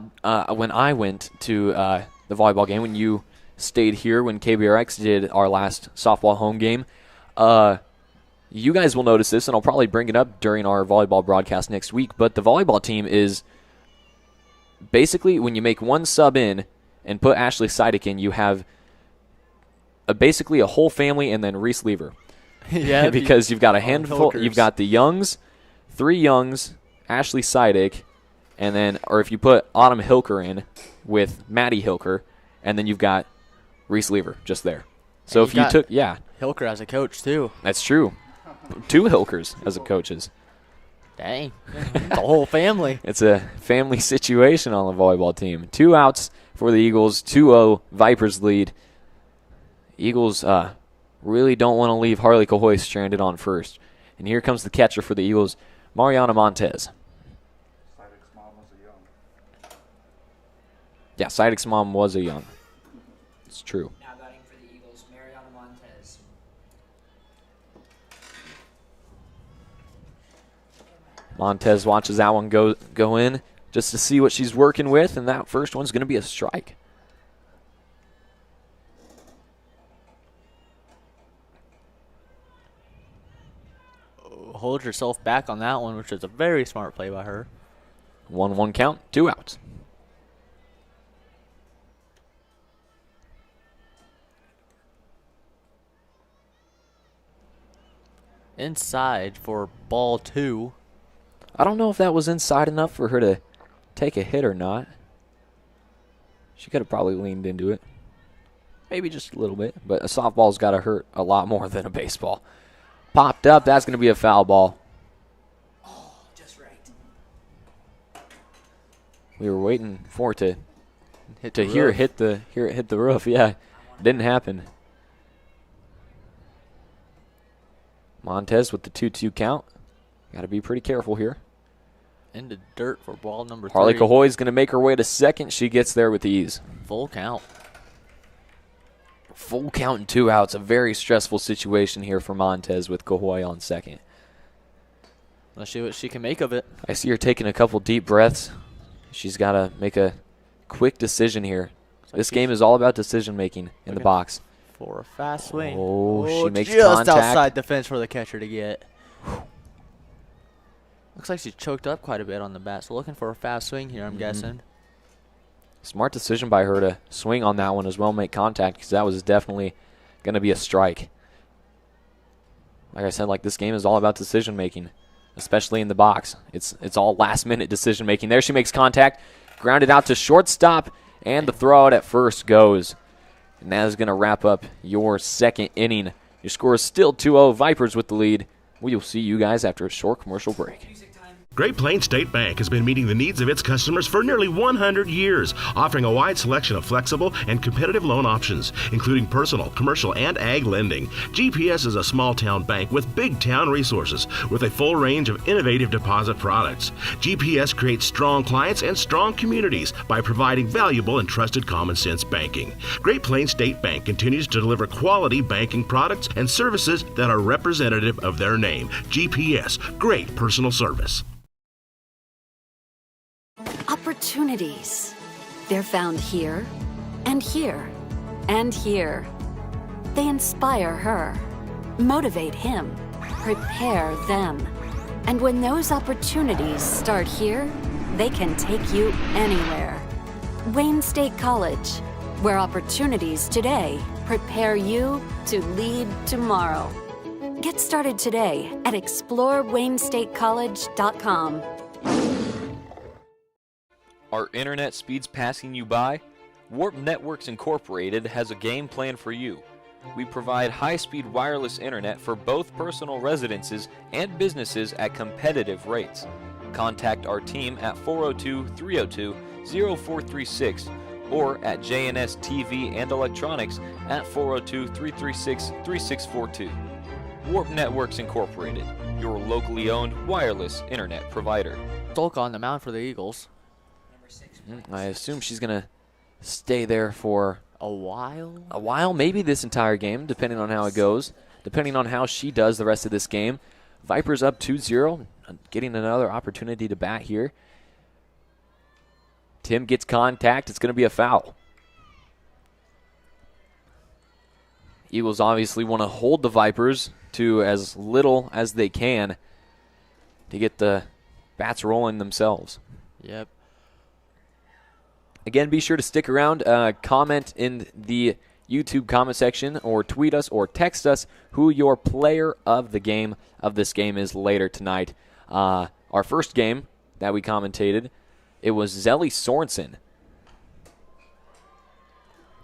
when I went to the volleyball game, when you stayed here, when KBRX did our last softball home game, you guys will notice this, and I'll probably bring it up during our volleyball broadcast next week, but the volleyball team is basically, when you make one sub in and put Ashley Seidek in, you have basically a whole family and then Reese Lever. Yeah, because you've got a handful. Hilkers. You've got the Youngs, 3 Youngs, Ashley Seidek, and then, or if you put Autumn Hilker in with Maddie Hilker, and then you've got Reese Lever just there. So if you took, Hilker as a coach too. That's true. 2 Hilkers as a coaches. Dang, the whole family. It's a family situation on the volleyball team. 2 outs for the Eagles, 2-0 Vipers lead. Eagles really don't want to leave Harley Cahoy stranded on first. And here comes the catcher for the Eagles, Mariana Montez. Seidek's mom was a young. Yeah, Seidek's mom was a young. It's true. Now batting for the Eagles, Mariana Montez. Montez watches that one go in just to see what she's working with, and that first one's going to be a strike. Hold yourself back on that one, which is a very smart play by her. 1-1 count, 2 outs. Inside for ball 2. I don't know if that was inside enough for her to take a hit or not. She could have probably leaned into it. Maybe just a little bit, but a softball's got to hurt a lot more than a baseball. Popped up, that's going to be a foul ball. Oh, just right. We were waiting for it to hear it hit the roof. Yeah, didn't happen. Montez with the 2-2 count. Got to be pretty careful here. Into dirt for ball number 3. Harley Cahoy's going to make her way to second. She gets there with ease. Full count. Full count and 2 outs. A very stressful situation here for Montez with Cahoy on second. Let's see what she can make of it. I see her taking a couple deep breaths. She's got to make a quick decision here. This game is all about decision making in the box. For a fast swing. Oh, she makes just contact. outside the fence for the catcher to get. Looks like she choked up quite a bit on the bat, so looking for a fast swing here, I'm guessing. Smart decision by her to swing on that one as well, make contact, because that was definitely going to be a strike. Like I said, this game is all about decision making, especially in the box. It's all last minute decision making. There she makes contact, grounded out to shortstop, and the throw out at first goes. And that is going to wrap up your second inning. Your score is still 2-0, Vipers with the lead. We will see you guys after a short commercial break. Great Plains State Bank has been meeting the needs of its customers for nearly 100 years, offering a wide selection of flexible and competitive loan options, including personal, commercial, and ag lending. GPS is a small-town bank with big-town resources, with a full range of innovative deposit products. GPS creates strong clients and strong communities by providing valuable and trusted common-sense banking. Great Plains State Bank continues to deliver quality banking products and services that are representative of their name. GPS, great personal service. Opportunities. They're found here, and here, and here. They inspire her, motivate him, prepare them. And when those opportunities start here, they can take you anywhere. Wayne State College, where opportunities today prepare you to lead tomorrow. Get started today at exploreWayneStateCollege.com. Are internet speeds passing you by? Warp Networks Incorporated has a game plan for you. We provide high-speed wireless internet for both personal residences and businesses at competitive rates. Contact our team at 402-302-0436 or at JNS TV and Electronics at 402-336-3642. Warp Networks Incorporated, your locally owned wireless internet provider. Stolka on the mound for the Eagles. I assume she's going to stay there for a while. A while, maybe this entire game, depending on how it goes, depending on how she does the rest of this game. Vipers up 2-0, getting another opportunity to bat here. Tim gets contact. It's going to be a foul. Eagles obviously want to hold the Vipers to as little as they can to get the bats rolling themselves. Yep. Again, be sure to stick around, comment in the YouTube comment section, or tweet us or text us who your player of this game is later tonight. Our first game that we commentated, it was Zelly Sorensen.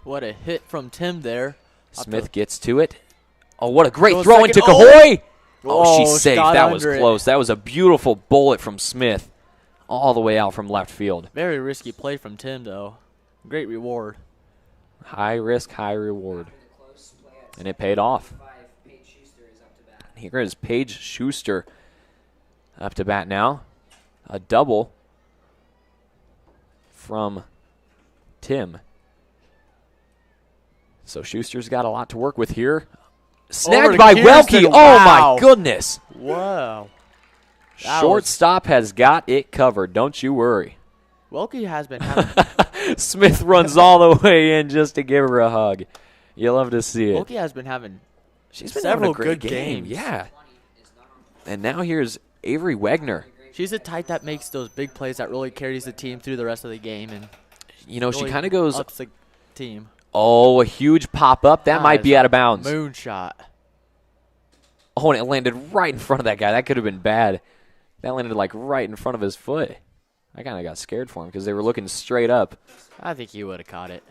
What a hit from Tim there. Smith gets to it. Oh, what a great throw second. into Cahoy. Oh, she Oh, saved. Scott That was under it. close. That was a beautiful bullet from Smith all the way out from left field. Very risky play from Tim, though. Great reward. High risk, high reward. And it paid off. Here is Paige Schuster up to bat now. A double from Tim. So Schuster's got a lot to work with here. Snagged by Welke. Oh, wow. my goodness. Wow. Shortstop has got it covered. Don't you worry. Welke has been having... Smith runs all the way in just to give her a hug. You love to see it. Welke has been having She's been several having a great good game. games. Yeah. And now here's Avery Wegner. She's the type that makes those big plays that really carries the team through the rest of the game. And You know, she really kind of goes... ups the team. Oh, a huge pop-up. That might be out of bounds. Moonshot. Oh, and it landed right in front of that guy. That could have been bad. That landed, like, right in front of his foot. I kind of got scared for him because they were looking straight up. I think he would have caught it.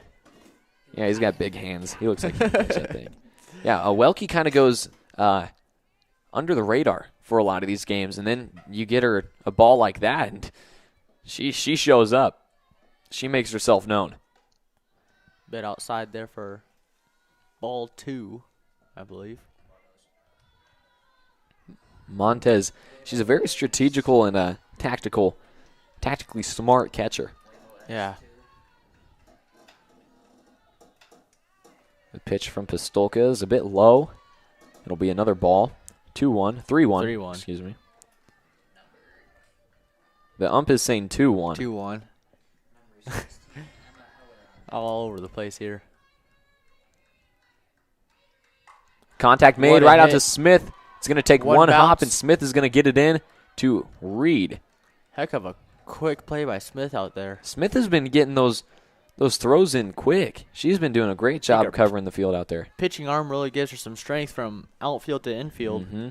Yeah, he's got big hands. He looks like he can catch that thing. Yeah, Welke kind of goes under the radar for a lot of these games, and then you get her a ball like that, and she shows up. She makes herself known. Bit outside there for ball 2, I believe. Montez, she's a very strategical and tactically smart catcher. Yeah. The pitch from Pistolka is a bit low. It'll be another ball. 2-1. 3-1. 3-1. Excuse me. The ump is saying 2-1. 2-1. All over the place here. Contact made right out to Smith. It's going to take one hop, bounce. and Smith is going to get it in to Reid. Heck of a quick play by Smith out there. Smith has been getting those throws in quick. She's been doing a great job covering the field out there. Pitching arm really gives her some strength from outfield to infield. Mm-hmm.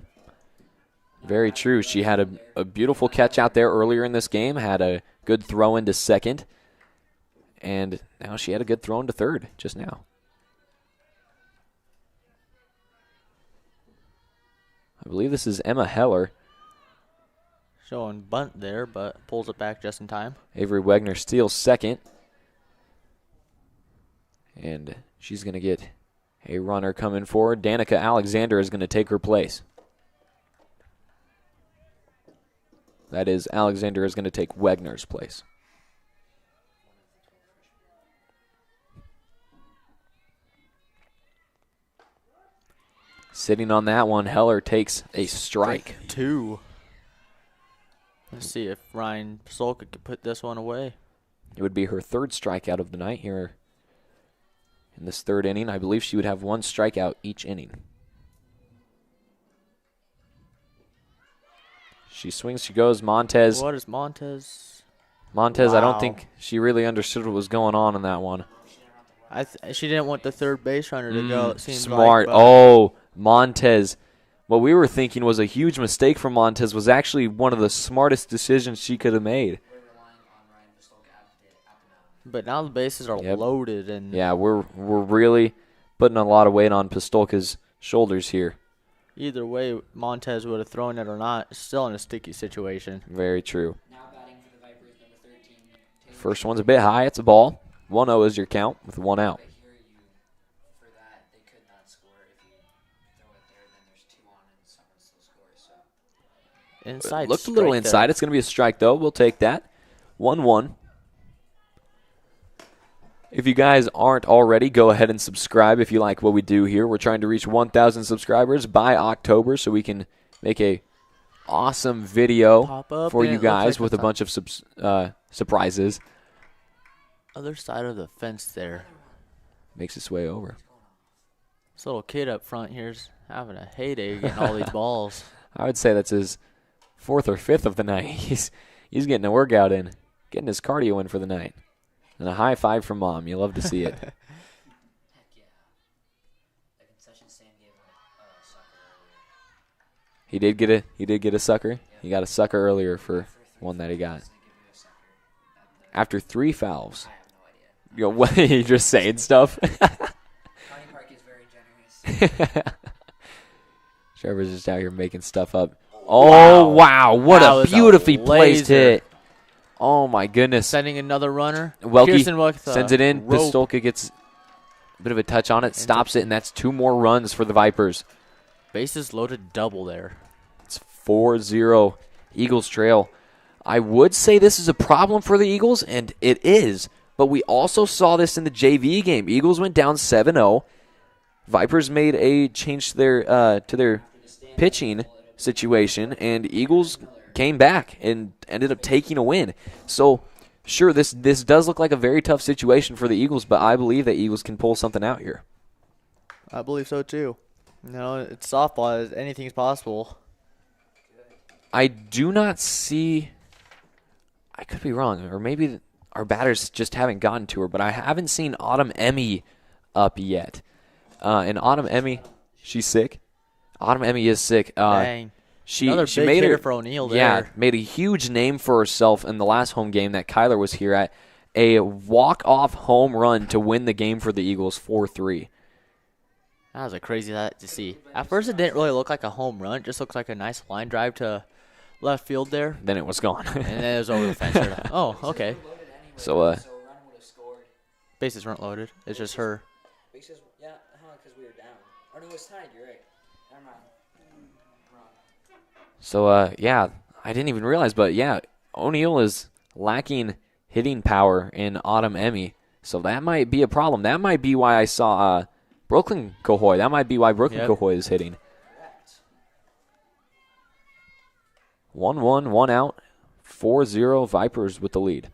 Very true. She had a beautiful catch out there earlier in this game, had a good throw into second, and now she had a good throw into third just now. I believe this is Emma Heller. Showing bunt there, but pulls it back just in time. Avery Wegner steals second. And she's going to get a runner coming forward. Danica Alexander is going to take her place. That is, Alexander is going to take Wegner's place. Sitting on that one, Heller takes a strike. 2. Let's see if Ryan Solka could put this one away. It would be her third strikeout of the night here in this third inning. I believe she would have one strikeout each inning. She swings, she goes. Montez. What is Montez? Montez, I don't Wow. think she really understood what was going on in that one. She didn't want the third base runner to go, it seems smart. like. But Oh, Montez. What we were thinking was a huge mistake from Montez was actually one of the smartest decisions she could have made. But now the bases are loaded. And Yeah, we're really putting a lot of weight on Pistolka's shoulders here. either way, Montez would have thrown it or not. Still in a sticky situation. Very true. First one's a bit high. It's a ball. 1-0 is your count with one out. Inside Looked a little strike inside. there. It's going to be a strike, though. We'll take that. 1-1. If you guys aren't already, go ahead and subscribe if you like what we do here. We're trying to reach 1,000 subscribers by October so we can make a awesome video Pop up for and you it looks guys like with a bunch of surprises. other side of the fence there. Makes its way over. This little kid up front here's having a heyday getting all these balls. I would say that's his 4th or 5th of the night. He's getting a workout in, getting his cardio in for the night. And a high five from Mom. You love to see it. He did get a sucker. He got a sucker earlier for one that he got. After 3 fouls. You know, what, you just saying stuff? Carney Park is very generous. Trevor's just out here making stuff up. Oh, wow. What a beautifully placed hit. Oh, my goodness. Sending another runner. Welke sends it in. Pistolka gets a bit of a touch on it, stops it, and that's 2 more runs for the Vipers. Bases loaded double there. It's 4-0 Eagles trail. I would say this is a problem for the Eagles, and it is, but we also saw this in the JV game. Eagles went down 7-0. Vipers made a change to their pitching situation, and Eagles came back and ended up taking a win. So, sure, this does look like a very tough situation for the Eagles, but I believe that Eagles can pull something out here. I believe so, too. No, it's softball. Anything's possible. I do not see... I could be wrong, or maybe our batters just haven't gotten to her, but I haven't seen Autumn Emmy up yet. And Autumn Emmy, she's sick. Autumn Emmy is sick. Dang. She Another big made hitter for O'Neill there. Yeah, made a huge name for herself in the last home game that Kyler was here at. A walk-off home run to win the game for the Eagles 4-3. That was a crazy sight to see. At first, it didn't really look like a home run. It just looked like a nice line drive to left field there. Then it was gone. And then it was over the fence. Oh, okay. So, bases weren't loaded. It's just her. Bases, yeah, because we were down. Oh, no, it's tied. You're right. Never mind. So, yeah, I didn't even realize, but, yeah, O'Neill is lacking hitting power in Autumn Emmy. So that might be a problem. That might be why I saw Brooklyn Cohoy. That might be why Brooklyn Cohoy is hitting. 1-1, 1 out. 4-0 Vipers with the lead.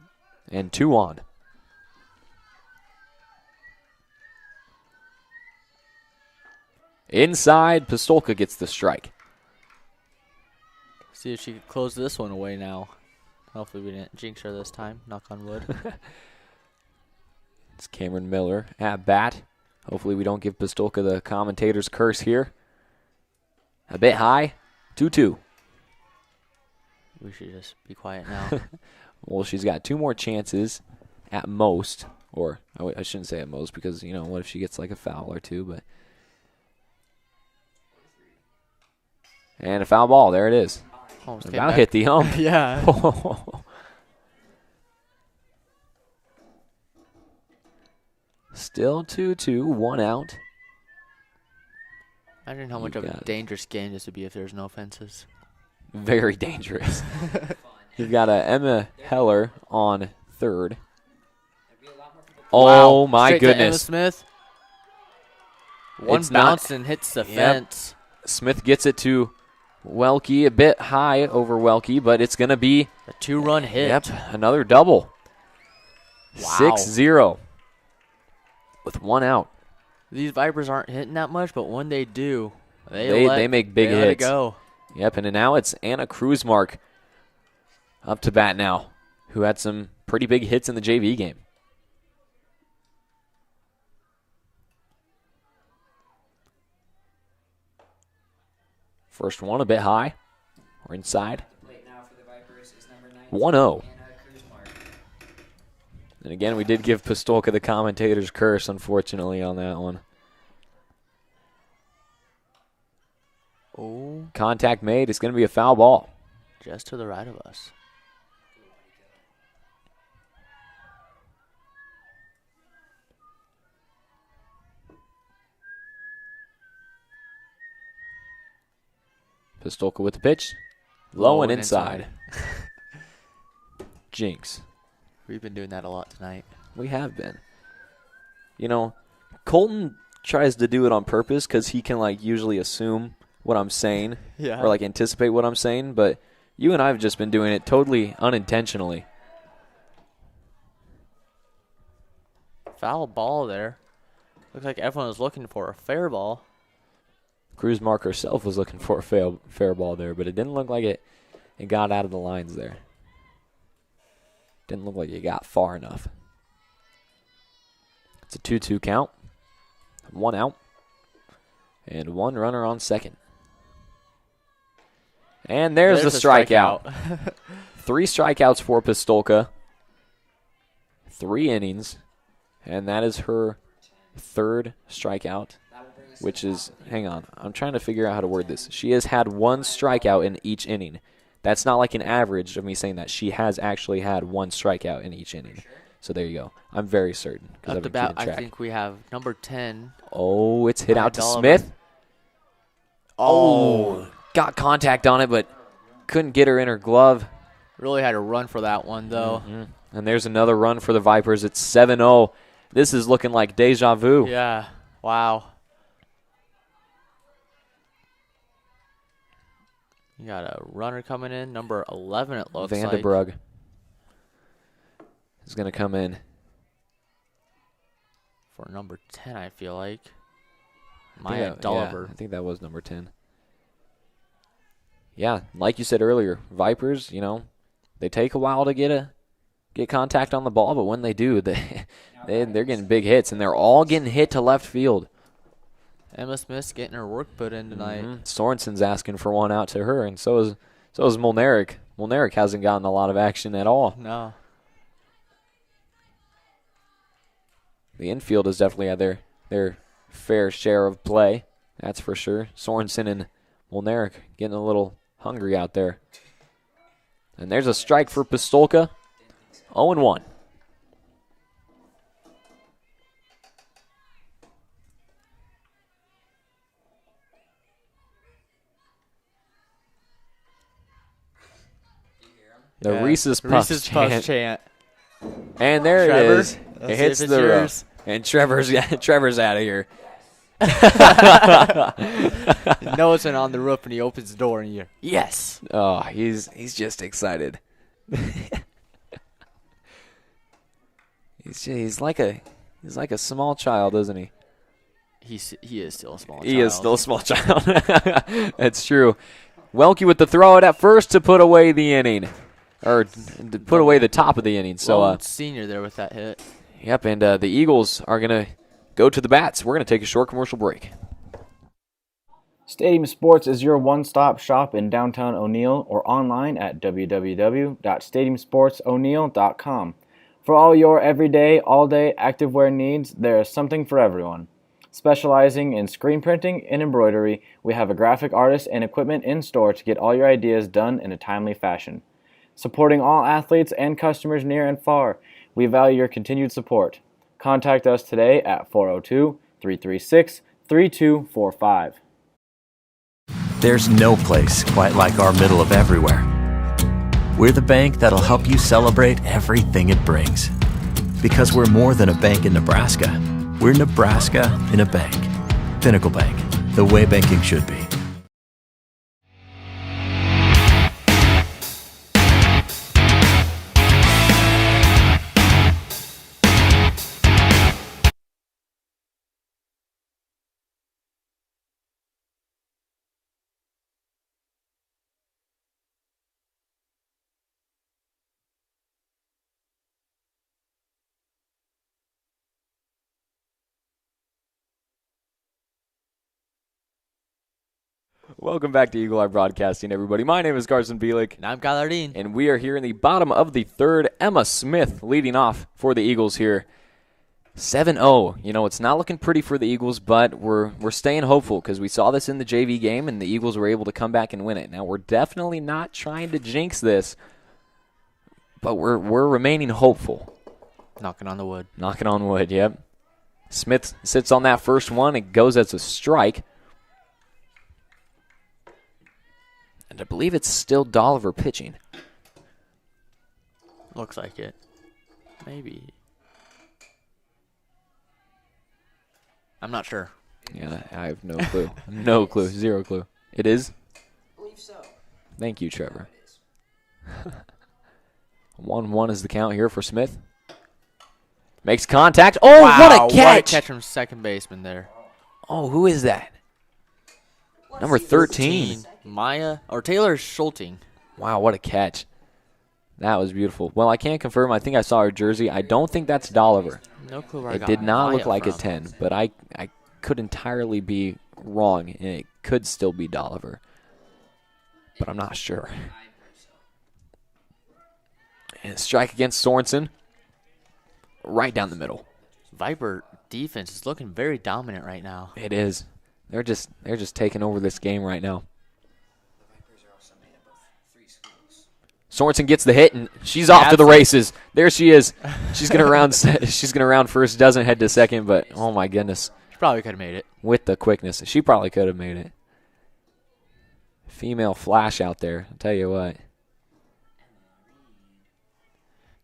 And 2 on. Inside, Pistolka gets the strike. See if she could close this one away now. Hopefully we didn't jinx her this time. Knock on wood. It's Cameron Miller at bat. Hopefully we don't give Pistolka the commentator's curse here. A bit high. 2-2. We should just be quiet now. Well, she's got 2 more chances at most. Or I shouldn't say at most because, you know, what if she gets like a foul or 2, but... And a foul ball. There it is. About hit the ump. Yeah. Still 2-2, 1 out. Imagine how much of a dangerous game this would be if there's no fences. Very dangerous. You've got Emma Heller on third. Oh, my Straight goodness. To Emma Smith. One bounce and hits the fence. Smith gets it to Welke, a bit high over Welke, but it's going to be a 2-run hit. Yep, another double. Wow. 6-0 with 1 out. These Vipers aren't hitting that much, but when they do, they make big hits. Let it go. Yep, and now it's Anna Cruzmark up to bat now, who had some pretty big hits in the JV game. First one a bit high. We're inside. 1-0. And again, we did give Pistolka the commentator's curse, unfortunately, on that one. Oh. Contact made. It's going to be a foul ball. Just to the right of us. Pistolka with the pitch. Low and inside. Jinx. We've been doing that a lot tonight. We have been. You know, Colton tries to do it on purpose because he can, like, usually assume what I'm saying. Yeah. Or, like, anticipate what I'm saying. But you and I have just been doing it totally unintentionally. Foul ball there. Looks like everyone was looking for a fair ball. Cruzmark herself was looking for a fair ball there, but it didn't look like it got out of the lines there. Didn't look like it got far enough. It's a 2-2 count. 1 out. And 1 runner on second. And there's the strikeout. 3 strikeouts for Pistolka. 3 innings. And that is her 3rd strikeout, which is, hang on, I'm trying to figure out how to word this. She has had 1 strikeout in each inning. That's not like an average of me saying that. She has actually had 1 strikeout in each inning. So there you go. I'm very certain. Up to bat, I think we have number 10. Oh, it's hit out to Smith. Oh, got contact on it, but couldn't get her in her glove. Really had to run for that one, though. And there's another run for the Vipers. It's 7-0. This is looking like deja vu. Yeah, wow. You got a runner coming in, number 11 it looks like. Brug is going to come in. For number 10, I feel like. Maya Dolliver. I think that was number 10. Yeah, like you said earlier, Vipers, you know, they take a while to get contact on the ball, but when they do, they're getting big hits, and they're all getting hit to left field. Emma Smith's getting her work put in tonight. Sorensen's asking for one out to her, and so is Molnaric. Molnaric hasn't gotten a lot of action at all. No. The infield has definitely had their fair share of play, that's for sure. Sorensen and Molnaric getting a little hungry out there. And there's a strike for Pistolka. 0-1. The Reese's Puffs chant. And there it is. It hits the roof. And Trevor's out of here. Noah's on the roof and he opens the door and you're, yes. Oh, he's just excited. he's like a small child, isn't he? He is still a small child. He is still a small child. That's true. Welke with the throw it at first to put away the inning. Or to put away the top of the inning. So senior there with that hit. Yep, and the Eagles are going to go to the bats. We're going to take a short commercial break. Stadium Sports is your one-stop shop in downtown O'Neill or online at www.stadiumsportso'neill.com. For all your everyday, all-day activewear needs, there is something for everyone. Specializing in screen printing and embroidery, we have a graphic artist and equipment in store to get all your ideas done in a timely fashion. Supporting all athletes and customers near and far, we value your continued support. Contact us today at 402-336-3245. There's no place quite like our middle of everywhere. We're the bank that'll help you celebrate everything it brings. Because we're more than a bank in Nebraska. We're Nebraska in a bank. Pinnacle Bank, the way banking should be. Welcome back to Eagle Eye Broadcasting, everybody. My name is Carson Bielik. And I'm Kyler Dean. And we are here in the bottom of the third. Emma Smith leading off for the Eagles here. 7-0. You know, it's not looking pretty for the Eagles, but we're staying hopeful because we saw this in the JV game, and the Eagles were able to come back and win it. Now, we're definitely not trying to jinx this, but we're remaining hopeful. Knocking on the wood. Knocking on wood, yep. Smith sits on that first one. It goes as a strike. And I believe it's still Dolliver pitching. Looks like it. Maybe. I'm not sure. Yeah, I have no clue. No clue. Zero clue. It is? I believe so. Thank you, Trevor. 1-1 is the count here for Smith. Makes contact. Oh, wow, what a What a catch. catch from second baseman there. Oh, who is that? Number 13. Maya, or Taylor Scholten. Wow, what a catch. That was beautiful. Well, I can't confirm. I think I saw her jersey. I don't think that's Dolliver. No clue where I It got did not Maya look like a from. 10, but I could entirely be wrong, and it could still be Dolliver. But I'm not sure. And strike against Sorensen. Right down the middle. Viper defense is looking very dominant right now. It is. They're just taking over this game right now. Sorensen gets the hit, and she's off to the races. There she is. She's gonna round. She's gonna round first. Doesn't head to second, but oh my goodness. She probably could have made it. With the quickness, she probably could have made it. Female flash out there. I'll tell you what.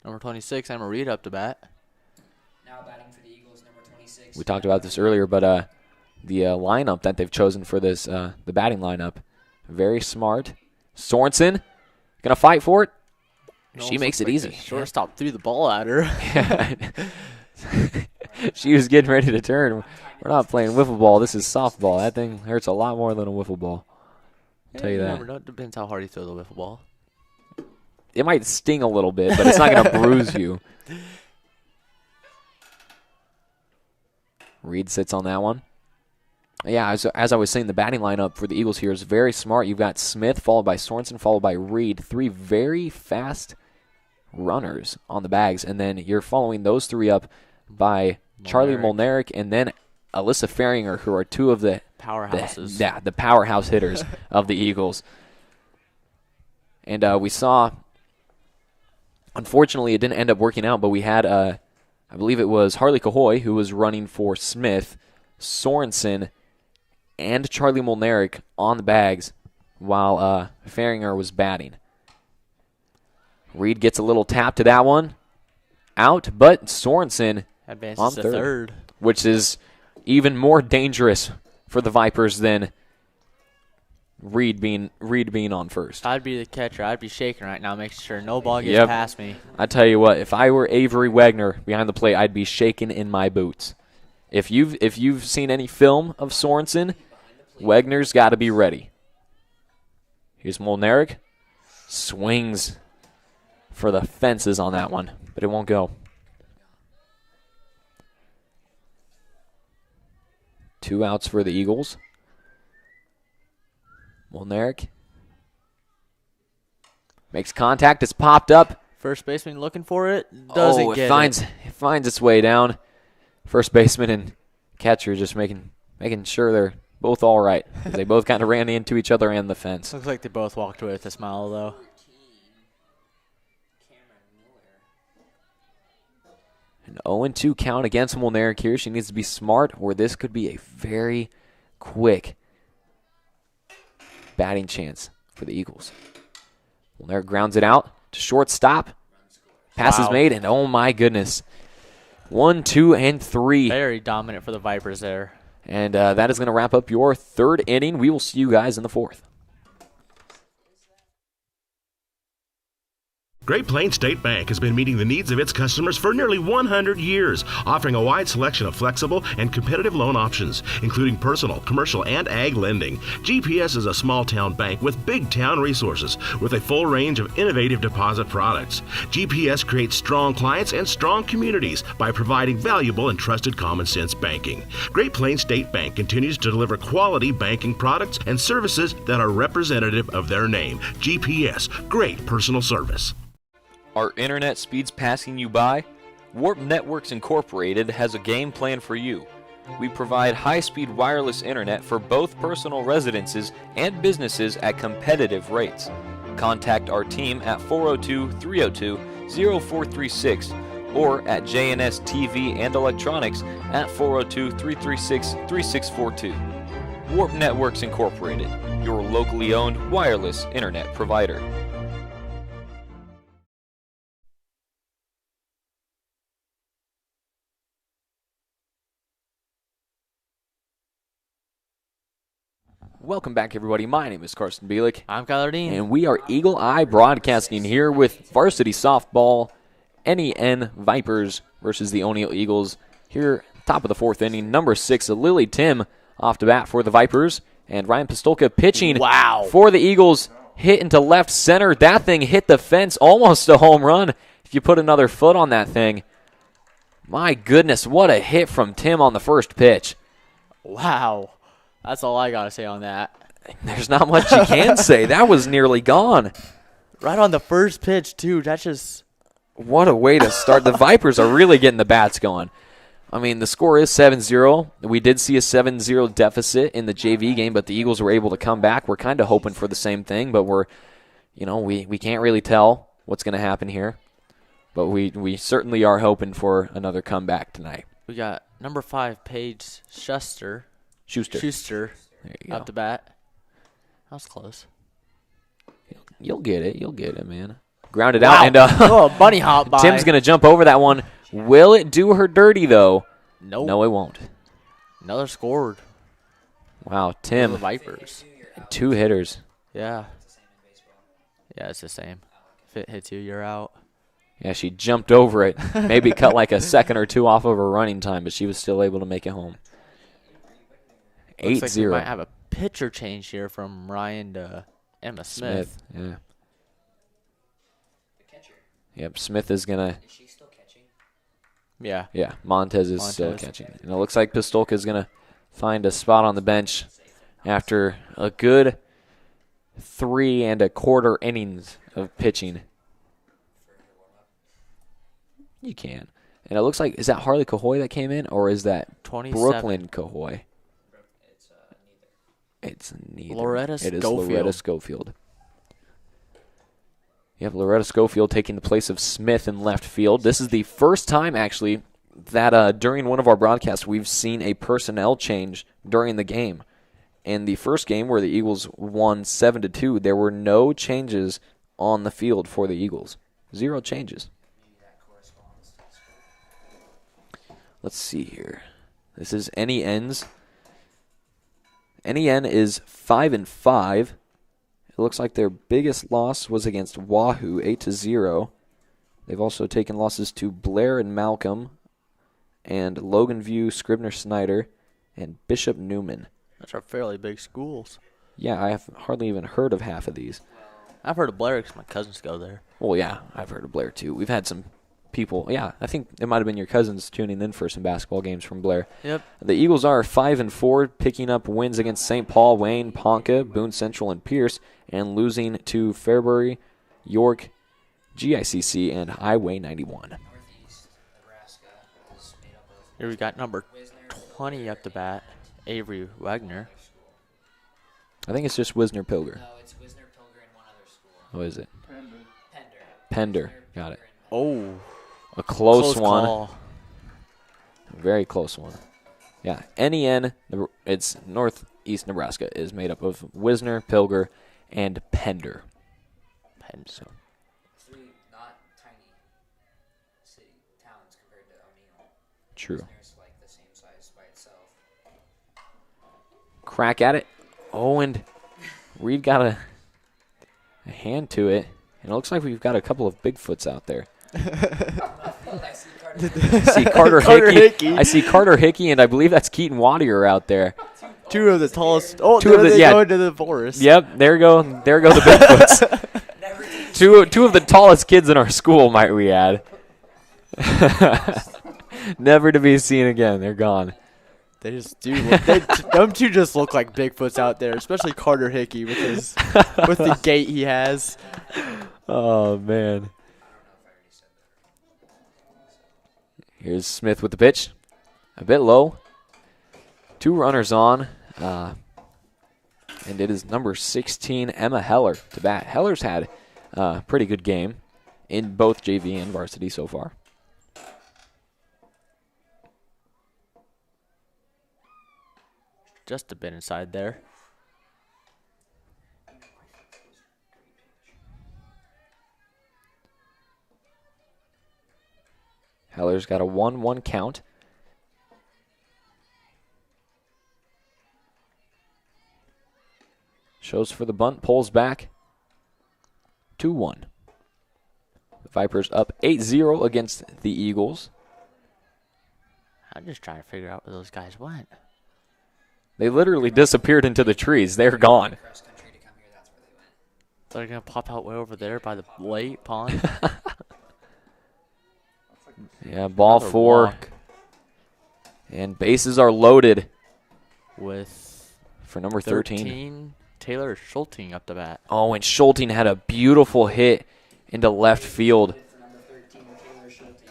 Number 26, Emma Reid up to bat. Now batting for the Eagles, number 26. We talked about this earlier, but the lineup that they've chosen for this, the batting lineup, very smart. Sorensen gonna fight for it. She makes it easy. Shortstop threw the ball at her. She was getting ready to turn. We're not playing wiffle ball. This is softball. That thing hurts a lot more than a wiffle ball. I'll tell you that. It depends how hard you throw the wiffle ball. It might sting a little bit, but it's not going to bruise you. Reid sits on that one. Yeah, as I was saying, the batting lineup for the Eagles here is very smart. You've got Smith, followed by Sorensen, followed by Reid. 3 very fast runners on the bags. And then you're following those 3 up by Charlie Molnaric and then Alyssa Ferringer, who are 2 of the powerhouses. The powerhouse hitters of the Eagles. And we saw, unfortunately, it didn't end up working out, but we had, I believe it was Harley Cahoy, who was running for Smith, Sorensen, and Charlie Molnaric on the bags while Ferringer was batting. Reid gets a little tap to that one. Out, but Sorensen advances on to third, third, which is even more dangerous for the Vipers than Reid being on first. I'd be the catcher. I'd be shaking right now, making sure no ball gets past me. I tell you what, if I were Avery Wegner behind the plate, I'd be shaking in my boots. If you've seen any film of Sorensen, Wegner's got to be ready. Here's Molnaric. Swings for the fences on that one, but it won't go. 2 outs for the Eagles. Molnaric makes contact. It's popped up. First baseman looking for it. Doesn't get it. It finds its way down. First baseman and catcher just making sure they're both all right. They both kind of ran into each other and the fence. Looks like they both walked away with a smile, though. An 0-2 count against Molnaric here. She needs to be smart, or this could be a very quick batting chance for the Eagles. Molnaric grounds it out to shortstop. Pass is made, and oh my goodness. 1, 2, and 3. Very dominant for the Vipers there. And that is going to wrap up your 3rd inning. We will see you guys in the 4th. Great Plains State Bank has been meeting the needs of its customers for nearly 100 years, offering a wide selection of flexible and competitive loan options, including personal, commercial, and ag lending. GPS is a small-town bank with big-town resources, with a full range of innovative deposit products. GPS creates strong clients and strong communities by providing valuable and trusted common-sense banking. Great Plains State Bank continues to deliver quality banking products and services that are representative of their name. GPS, great personal service. Are internet speeds passing you by? Warp Networks Incorporated has a game plan for you. We provide high-speed wireless internet for both personal residences and businesses at competitive rates. Contact our team at 402-302-0436 or at JNS TV and Electronics at 402-336-3642. Warp Networks Incorporated, your locally owned wireless internet provider. Welcome back, everybody. My name is Carson Bielik. I'm Kyler Dean. And we are Eagle Eye Broadcasting here with varsity softball NEN Vipers versus the O'Neill Eagles. Here, top of the 4th inning, number 6, Lily Tim off to bat for the Vipers. And Ryan Pistolka pitching for the Eagles. Hit into left center. That thing hit the fence. Almost a home run if you put another foot on that thing. My goodness, what a hit from Tim on the first pitch. Wow. That's all I got to say on that. There's not much you can say. That was nearly gone. Right on the first pitch, too. That's just... What a way to start. The Vipers are really getting the bats going. I mean, the score is 7-0. We did see a 7-0 deficit in the JV game, but the Eagles were able to come back. We're kind of hoping for the same thing, but we can't really tell what's going to happen here. But we certainly are hoping for another comeback tonight. We got number 5, Paige Schuster. There you go. Up the bat. That was close. You'll get it, man. Grounded out. And bunny hop by. Tim's going to jump over that one. Will it do her dirty, though? Nope. No, it won't. Another scored. Wow, Tim. The Vipers. 2 hitters. Yeah. Yeah, it's the same. If it hits you, you're out. Yeah, she jumped over it. Maybe cut like a second or 2 off of her running time, but she was still able to make it home. 8-0. Looks like we might have a pitcher change here from Ryan to Emma Smith. Yeah. Yep, Smith is going to... Yeah. Yeah, Montez is still catching. And it looks like Pistolka is going to find a spot on the bench after a good 3 1/4 innings of pitching. You can. And it looks like, is that Harley Cahoy that came in, or is that 27. Brooklyn Cahoy? It's neither. Loretta Schofield. It is Loretta Schofield. Yep, Loretta Schofield taking the place of Smith in left field. This is the first time, actually, that during one of our broadcasts we've seen a personnel change during the game. In the first game where the Eagles won 7-2, there were no changes on the field for the Eagles. 0 changes. Let's see here. This is NEN's. NEN is 5-5. It looks like their biggest loss was against Wahoo, 8-0. They've also taken losses to Blair and Malcolm, and Loganview, Scribner-Snyder, and Bishop Newman. Those are fairly big schools. Yeah, I have hardly even heard of half of these. I've heard of Blair because my cousins go there. Well, yeah, I've heard of Blair too. We've had some people. Yeah, I think it might have been your cousins tuning in for some basketball games from Blair. Yep. The Eagles are 5-4, picking up wins against St. Paul, Wayne, Ponca, Boone Central, and Pierce, and losing to Fairbury, York, GICC, and Highway 91. Here we got number 20 up the bat, Avery Wegner. I think it's just Wisner Pilger. No, it's Wisner Pilger and one other school. What is it? Pender. Got it. Oh. A close one. Call. Very close one. Yeah, NEN, it's northeast Nebraska, is made up of Wisner, Pilger, and Pender. So. 3 not tiny city towns compared to O'Neill. True. Wisner's like the same size by itself. Crack at it. Oh, and Reid got a hand to it. And it looks like we've got a couple of Bigfoots out there. I see Carter Hickey. I see Carter Hickey, and I believe that's Keaton Wattier out there. 2 of the tallest. Oh, two of the, go into the forest. Yep, there go the Bigfoots. two of the tallest kids in our school, might we add. Never to be seen again. They're gone. They just do. Them 2 just look like Bigfoots out there, especially Carter Hickey with the gait he has. Oh man. Here's Smith with the pitch. A bit low. 2 runners on. And it is number 16, Emma Heller, to bat. Heller's had a pretty good game in both JV and varsity so far. Just a bit inside there. Heller's got a 1-1 count. Shows for the bunt, pulls back. 2-1. The Vipers up 8-0 against the Eagles. I'm just trying to figure out where those guys went. They literally disappeared into the trees. They're gone. They're going to pop out way over there by the lake pond. Yeah, ball Another 4. walk. And bases are loaded. With for number 13. Taylor Scholten up the bat. Oh, and Schulten had a beautiful hit into left field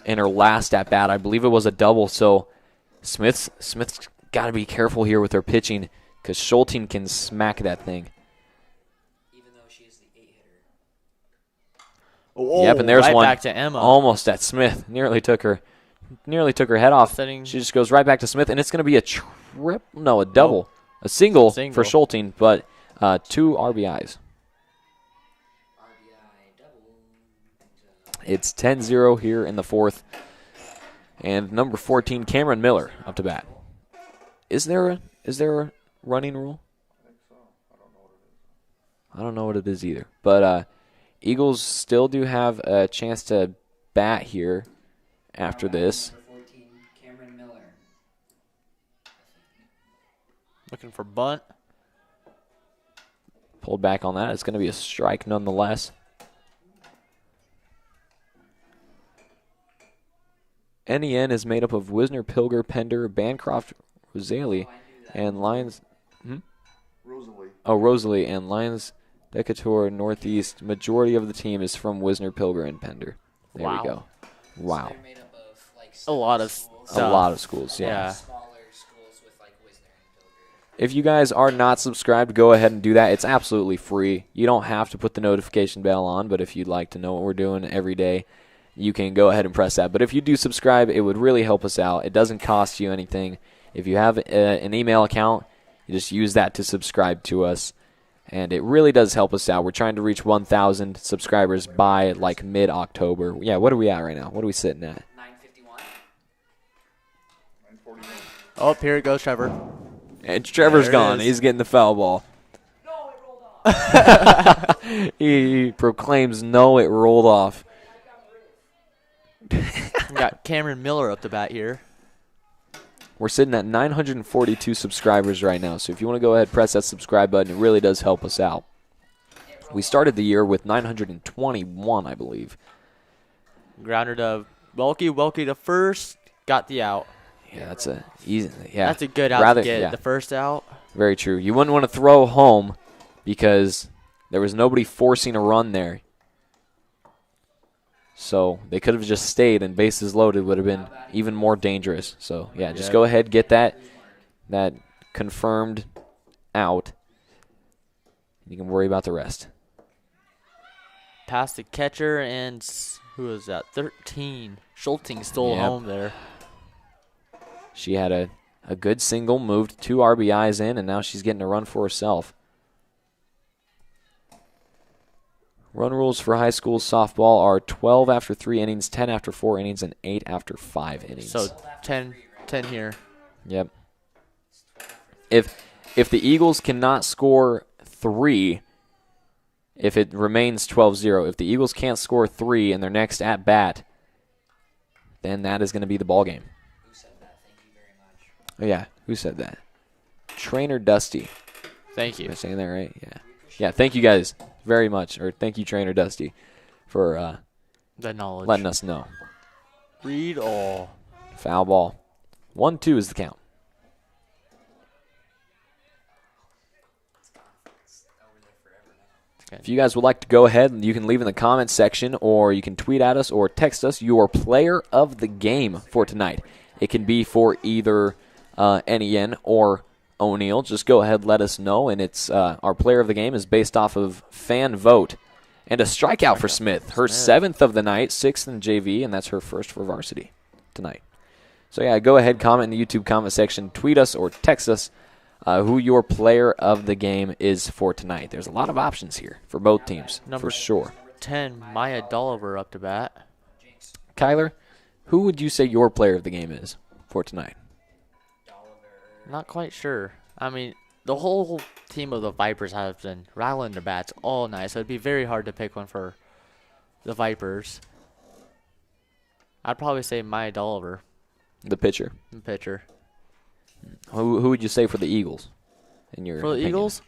in her last at bat. I believe it was a double. So Smith's got to be careful here with her pitching because Schulten can smack that thing. Even though she is the 8-hitter. Oh, yep, and there's right one back to Emma. almost at Smith. Nearly took her head off. She just goes right back to Smith, and it's going to be a double. A single for Schulten, but 2 RBIs. It's 10-0 here in the 4th. And number 14, Cameron Miller, up to bat. Is there a running rule? I don't know what it is either. But Eagles still do have a chance to bat here after this. Number 14, Cameron Miller. Looking for bunt. Pulled back on that. It's going to be a strike nonetheless. NEN is made up of Wisner, Pilger, Pender, Bancroft, Rosalie, and Lions. Rosalie. Oh, Rosalie and Lions, Decatur, Northeast. Majority of the team is from Wisner, Pilger, and Pender. There we go. Wow. So they're made up of like A lot of schools. A lot of schools, yeah. Smaller schools with like Wisner and Pilger. If you guys are not subscribed, go ahead and do that. It's absolutely free. You don't have to put the notification bell on, but if you'd like to know what we're doing every day, you can go ahead and press that. But if you do subscribe, it would really help us out. It doesn't cost you anything. If you have an email account, you just use that to subscribe to us. And it really does help us out. We're trying to reach 1,000 subscribers by like mid-October. Yeah, what are we at right now? What are we sitting at? 951. 941. Oh, here it goes, Trevor. And Trevor's There it gone. is. He's getting the foul ball. No, it rolled off. He proclaims, no, it rolled off. We got Cameron Miller up the bat here. We're sitting at 942 subscribers right now, so if you want to go ahead and press that subscribe button, it really does help us out. We started the year with 921, I believe. Grounded to Welke to first, got the out. Yeah, that's a easy. Yeah, That's a good out to get the first out. Very true. You wouldn't want to throw home because there was nobody forcing a run there. So they could have just stayed, and bases loaded would have been even more dangerous. So, yeah, just go ahead, get that confirmed out. You can worry about the rest. Past the catcher, and who was that? 13. Schulten stole home there. She had a good single, moved 2 RBIs in, and now she's getting a run for herself. Run rules for high school softball are 12 after 3 innings, 10 after 4 innings, and 8 after 5 innings. So 10 here. Yep. If the Eagles cannot score 3, if it remains 12-0, if the Eagles can't score 3 in their next at-bat, then that is going to be the ball game. Who said that? Thank you very much. Oh, yeah. Who said that? Trainer Dusty. Thank you. Am I saying that right? Yeah. Yeah, thank you guys very much, or thank you, Trainer Dusty, for the knowledge. letting us know. Reid all. Foul ball. 1-2 is the count. If you guys would like to go ahead, you can leave in the comments section, or you can tweet at us or text us your player of the game for tonight. It can be for either NEN or O'Neill. Just go ahead, let us know, and it's our player of the game is based off of fan vote. And a strikeout for Smith, her 7th of the night, 6th in JV, and that's her first for varsity tonight. So yeah, go ahead, comment in the YouTube comment section, tweet us or text us who your player of the game is for tonight. There's a lot of options here for both teams, for sure. 10, Maya Dolliver up to bat. Kyler, who would you say your player of the game is for tonight? Not quite sure. I mean, the whole team of the Vipers have been rattling their bats all night, so it'd be very hard to pick one for the Vipers. I'd probably say Maya Dolliver. The pitcher. The pitcher. Who would you say for the Eagles? In your For the opinion? Eagles,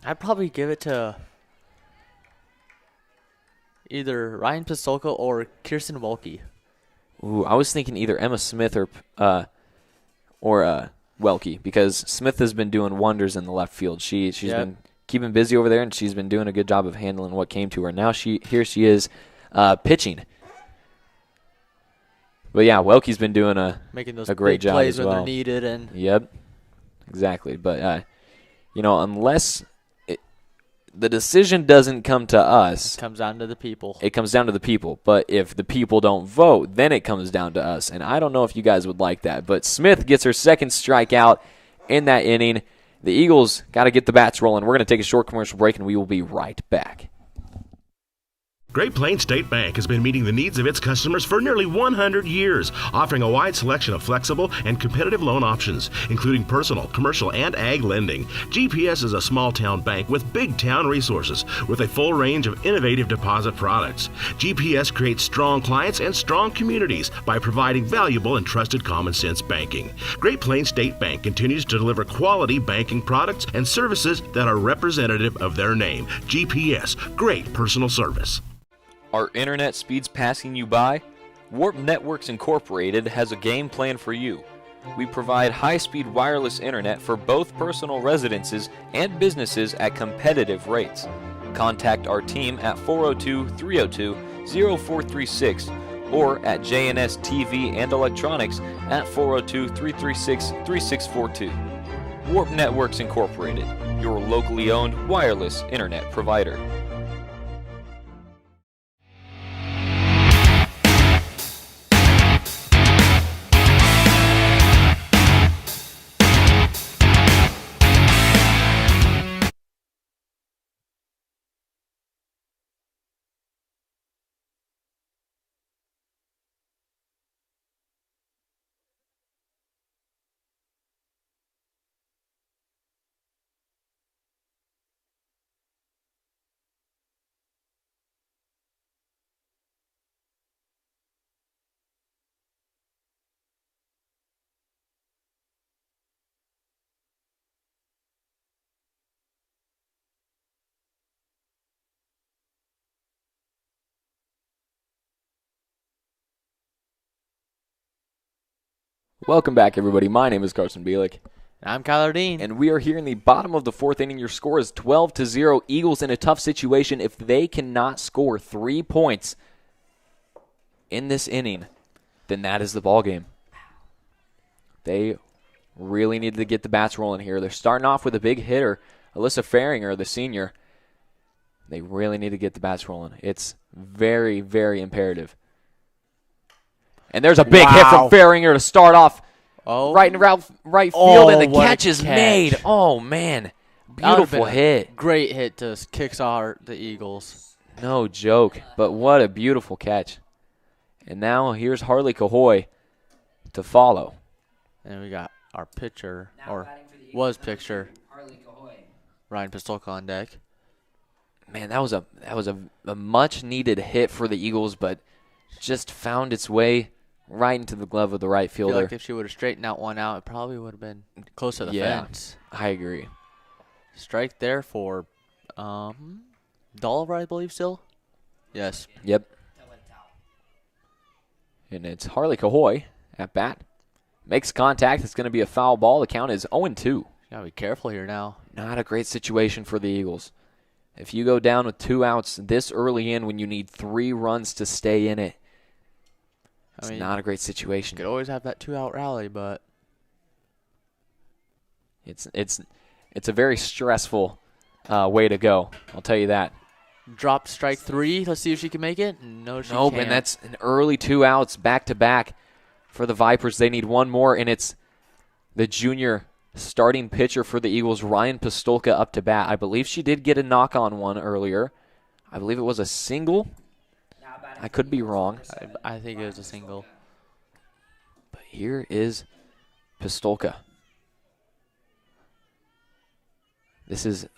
I'd probably give it to either Ryan Pistolka or Kirsten Welke. Ooh, I was thinking either Emma Smith or Welke, because Smith has been doing wonders in the left field. She's been keeping busy over there, and she's been doing a good job of handling what came to her. Now here she is pitching. But yeah, Welke's been doing making those a great big job plays as when well. they're needed, and Yep, exactly. But unless the decision doesn't come to us, it comes down to the people. It comes down to the people. But if the people don't vote, then it comes down to us. And I don't know if you guys would like that. But Smith gets her second strikeout in that inning. The Eagles got to get the bats rolling. We're going to take a short commercial break, and we will be right back. Great Plains State Bank has been meeting the needs of its customers for nearly 100 years, offering a wide selection of flexible and competitive loan options, including personal, commercial, and ag lending. GPS is a small-town bank with big-town resources, with a full range of innovative deposit products. GPS creates strong clients and strong communities by providing valuable and trusted common-sense banking. Great Plains State Bank continues to deliver quality banking products and services that are representative of their name. GPS, great personal service. Are internet speeds passing you by? Warp Networks Incorporated has a game plan for you. We provide high-speed wireless internet for both personal residences and businesses at competitive rates. Contact our team at 402-302-0436 or at JNS TV and Electronics at 402-336-3642. Warp Networks Incorporated, your locally owned wireless internet provider. Welcome back, everybody. My name is Carson Bielik. I'm Kyler Dean. And we are here in the bottom of the fourth inning. Your score is 12-0. Eagles in a tough situation. If they cannot score 3 points in this inning, then that is the ball game. They really need to get the bats rolling here. They're starting off with a big hitter, Alyssa Farringer, the senior. They really need to get the bats rolling. It's very, very imperative. And there's a big hit from Farringer to start off right in right field, and the catch is made. Oh, man. Beautiful hit. Great hit to kickstart the Eagles. No joke, but what a beautiful catch. And now here's Harley Cahoy to follow. And we got our pitcher, or was pitcher, Ryan Pistolka on deck. Man, that was a much-needed hit for the Eagles, but just found its way right into the glove of the right fielder. I feel like if she would have straightened out one out, it probably would have been close to the fence. I agree. Strike there for Dolliver, I believe, still? Yes. Yep. And it's Harley Cahoy at bat. Makes contact. It's going to be a foul ball. The count is 0-2. Got to be careful here now. Not a great situation for the Eagles. If you go down with 2 outs this early in when you need 3 runs to stay in it, it's not a great situation. You could always have that 2-out rally, but it's a very stressful way to go. I'll tell you that. Drop strike 3. Let's see if she can make it. No, she can't. And that's an early 2 outs back-to-back for the Vipers. They need one more, and it's the junior starting pitcher for the Eagles, Ryan Pistolka, up to bat. I believe she did get a knock on one earlier. I believe it was a single. I could be wrong. I think it was a single. But here is Pistolka. This is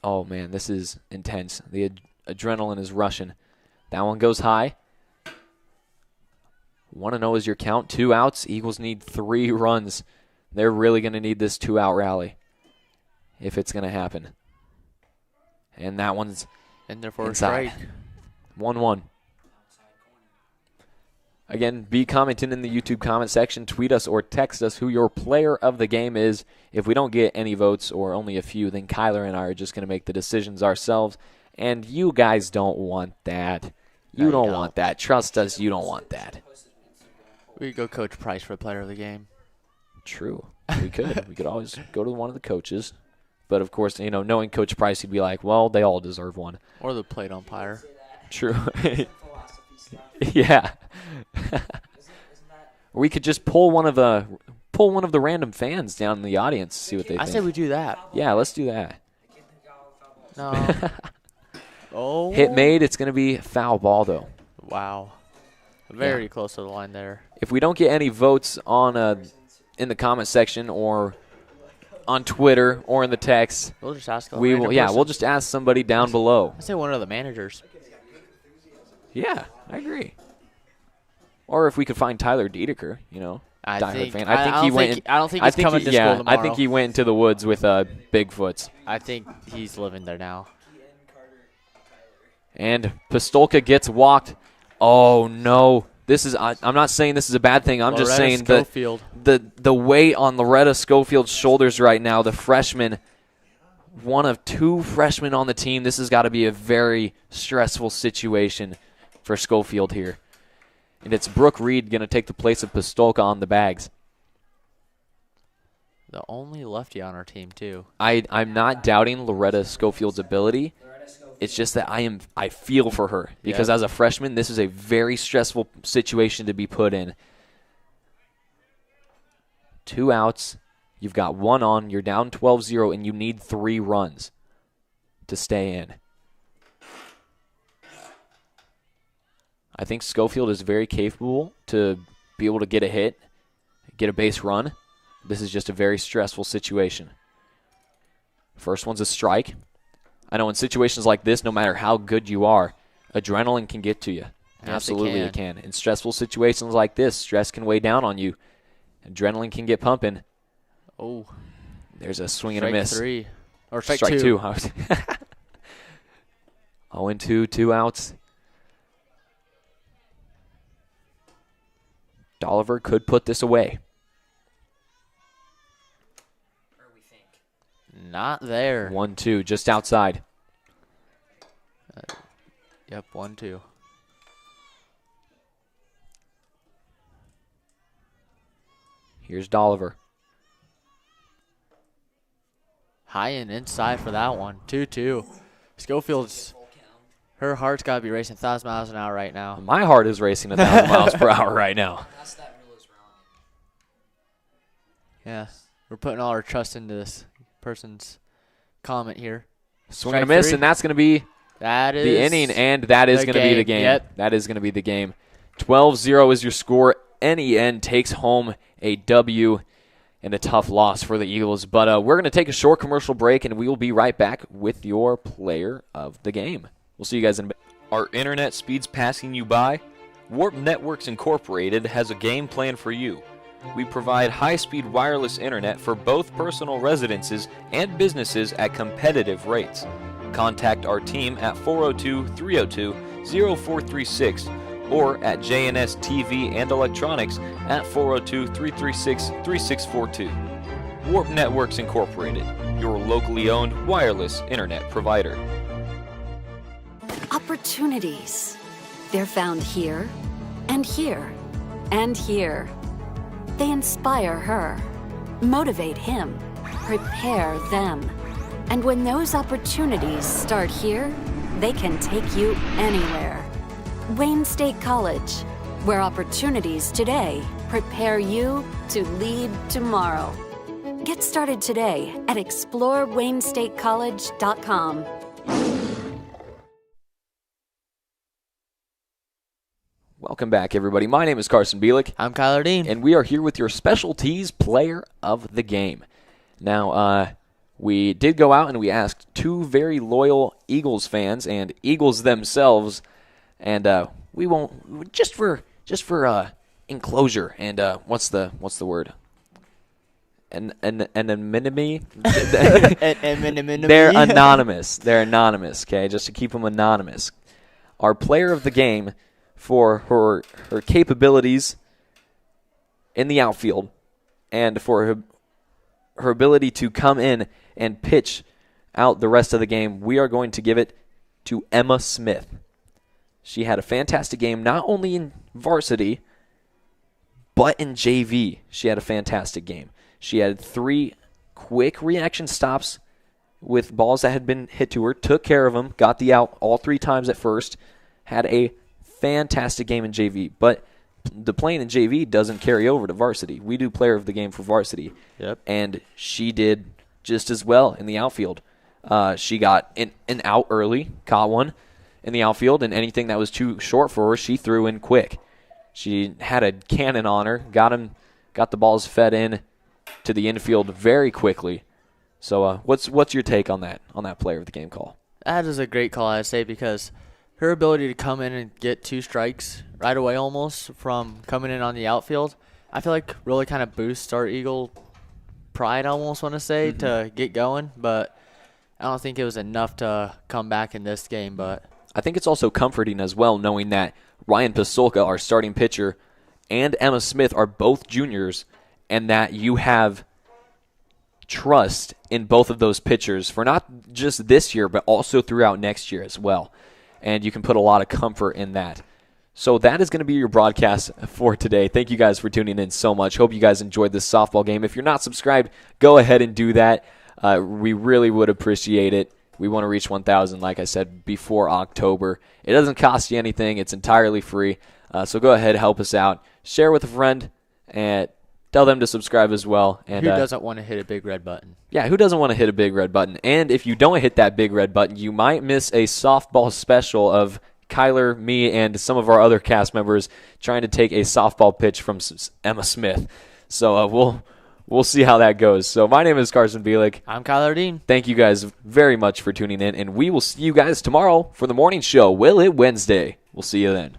intense. The adrenaline is rushing. That one goes high. 1-0 is your count. 2 outs. Eagles need 3 runs. They're really going to need this 2-out rally if it's going to happen. And that one's in there for inside. a strike. 1-1. Again, be commenting in the YouTube comment section. Tweet us or text us who your player of the game is. If we don't get any votes or only a few, then Kyler and I are just going to make the decisions ourselves. And you guys don't want that. You don't want that. Trust us, you don't want that. We could go Coach Price for player of the game. True. We could. We could always go to one of the coaches. But, of course, knowing Coach Price, he'd be like, well, they all deserve one. Or the plate umpire. True. Yeah. Or we could just pull one of the random fans down in the audience, see what they think. I say we do that. Yeah, let's do that. No. Oh. Hit made. It's going to be foul ball, though. Wow. Very close to the line there. If we don't get any votes on in the comment section or on Twitter or in the text, we'll just ask. We'll just ask somebody down below. I say one of the managers. Yeah, I agree. Or if we could find Tyler Dedeker, I diehard think, fan. I don't think he's coming to school tomorrow. I think he went into the woods with Bigfoots. I think he's living there now. And Pistolka gets walked. Oh no! This is. I'm not saying this is a bad thing. I'm just saying the weight on Loretta Schofield's shoulders right now. The freshman, one of 2 freshmen on the team. This has got to be a very stressful situation for Schofield here. And it's Brooke Reid going to take the place of Pistolka on the bags. The only lefty on our team, too. I'm not doubting Loretta Schofield's ability. It's just that I feel for her. Because as a freshman, this is a very stressful situation to be put in. 2 outs. You've got 1 on. You're down 12-0, and you need 3 runs to stay in. I think Schofield is very capable to be able to get a hit, get a base run. This is just a very stressful situation. First one's a strike. I know in situations like this, no matter how good you are, adrenaline can get to you. Yes, Absolutely it can. In stressful situations like this, stress can weigh down on you. Adrenaline can get pumping. Oh. There's a swing and a miss. Strike 3. Or strike 2. 2. 0-2, 2 outs. Dolliver could put this away. Not there. 1-2, just outside. Yep, 1-2. Here's Dolliver. High and inside for that one. 2-2. Schofield's, her heart's got to be racing 1,000 miles an hour right now. My heart is racing 1,000 miles per hour right now. Yeah, we're putting all our trust into this person's comment here. Swing and a miss, and that's going to be the inning, and that is going to be the game. Yep. That is going to be the game. 12-0 is your score. NEN takes home a W and a tough loss for the Eagles. But we're going to take a short commercial break, and we will be right back with your player of the game. We'll see you guys in a bit. Are internet speeds passing you by? Warp Networks Incorporated has a game plan for you. We provide high-speed wireless internet for both personal residences and businesses at competitive rates. Contact our team at 402-302-0436 or at JNS TV and Electronics at 402-336-3642. Warp Networks Incorporated, your locally owned wireless internet provider. Opportunities. They're found here, and here, and here. They inspire her, motivate him, prepare them. And when those opportunities start here, they can take you anywhere. Wayne State College, where opportunities today prepare you to lead tomorrow. Get started today at exploreWayneStateCollege.com. Welcome back, everybody. My name is Carson Bielik. I'm Kyler Dean. And we are here with your specialties player of the game. Now, we did go out and we asked 2 very loyal Eagles fans and Eagles themselves, and we won't, just for enclosure. And what's the word? An anonymity. They're anonymous. They're anonymous. Okay, just to keep them anonymous. Our player of the game for her capabilities in the outfield and for her ability to come in and pitch out the rest of the game, we are going to give it to Emma Smith. She had a fantastic game, not only in varsity, but in JV. She had a fantastic game. She had 3 quick reaction stops with balls that had been hit to her, took care of them, got the out all 3 times at first, had a fantastic game in JV. But the playing in JV doesn't carry over to varsity. We do player of the game for varsity. Yep. And she did just as well in the outfield. She got an out early, caught one in the outfield, and anything that was too short for her, she threw in quick. She had a cannon on her, got the balls fed in to the infield very quickly. So what's your take on that player of the game call? That is a great call, I'd say, because her ability to come in and get 2 strikes right away almost from coming in on the outfield, I feel like really kind of boosts our Eagle pride, I almost want to say, to get going. But I don't think it was enough to come back in this game. But I think it's also comforting as well knowing that Ryan Pasolka, our starting pitcher, and Emma Smith are both juniors, and that you have trust in both of those pitchers for not just this year, but also throughout next year as well. And you can put a lot of comfort in that. So that is going to be your broadcast for today. Thank you guys for tuning in so much. Hope you guys enjoyed this softball game. If you're not subscribed, go ahead and do that. We really would appreciate it. We want to reach 1,000, like I said, before October. It doesn't cost you anything. It's entirely free. So go ahead, help us out. Share with a friend, and tell them to subscribe as well. And who doesn't want to hit a big red button? Yeah, who doesn't want to hit a big red button? And if you don't hit that big red button, you might miss a softball special of Kyler, me, and some of our other cast members trying to take a softball pitch from Emma Smith. So we'll see how that goes. So my name is Carson Bielik. I'm Kyler Dean. Thank you guys very much for tuning in, and we will see you guys tomorrow for the morning show. Will It Wednesday? We'll see you then.